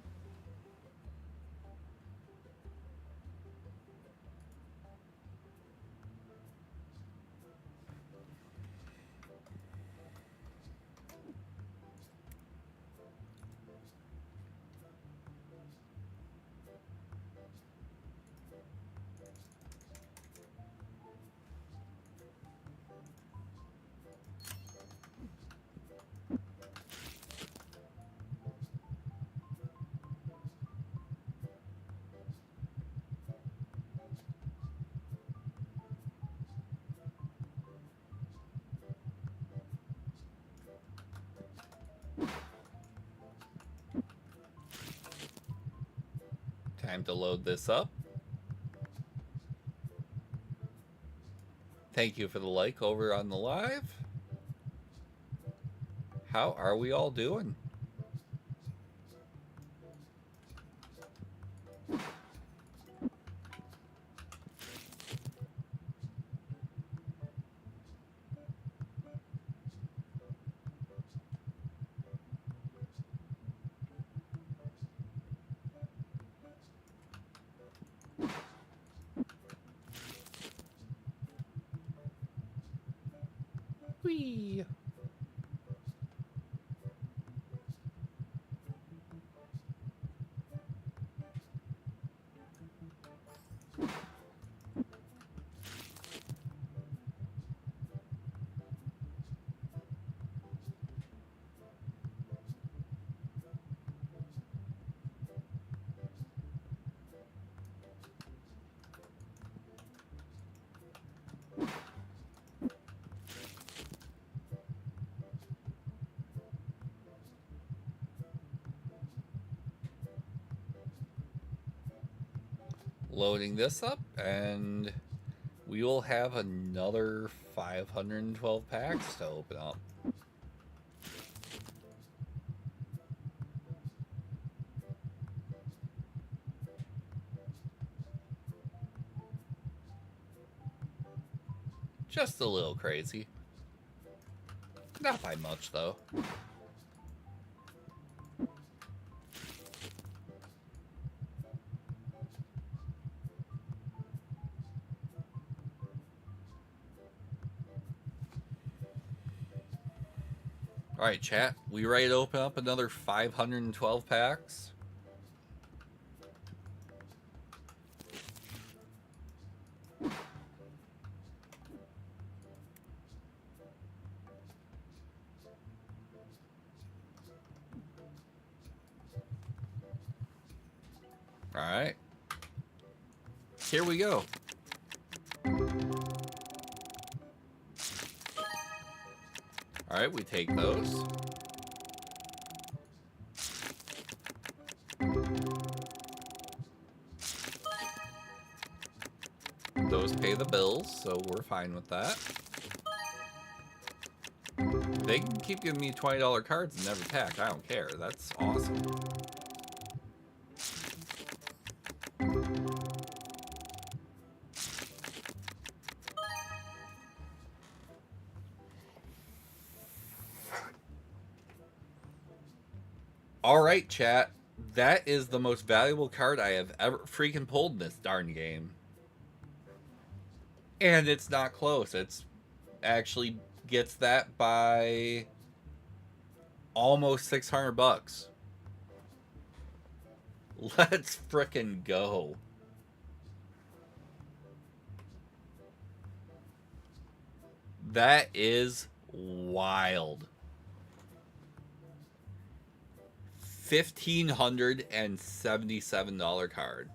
Time to load this up. Thank you for the like over on the live. How are we all doing? Whee! Loading this up, and we will have another 512 packs to open up. Just a little crazy. Not by much, though. Alright, chat. We ready to open up another 512 packs? Alright. Here we go. Alright, we take those. Those pay the bills, so we're fine with that. They can keep giving me $20 cards and never pack. I don't care. That's awesome. Alright, chat. That is the most valuable card I have ever freaking pulled in this darn game. And it's not close. It's actually gets that by almost 600 bucks. Let's frickin' go. That is wild. $1,577 card.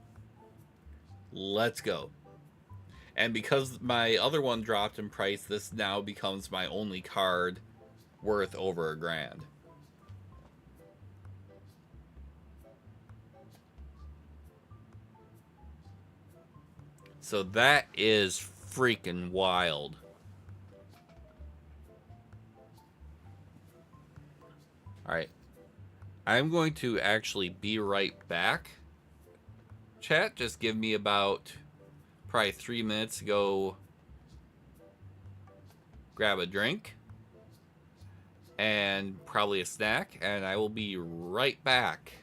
Let's go. And because my other one dropped in price, this now becomes my only card worth over $1,000. So that is freaking wild. Alright. I'm going to actually be right back. Chat, just give me about probably 3 minutes to go grab a drink and probably a snack, and I will be right back.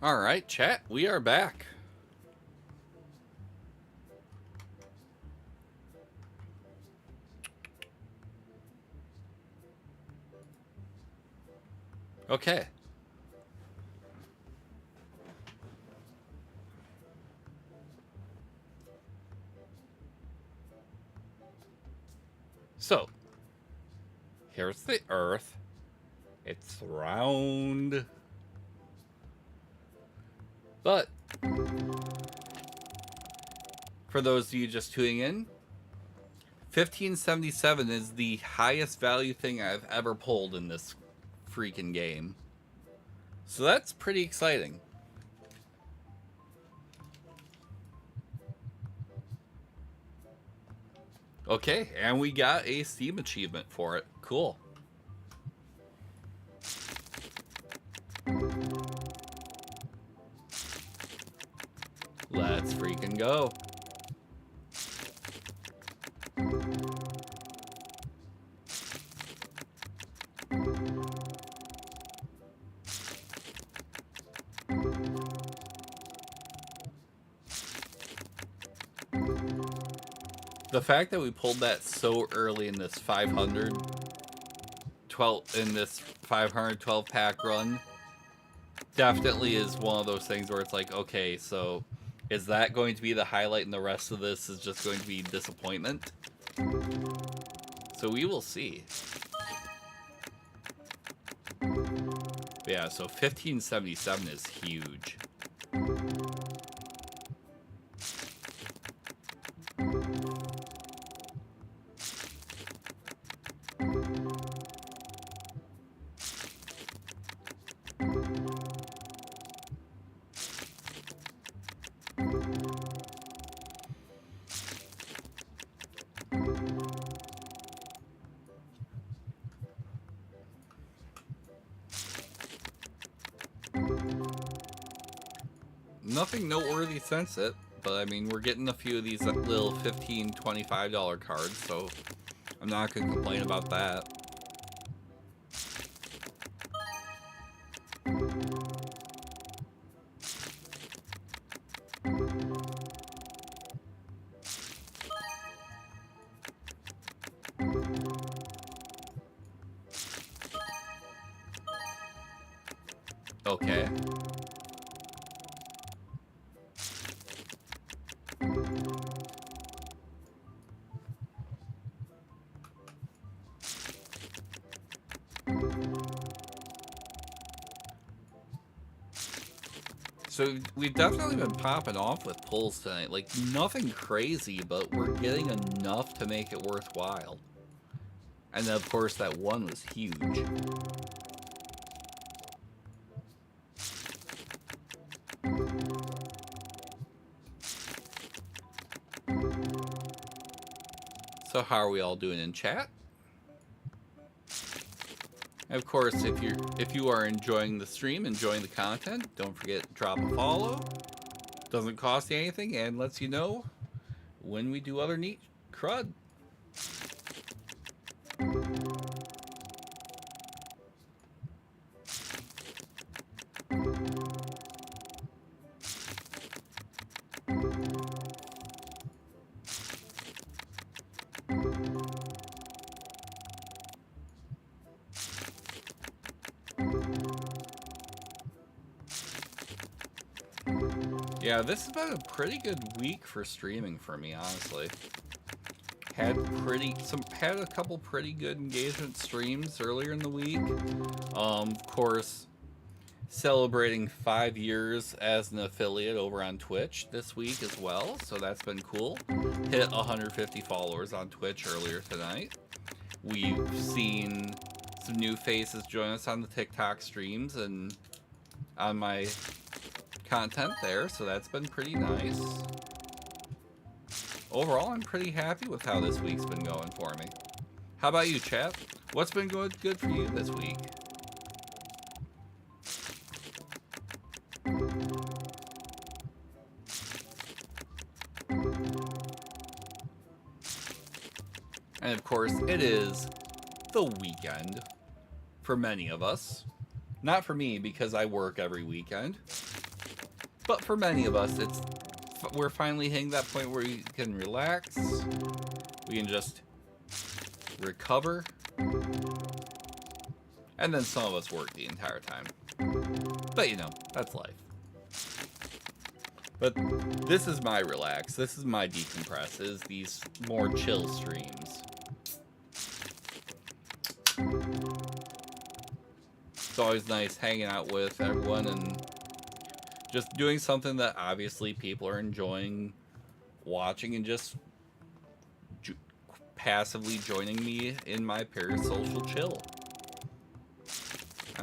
All right, chat, we are back. Okay. So, here's the Earth. It's round. But, for those of you just tuning in, 1577 is the highest value thing I've ever pulled in this freaking game. So that's pretty exciting. Okay, and we got a Steam achievement for it. Cool. Let's freaking go. The fact that we pulled that so early in this 512 pack run definitely is one of those things where it's like, okay, so is that going to be the highlight and the rest of this is just going to be disappointment? So we will see. But yeah, so 1577 is huge. Nothing noteworthy since it, but I mean, we're getting a few of these little $15, $25 cards, so I'm not going to complain about that. Okay. So we've definitely been popping off with pulls tonight. Like, nothing crazy, but we're getting enough to make it worthwhile. And then, of course, that one was huge. So how are we all doing in chat? And of course, if you are enjoying the stream, enjoying the content, don't forget to drop a follow. Doesn't cost you anything and lets you know when we do other neat crud. Yeah, this has been a pretty good week for streaming for me, honestly. Had a couple pretty good engagement streams earlier in the week. Of course, celebrating 5 years as an affiliate over on Twitch this week as well, so that's been cool. Hit 150 followers on Twitch earlier tonight. We've seen some new faces join us on the TikTok streams and on my content there, so that's been pretty nice. Overall, I'm pretty happy with how this week's been going for me. How about you, chat? What's been good for you this week? And of course, it is the weekend for many of us. Not for me, because I work every weekend. But for many of us, we're finally hitting that point where we can relax. We can just recover. And then some of us work the entire time. But you know, that's life. But this is my relax. This is my decompress. Is these more chill streams. It's always nice hanging out with everyone and just doing something that obviously people are enjoying watching and just passively joining me in my parasocial chill.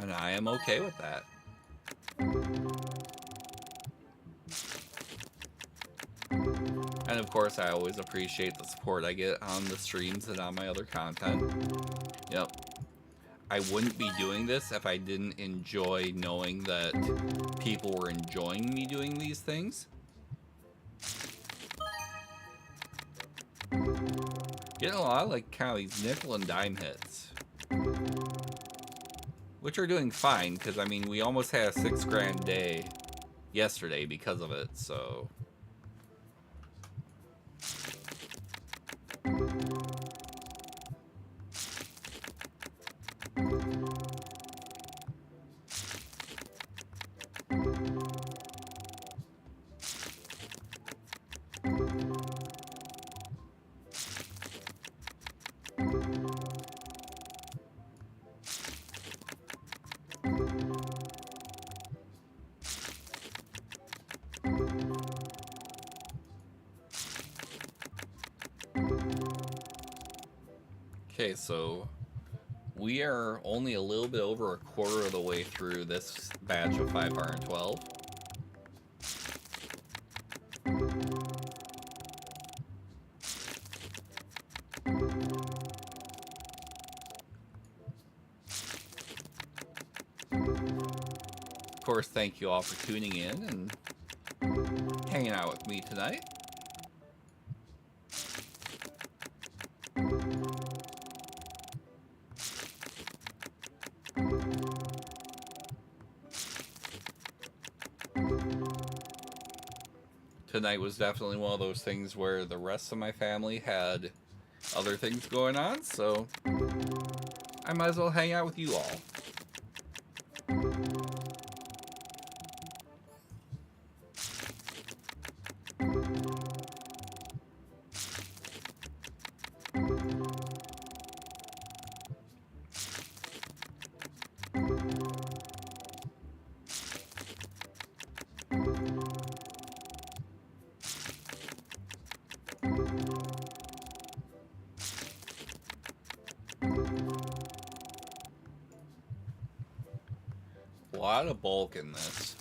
And I am okay with that. And of course, I always appreciate the support I get on the streams and on my other content. Yep. I wouldn't be doing this if I didn't enjoy knowing that people were enjoying me doing these things. Getting a lot of like kind of these nickel and dime hits. Which are doing fine, because I mean we almost had a $6,000 day yesterday because of it, so. Okay, so we are only a little bit over a quarter of the way through this batch of 512. Of course, thank you all for tuning in and hanging out with me tonight. Tonight was definitely one of those things where the rest of my family had other things going on, so I might as well hang out with you all. A lot of bulk in this.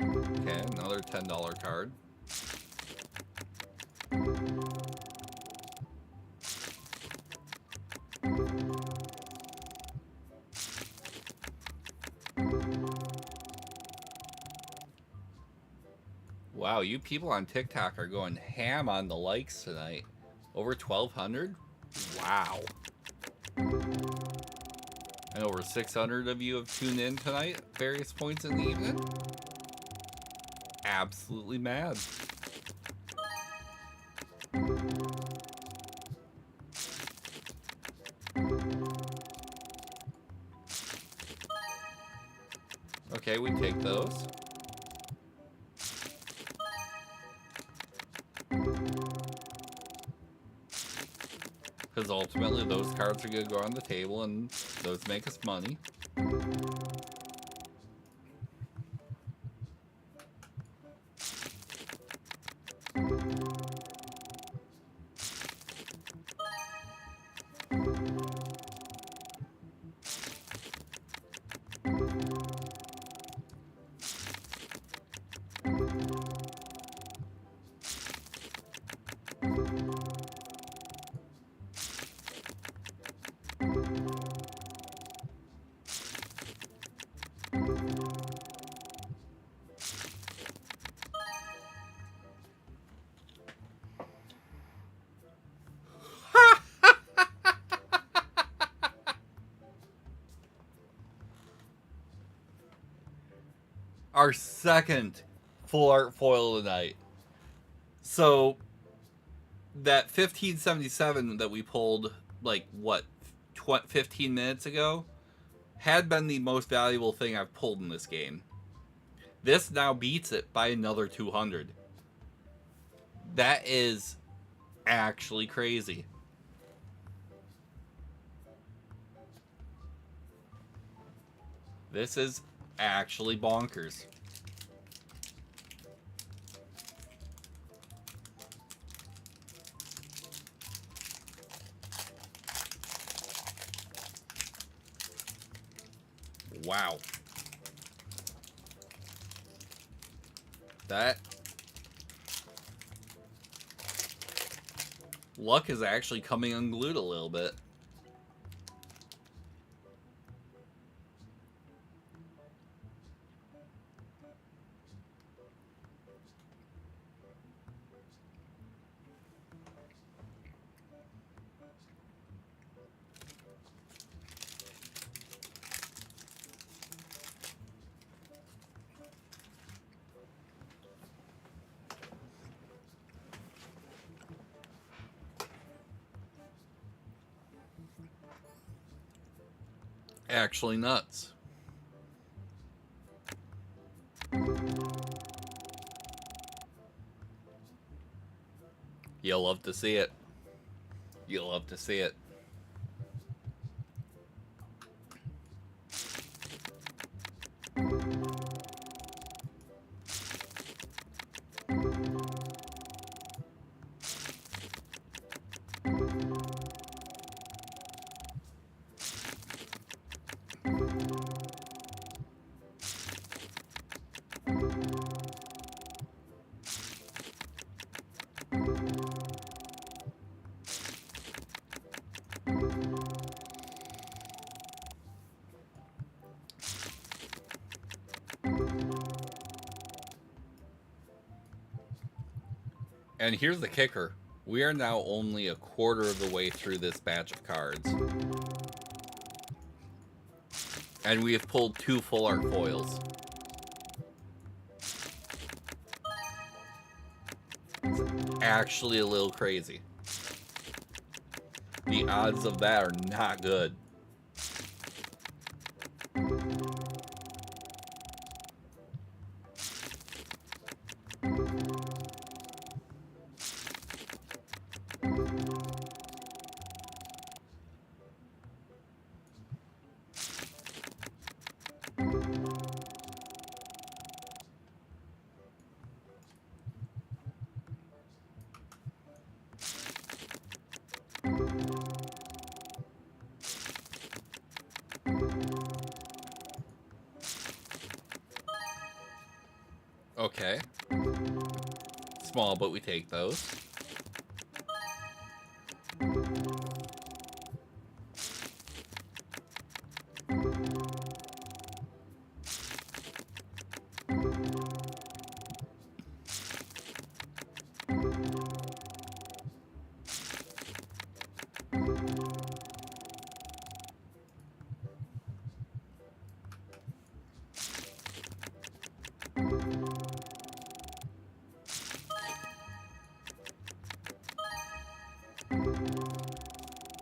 Okay, another $10 card. Wow, you people on TikTok are going ham on the likes tonight. Over 1,200? Wow. And over 600 of you have tuned in tonight at various points in the evening. Absolutely mad. Okay, we take those. Because ultimately those cards are going to go on the table and those make us money. our second full art foil of the night. So that 1577 that we pulled, like, what, 15 minutes ago, had been the most valuable thing I've pulled in this game. This now beats it by another 200. That is actually crazy. This is actually bonkers. Wow. That luck is actually coming unglued a little bit. Actually nuts. You'll love to see it. You'll love to see it. And here's the kicker. We are now only a quarter of the way through this batch of cards. And we have pulled 2 full art foils. It's actually a little crazy. The odds of that are not good. Okay. Small, but we take those.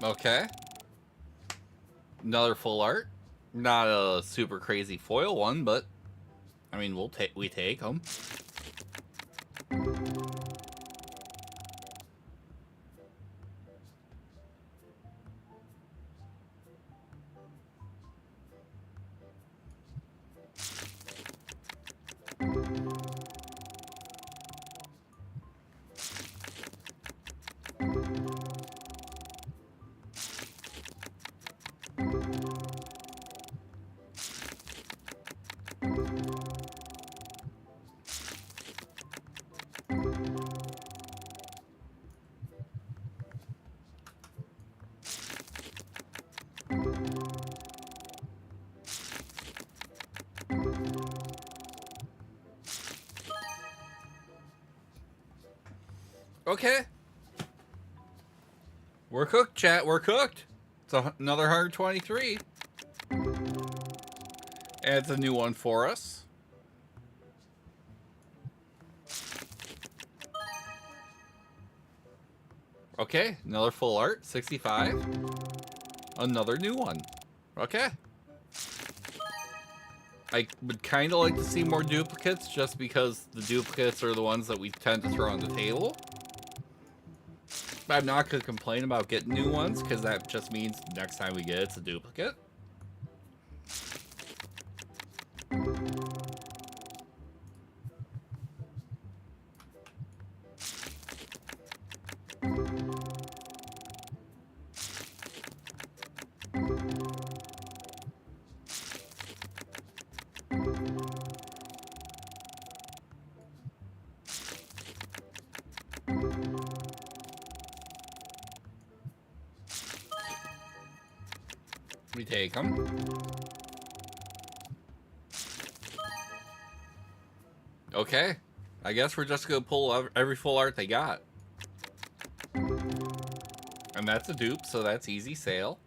Okay. Another full art. Not a super crazy foil one, but I mean, we take them. Okay. We're cooked, chat. We're cooked. It's another 123. And it's a new one for us. Okay, another full art, 65. Another new one. Okay. I would kind of like to see more duplicates, just because the duplicates are the ones that we tend to throw on the table. But I'm not going to complain about getting new ones, because that just means next time we get it's a duplicate. We take them. Okay. I guess we're just going to pull every full art they got. And that's a dupe, so that's easy sale.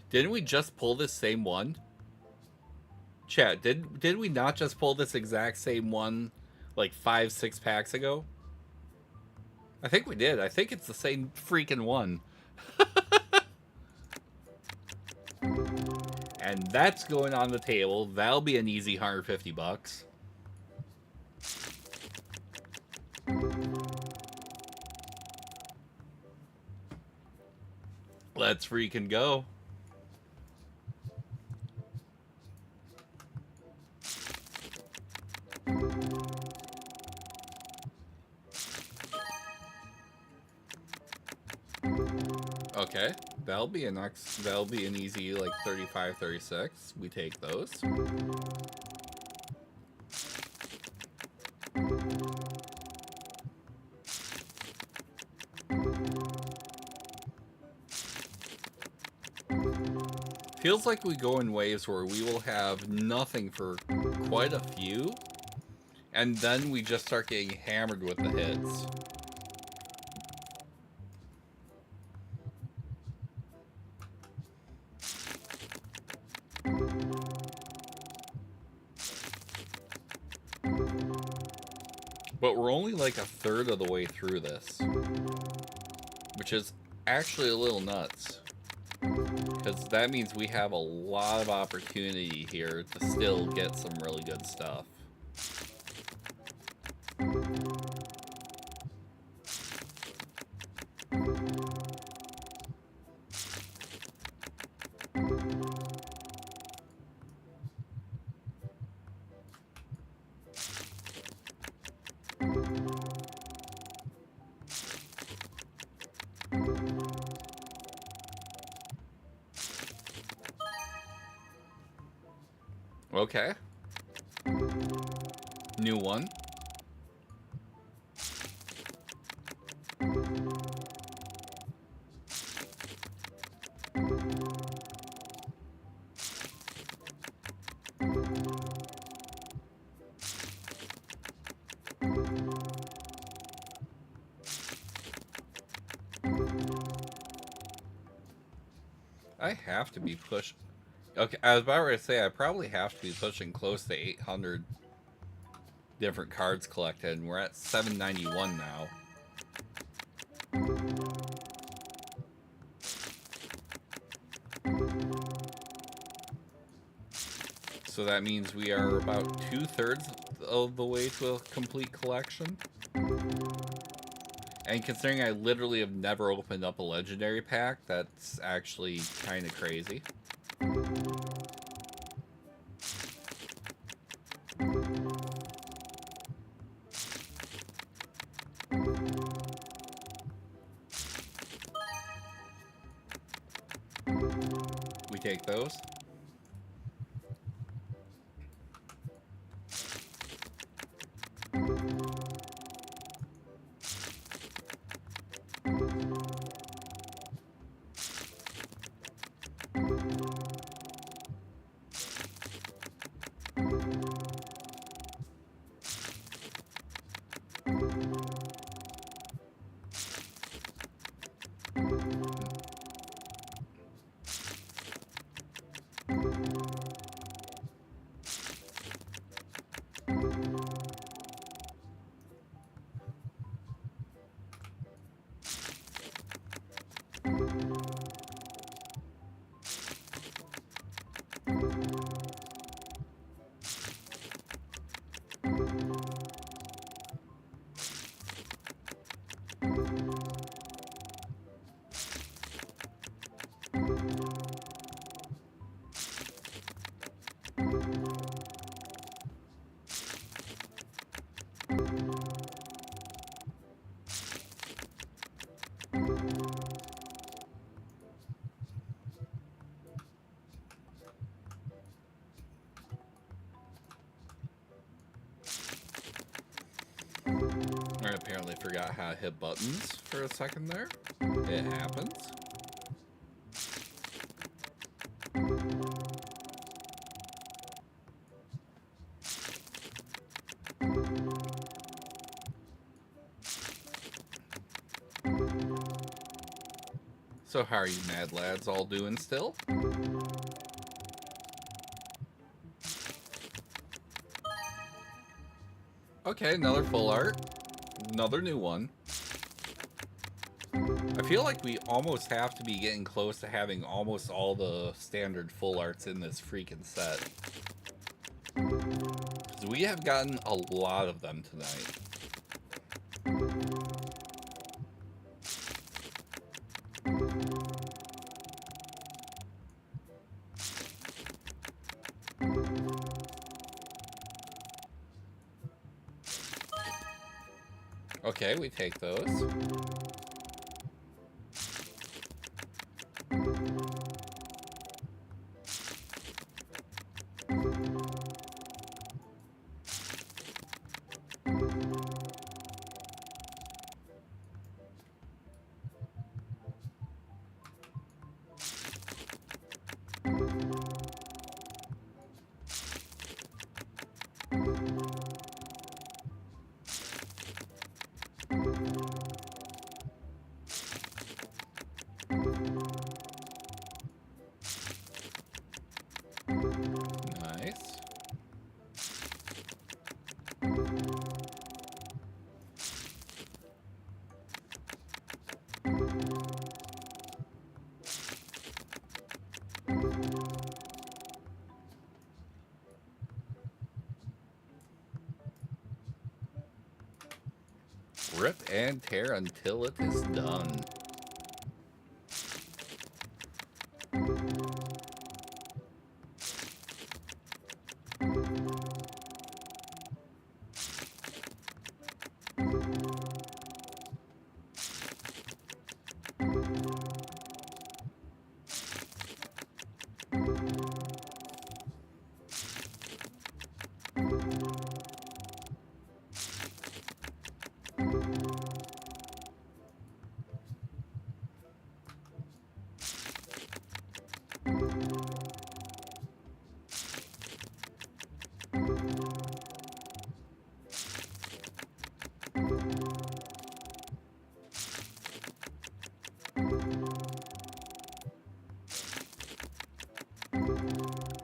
Didn't we just pull this same one? Chat, did we not just pull this exact same one like 5-6 packs ago? I think we did. I think it's the same freaking one. And that's going on the table. That'll be an easy 150 bucks. Let's freaking go. Okay, that'll be an easy like 35, 36. We take those. Feels like we go in waves where we will have nothing for quite a few, and then we just start getting hammered with the hits. But we're only like a third of the way through this, which is actually a little nuts, because that means we have a lot of opportunity here to still get some really good stuff. Okay. New one. I have to be pushed. Okay, I was about to say I probably have to be pushing close to 800 different cards collected, and we're at 791 now. So that means we are about 2/3 of the way to a complete collection. And considering I literally have never opened up a legendary pack, that's actually kind of crazy. We take those. Apparently forgot how to hit buttons for a second there. It happens. So how are you mad lads all doing still? Okay, another full art. Another new one. I feel like we almost have to be getting close to having almost all the standard full arts in this freaking set. Because we have gotten a lot of them tonight. Okay, we take those. Nice. Rip and tear until it is done.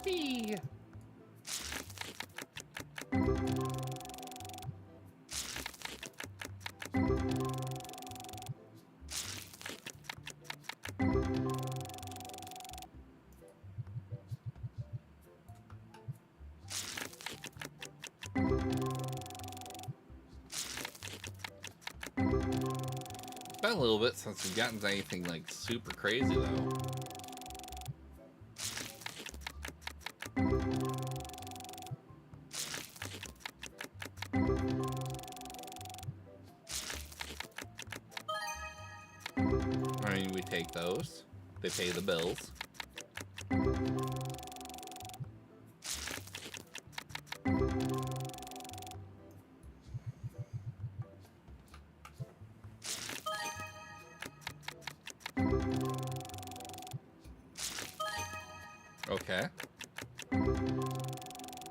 Whee! It's been a little bit since we've gotten to anything like super crazy though. I mean, we take those. They pay the bills. Okay.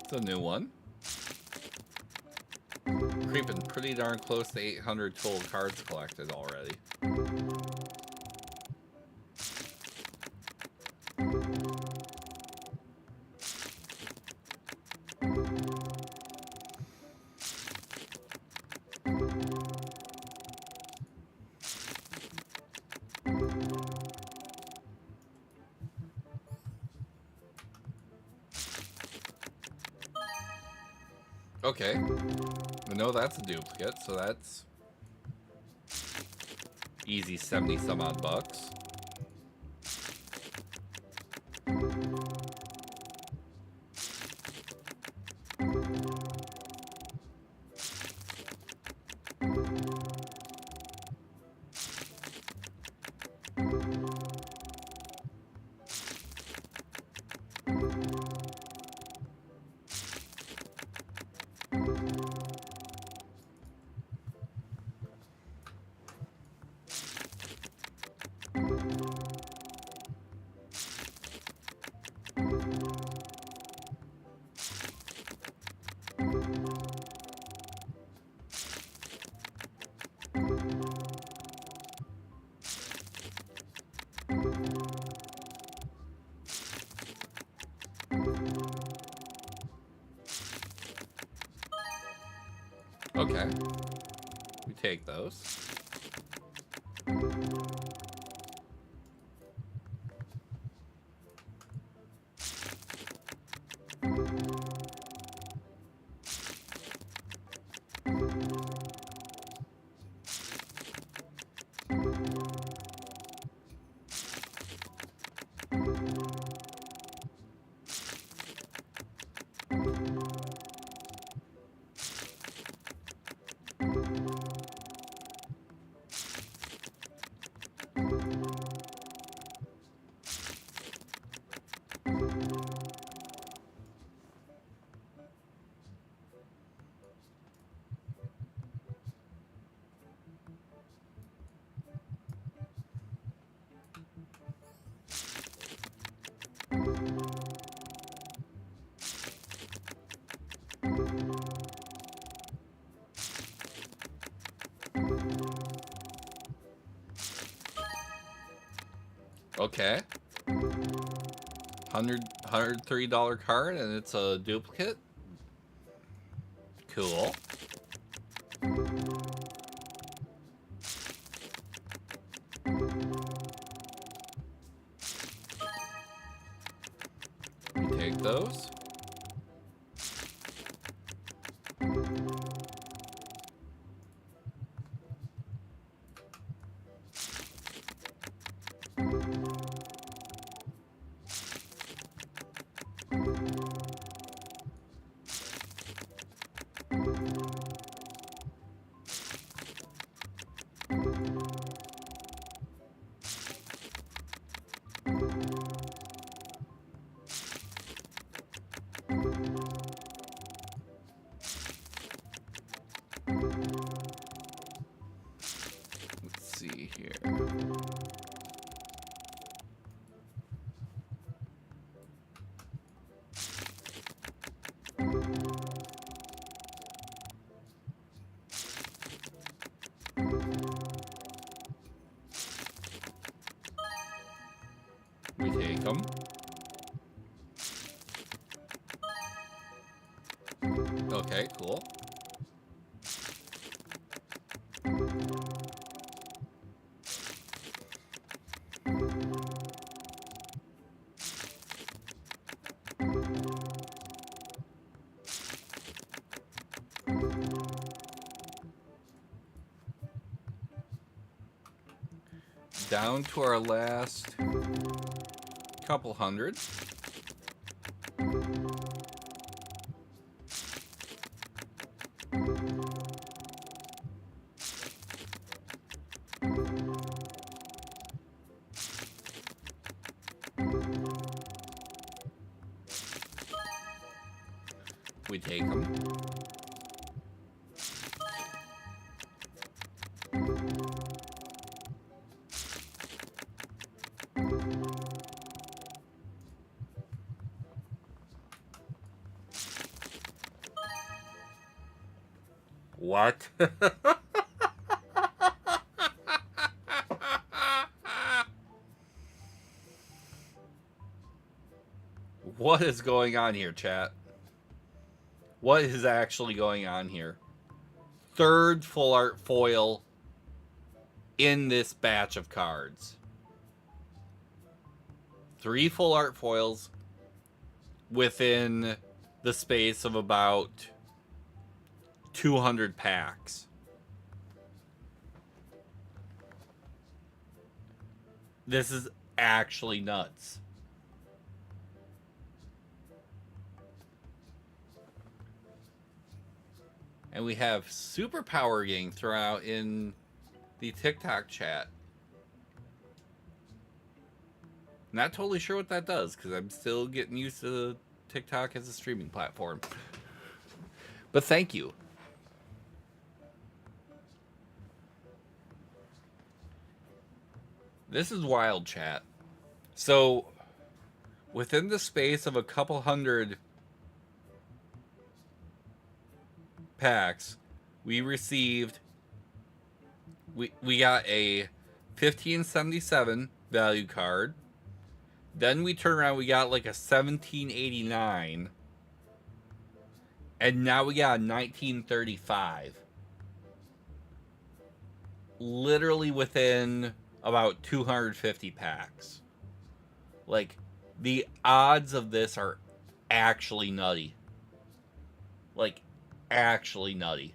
It's a new one. Creeping pretty darn close to 800 total cards collected already. Okay. I know that's a duplicate, so that's easy 70 some odd bucks. Okay. We take those. Okay. $103 card, and it's a duplicate. Cool. We take those. Let's see here. We take them. Okay, cool. Down to our last couple hundred. We take them. What? What is going on here, chat? What is actually going on here? Third full art foil in this batch of cards. 3 full art foils within the space of about 200 packs. This is actually nuts. And we have Superpower getting thrown out in the TikTok chat. Not totally sure what that does, because I'm still getting used to TikTok as a streaming platform. But thank you. This is wild, chat. So, within the space of a couple hundred packs, we received, we got a 1577 value card. Then we turn around, we got like a 1789. And now we got a 1935. literally within about 250 packs. Like, the odds of this are actually nutty. Like, actually nutty.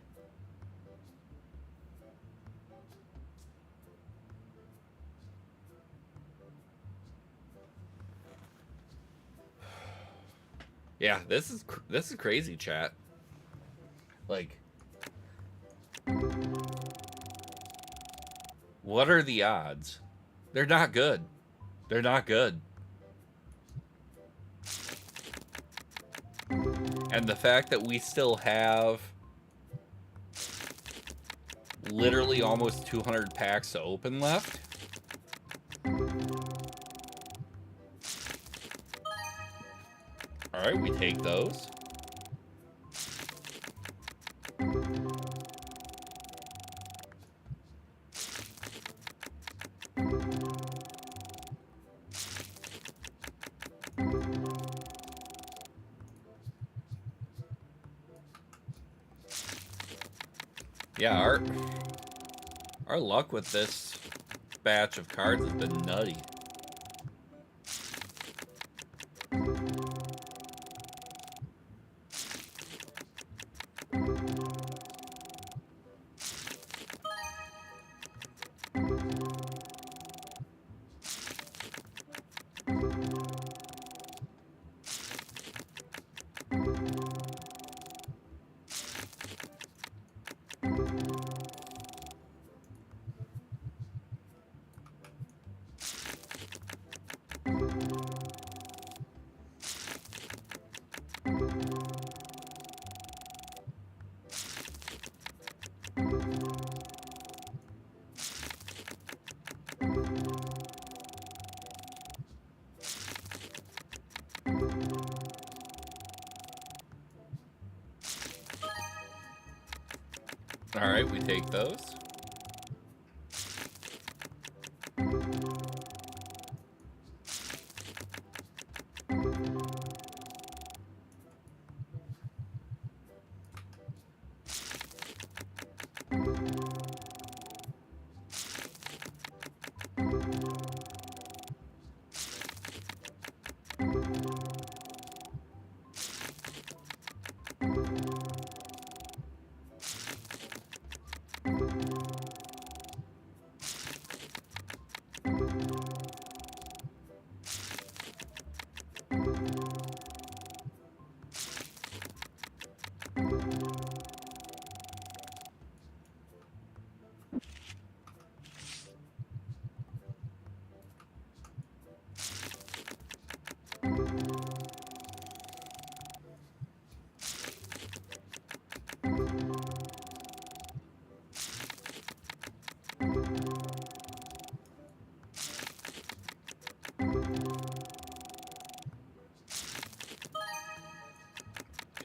Yeah, this is crazy, chat. Like, what are the odds? They're not good. They're not good. And the fact that we still have literally almost 200 packs to open left. All right, we take those. Yeah, our luck with this batch of cards has been nutty. All right, we take those.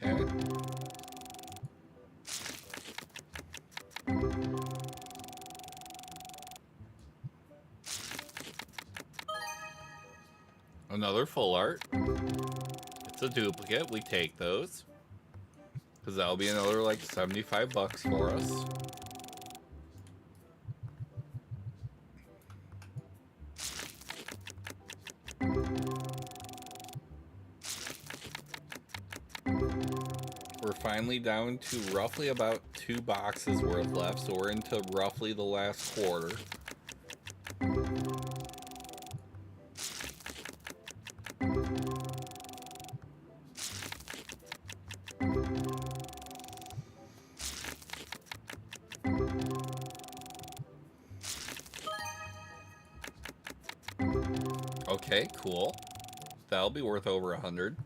Okay. Another full art. It's a duplicate. We take those. Because that'll be another like 75 bucks for us. We're finally down to roughly about 2 boxes worth left, so we're into roughly the last quarter. Okay, cool. That'll be worth over 100.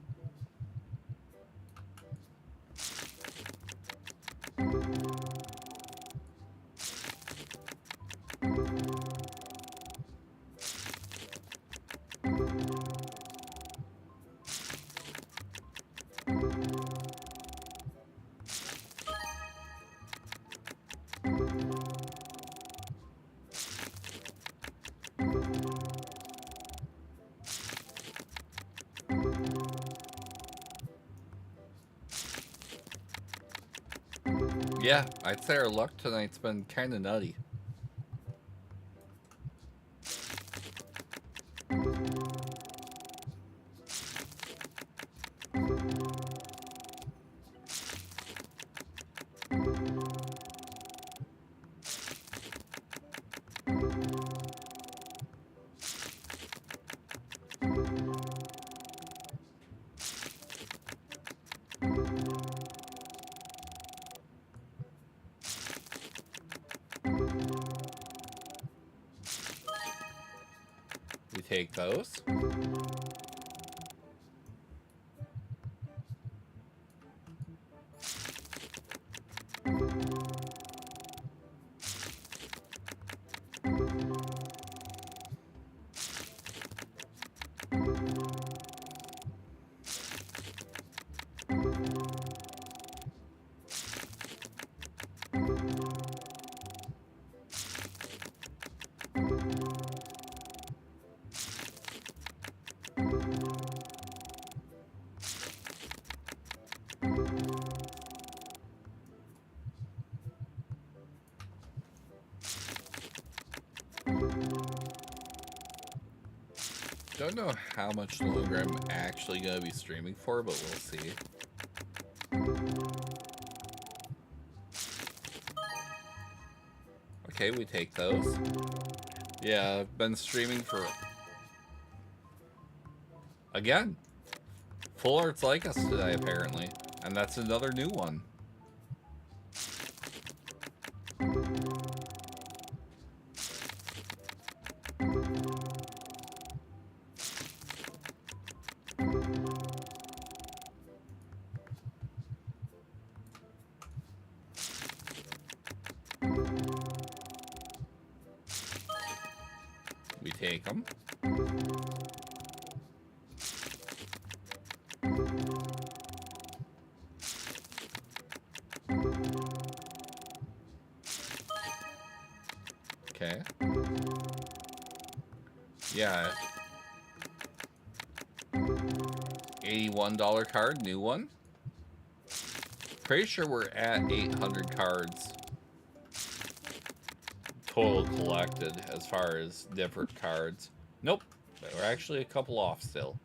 Yeah, I'd say our luck tonight's been kind of nutty. take those. Don't know how much longer I'm actually going to be streaming for, but we'll see. Okay, we take those. Yeah, I've been streaming for... Again, Full Art's like us today, apparently. And that's another new one. We take them. Okay. Yeah. $81 card, new one. Pretty sure we're at 800 cards total collected as far as different cards. Nope, we're actually a couple off still.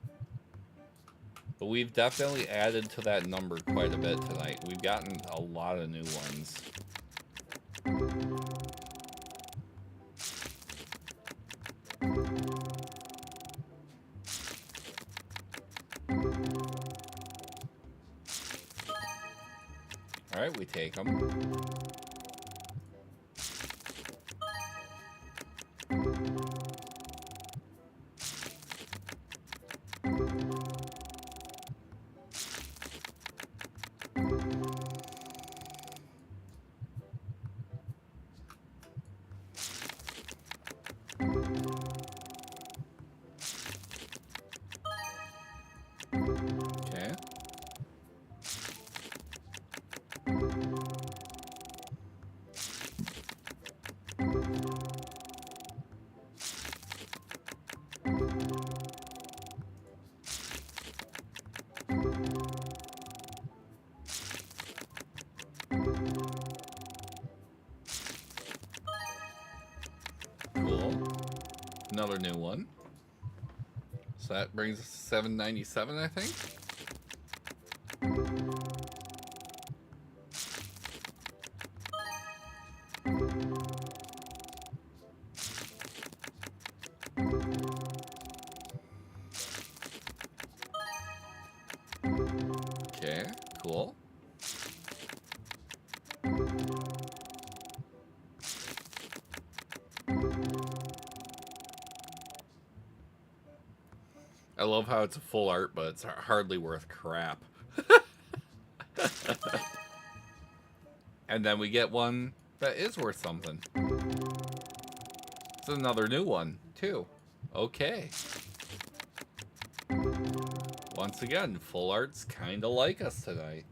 But we've definitely added to that number quite a bit tonight. We've gotten a lot of new ones. Alright, we take them. Okay. Cool. Another new one. So that brings us to $7.97, I think. Okay, cool. I love how it's a full art, but it's hardly worth crap. And then we get one that is worth something. It's another new one, too. Okay. Once again, full art's kinda like us tonight.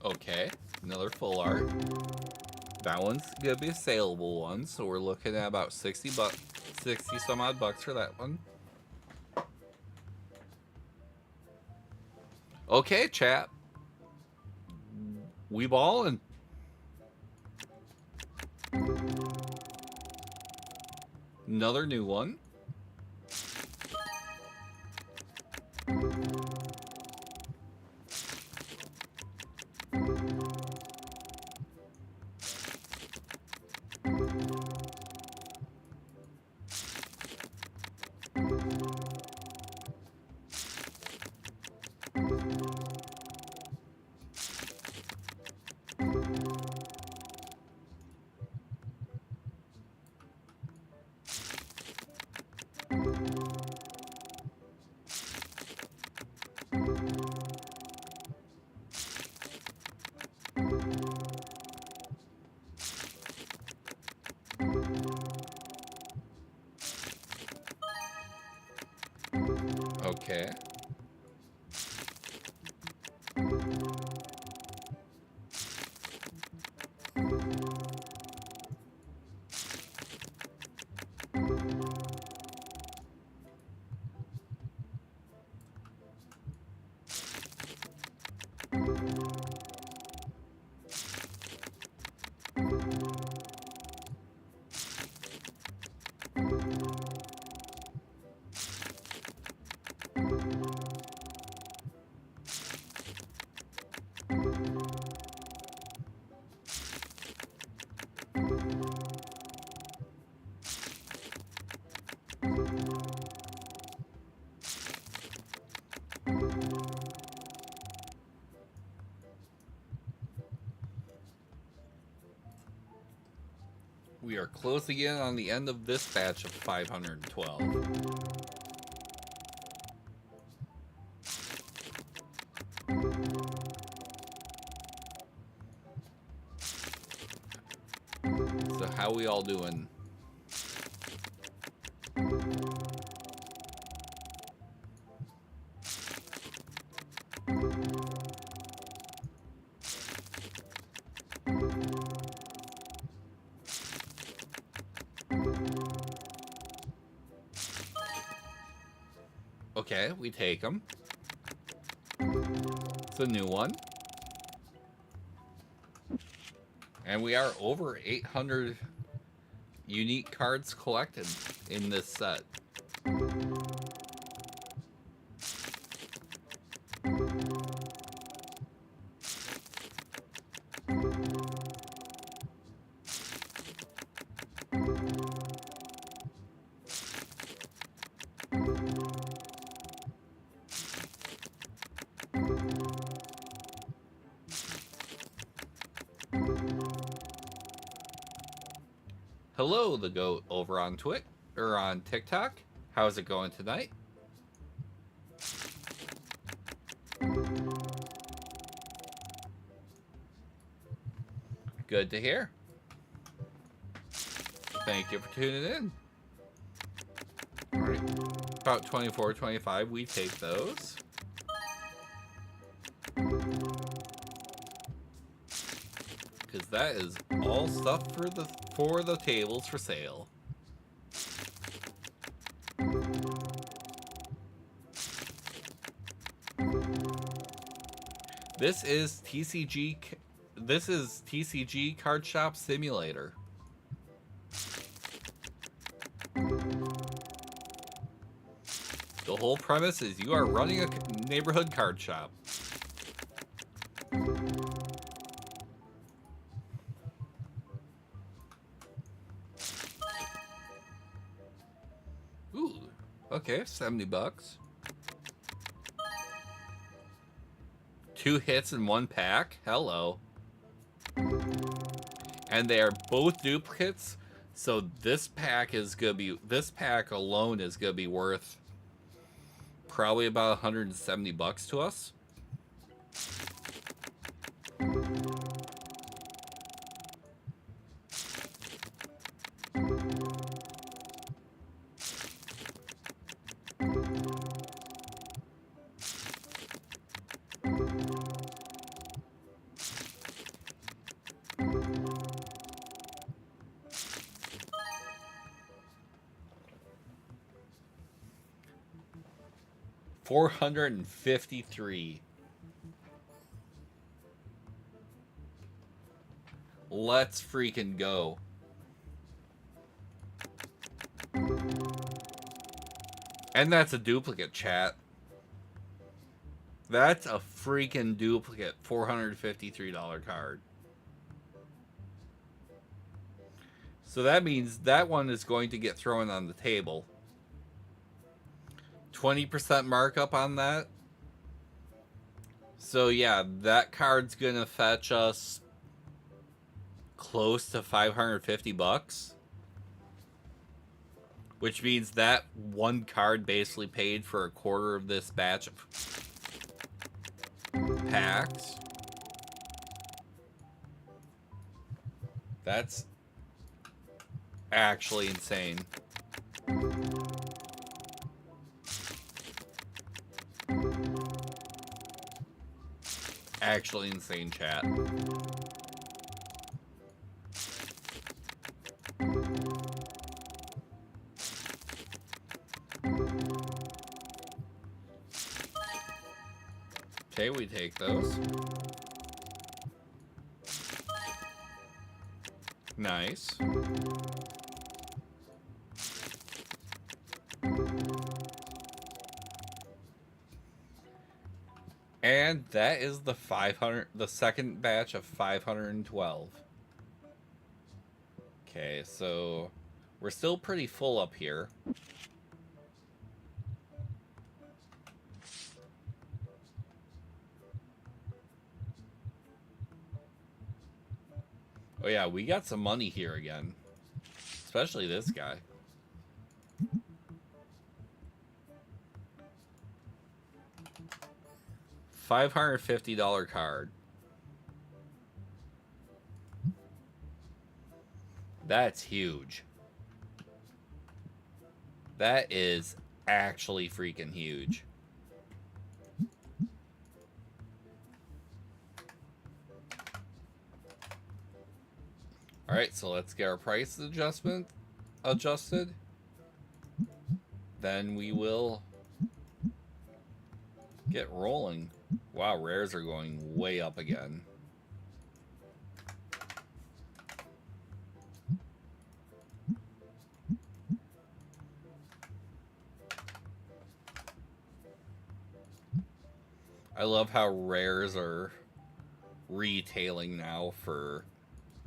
Okay, another full art. That one's gonna be a saleable one, so we're looking at about 60 some odd bucks for that one. Okay, chat. We ballin'. Another new one. Okay. We are closing in on the end of this batch of 512. So how we all doing? Okay, we take them. It's a new one. And we are over 800 unique cards collected in this set. Hello, the goat over on Twitch or on TikTok. How's it going tonight? Good to hear. Thank you for tuning in. All right, about 24, 25. We take those. Because that is all stuff for the tables for sale. This is TCG Card Shop Simulator. The whole premise is you are running a neighborhood card shop. Ooh, okay, $70. 2 hits in 1 pack. Hello. And they are both duplicates, so this pack alone is gonna be worth probably about $170 to us. $453. Let's freaking go. And that's a duplicate, chat. That's a freaking duplicate $453 card. So that means that one is going to get thrown on the table. 20% markup on that. So yeah, that card's gonna fetch us close to 550 bucks. Which means that one card basically paid for a quarter of this batch of packs. That's actually insane. Actually insane, chat. Okay, we take those. Nice. And that is the second batch of 512. Okay, so we're still pretty full up here. Oh yeah, we got some money here again. Especially this guy. $550 card. That's huge. That is actually freaking huge. Alright, so let's get our price adjusted. Then we will get rolling. Wow, rares are going way up again. I love how rares are retailing now for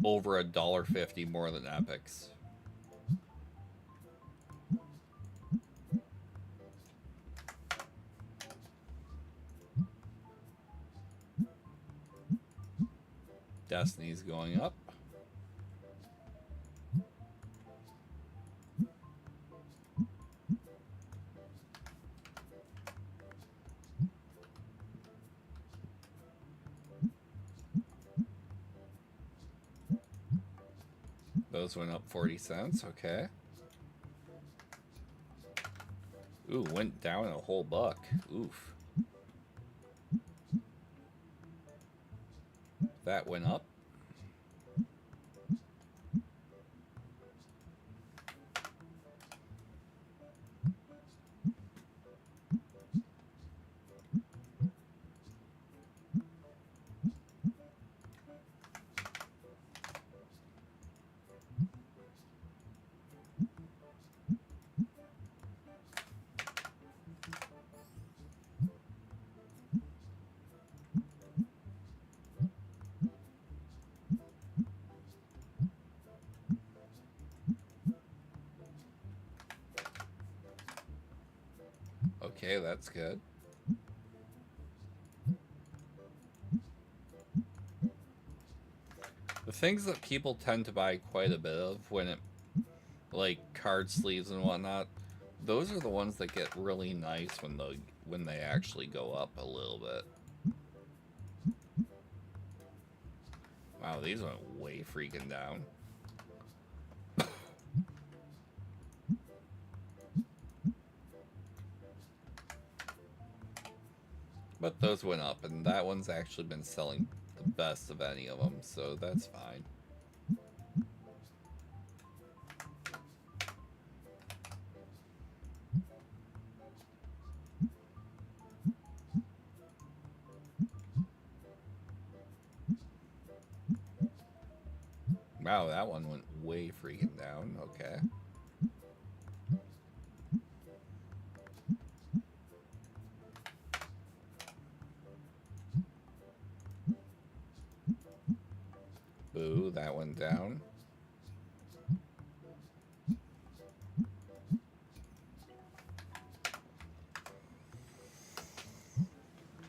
over $1.50 more than epics. Destiny's going up. Those went up 40 cents, okay. Ooh, went down a whole buck. Oof. That went up. Okay, that's good. The things that people tend to buy quite a bit of when it, like card sleeves and whatnot, those are the ones that get really nice when they actually go up a little bit. Wow, these went way freaking down. But those went up, and that one's actually been selling the best of any of them, so that's fine. Wow, that one went way freaking down. Okay. Boo, that went down.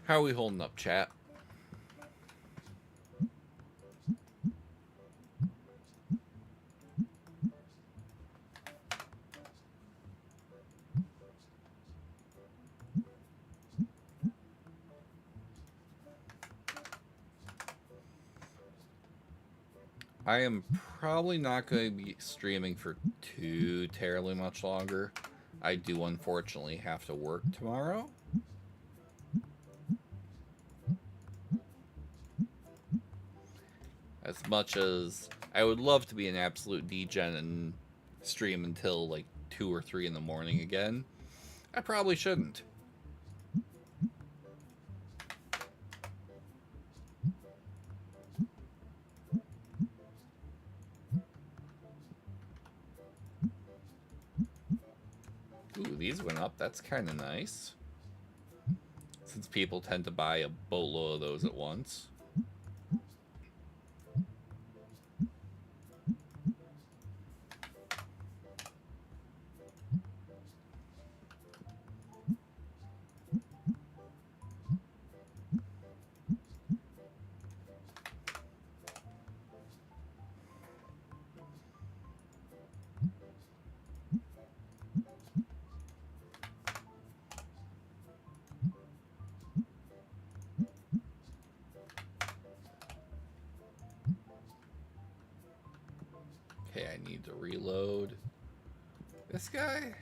How are we holding up, chat? I am probably not going to be streaming for too terribly much longer. I do unfortunately have to work tomorrow. As much as I would love to be an absolute degen and stream until like 2 or 3 in the morning again, I probably shouldn't. Ooh, these went up. That's kind of nice. Since people tend to buy a boatload of those at once. Okay, I need to reload this guy.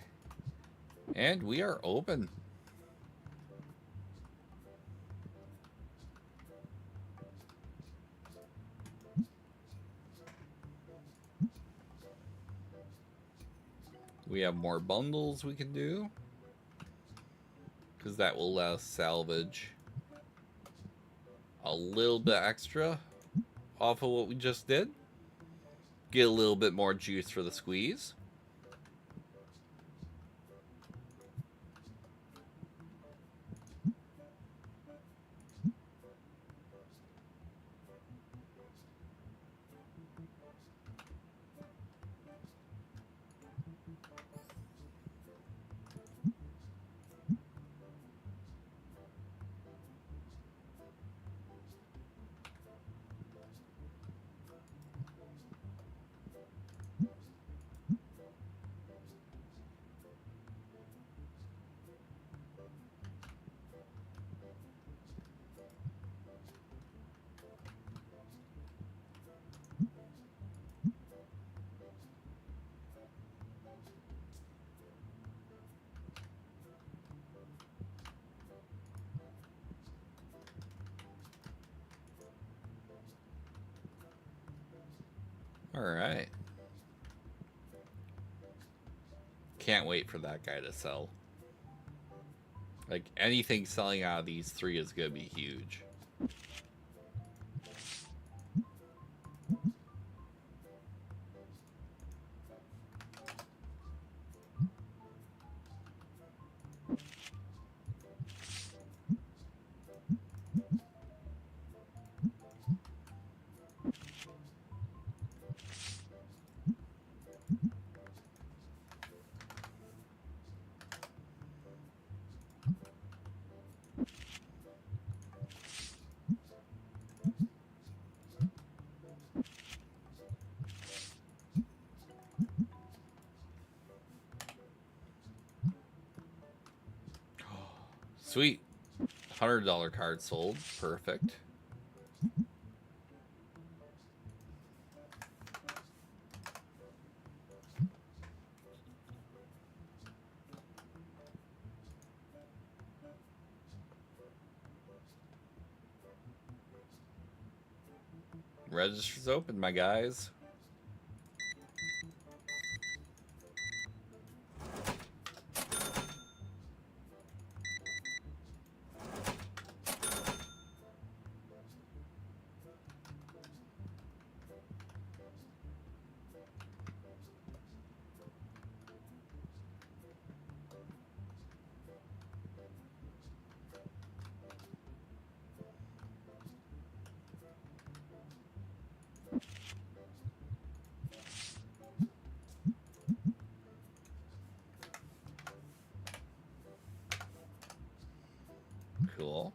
And we are open. We have more bundles we can do, because that will let us salvage a little bit extra off of what we just did. Get a little bit more juice for the squeeze. All right. Can't wait for that guy to sell. Like, anything selling out of these 3 is going to be huge. Sweet. $100 card sold. Perfect. Register's open, my guys. Cool.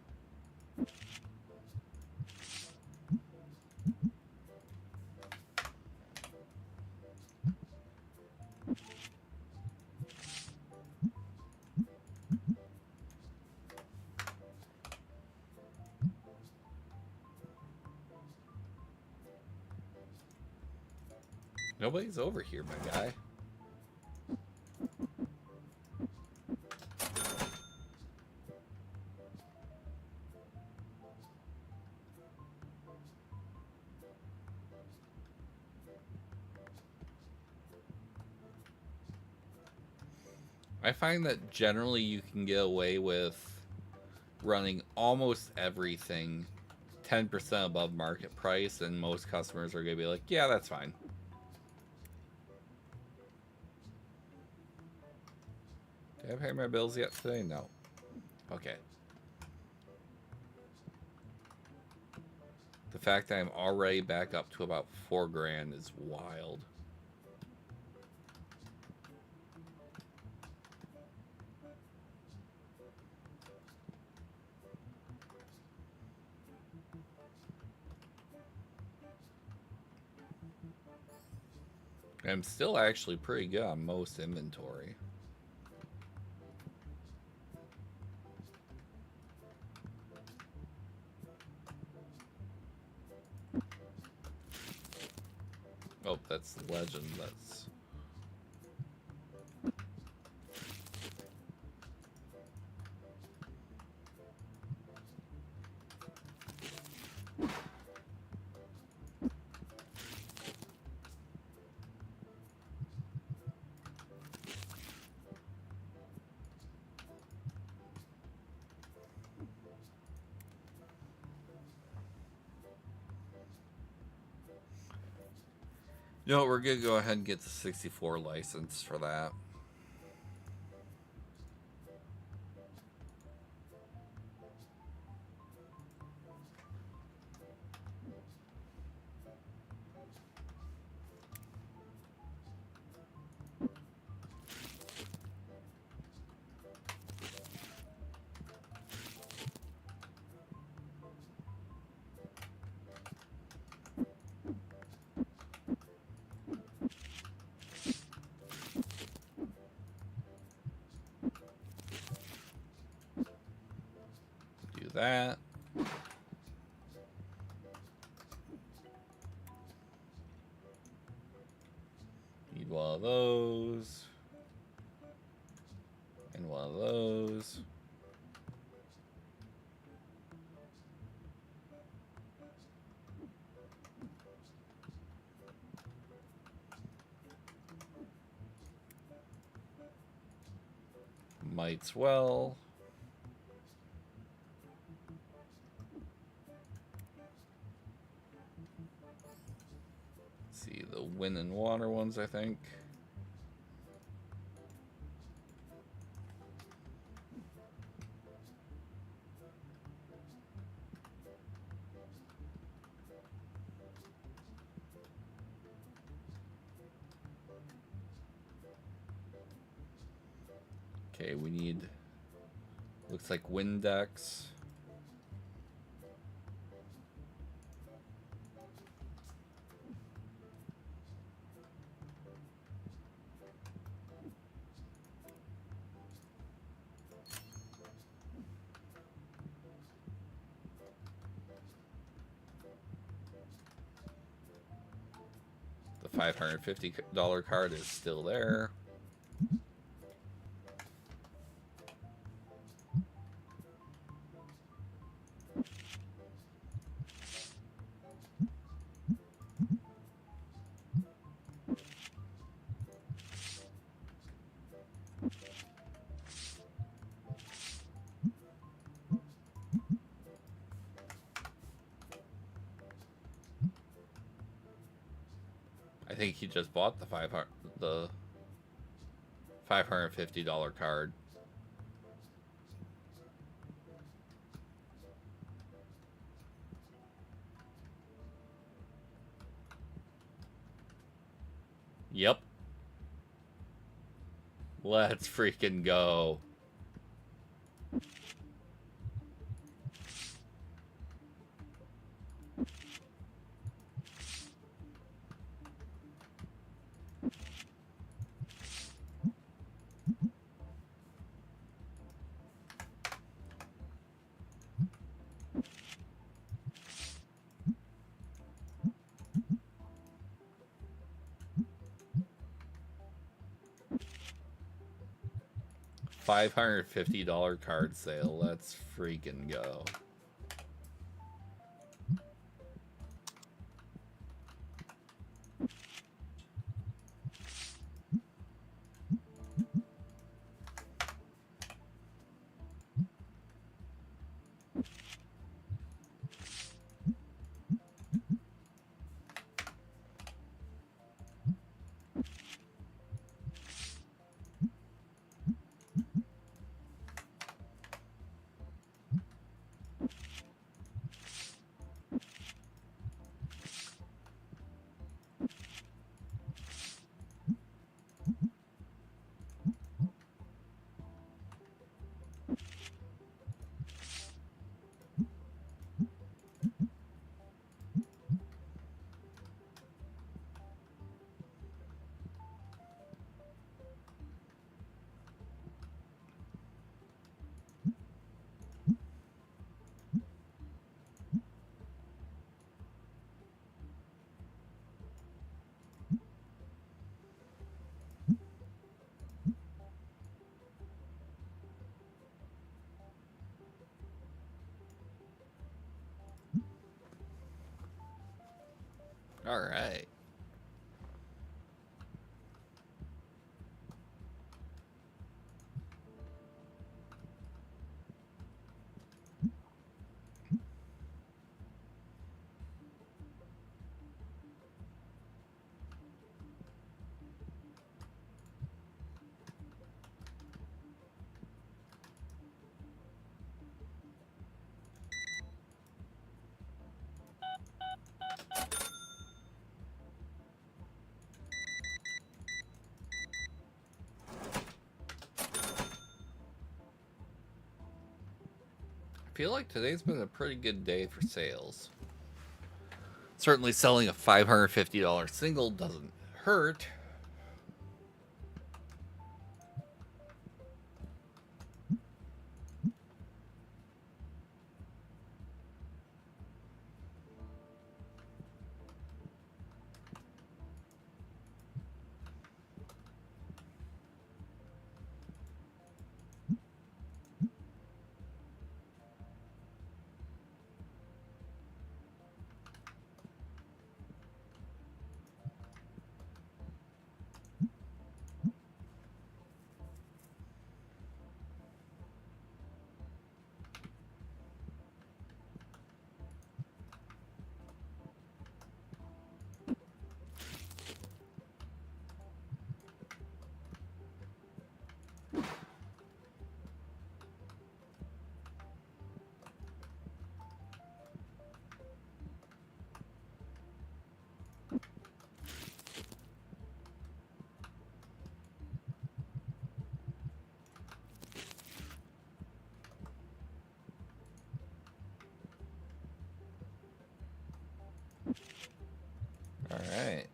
Nobody's over here, my guy. I find that generally you can get away with running almost everything 10% above market price, and most customers are going to be like, yeah, that's fine. Did I pay my bills yet today? No. Okay. The fact that I'm already back up to about $4,000 is wild. I'm still actually pretty good on most inventory. Oh, that's legend. That's... You know what, we're going to go ahead and get the 64 license for that. Do that. Need one of those. And one of those. Might's well. Let's see, the wind and water ones, I think. Okay, we need, looks like Windex. The $550 card is still there. I think he just bought the $550 card. Yep. Let's freaking go. $550 card sale. Let's freaking go. All right. I feel like today's been a pretty good day for sales. Certainly selling a $550 single doesn't hurt. All right.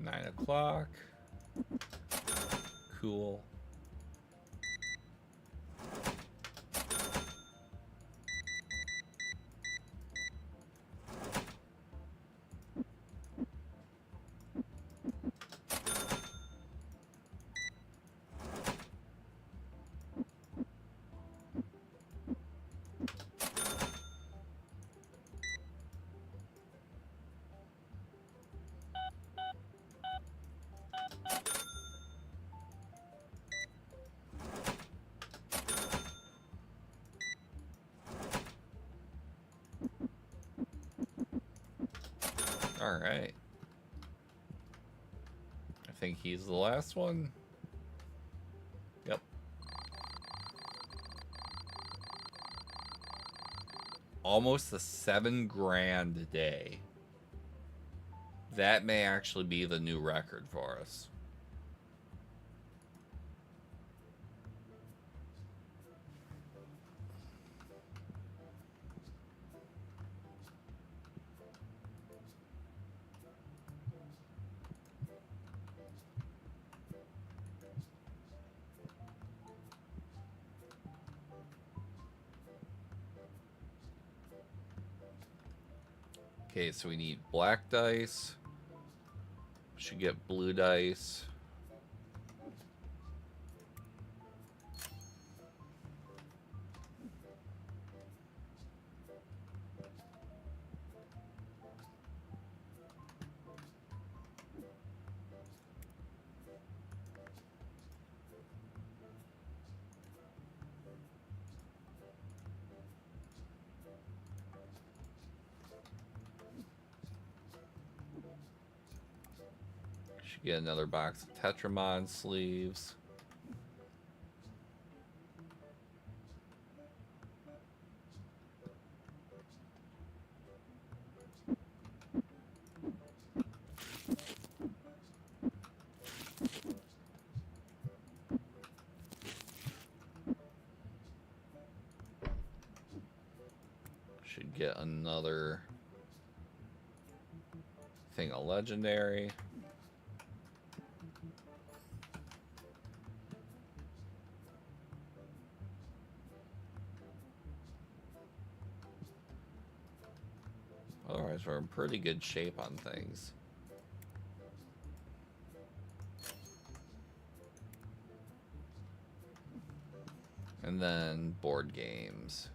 $9 o'clock. Cool. Alright. I think he's the last one. Yep. Almost a 7 grand a day. That may actually be the new record for us. Okay, so we need black dice. Should get blue dice. Should get another box of Tetramon sleeves. Should get another thing of legendary. Otherwise, we're in pretty good shape on things. And then board games.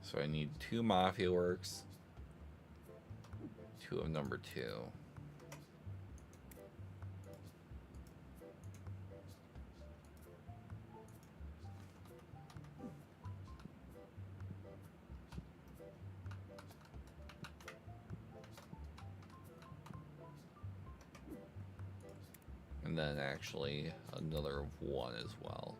So I need 2 Mafia Works, 2 of number 2. And then actually another 1 as well.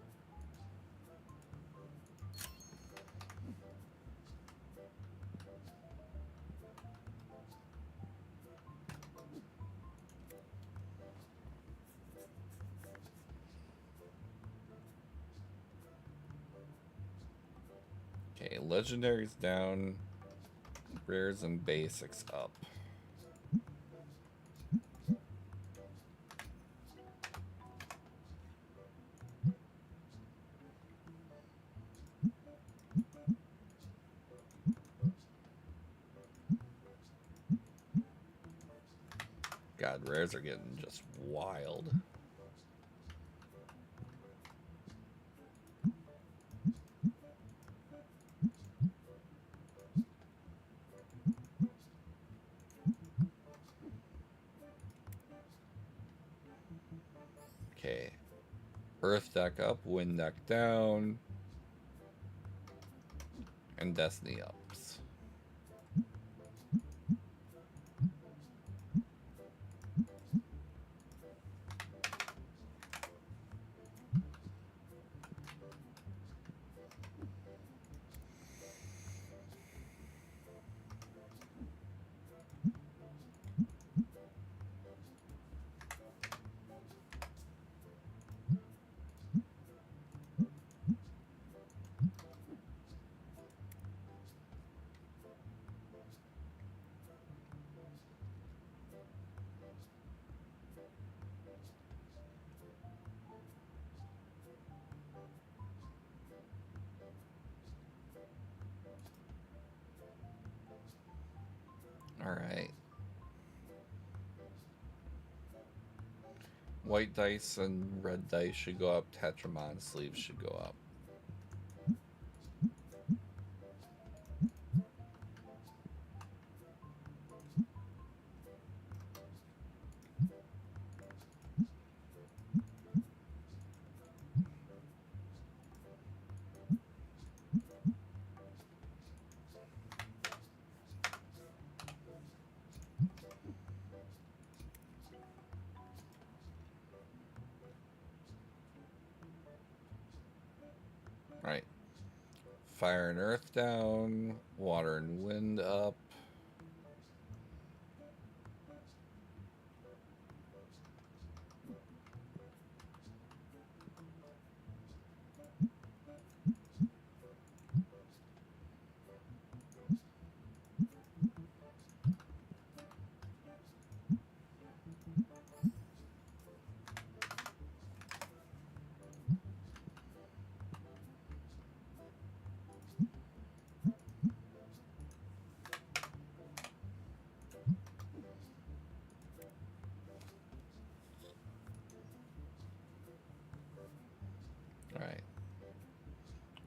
Okay, legendaries down, rares and basics up. God, rares are getting just wild. Okay. Earth deck up, wind deck down, and destiny ups. Alright. White dice and red dice should go up. Tetramon sleeves should go up. fire and earth down, water and wind up. Alright.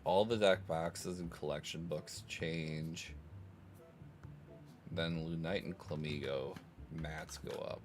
All the deck boxes and collection books change. Then Lunite and Clamigo mats go up.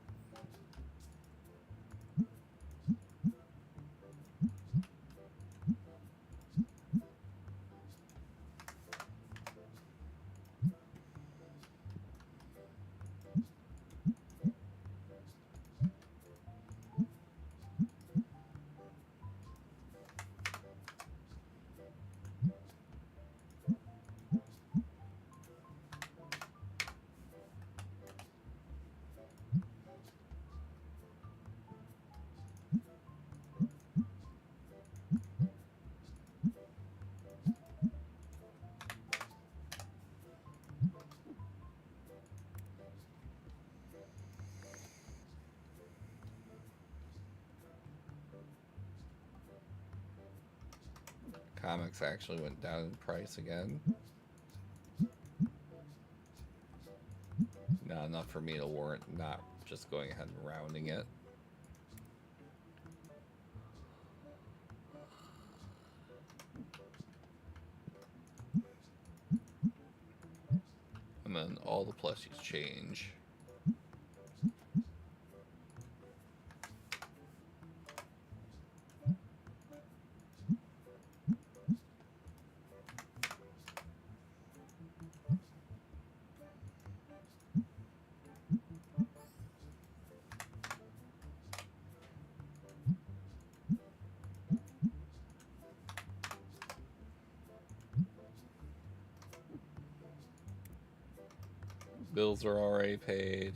Comics actually went down in price again. Not enough for me to warrant not just going ahead and rounding it. And then all the plushies change. Bills are already paid.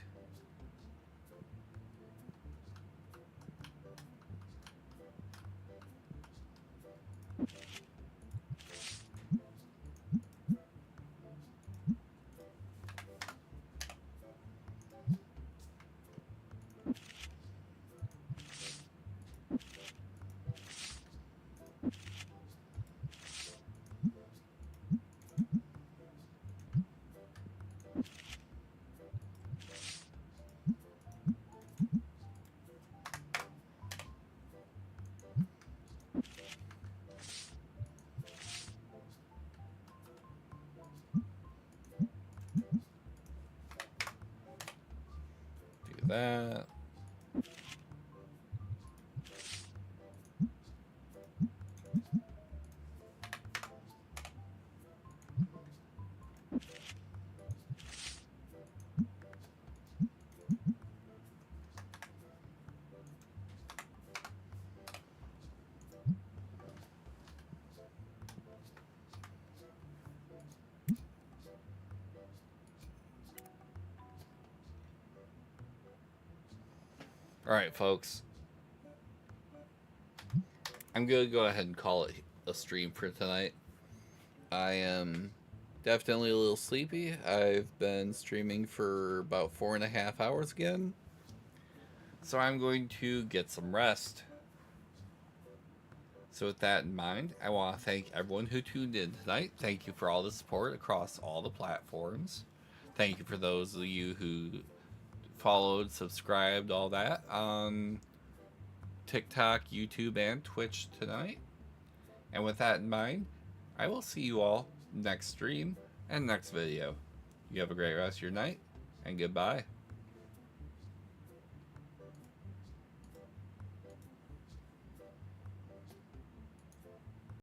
Do that. Alright, folks. I'm going to go ahead and call it a stream for tonight. I am definitely a little sleepy. I've been streaming for about 4.5 hours again. So I'm going to get some rest. So with that in mind, I want to thank everyone who tuned in tonight. Thank you for all the support across all the platforms. Thank you for those of you who followed, subscribed, all that on TikTok, YouTube, and Twitch tonight. And with that in mind, I will see you all next stream and next video. You have a great rest of your night, and goodbye.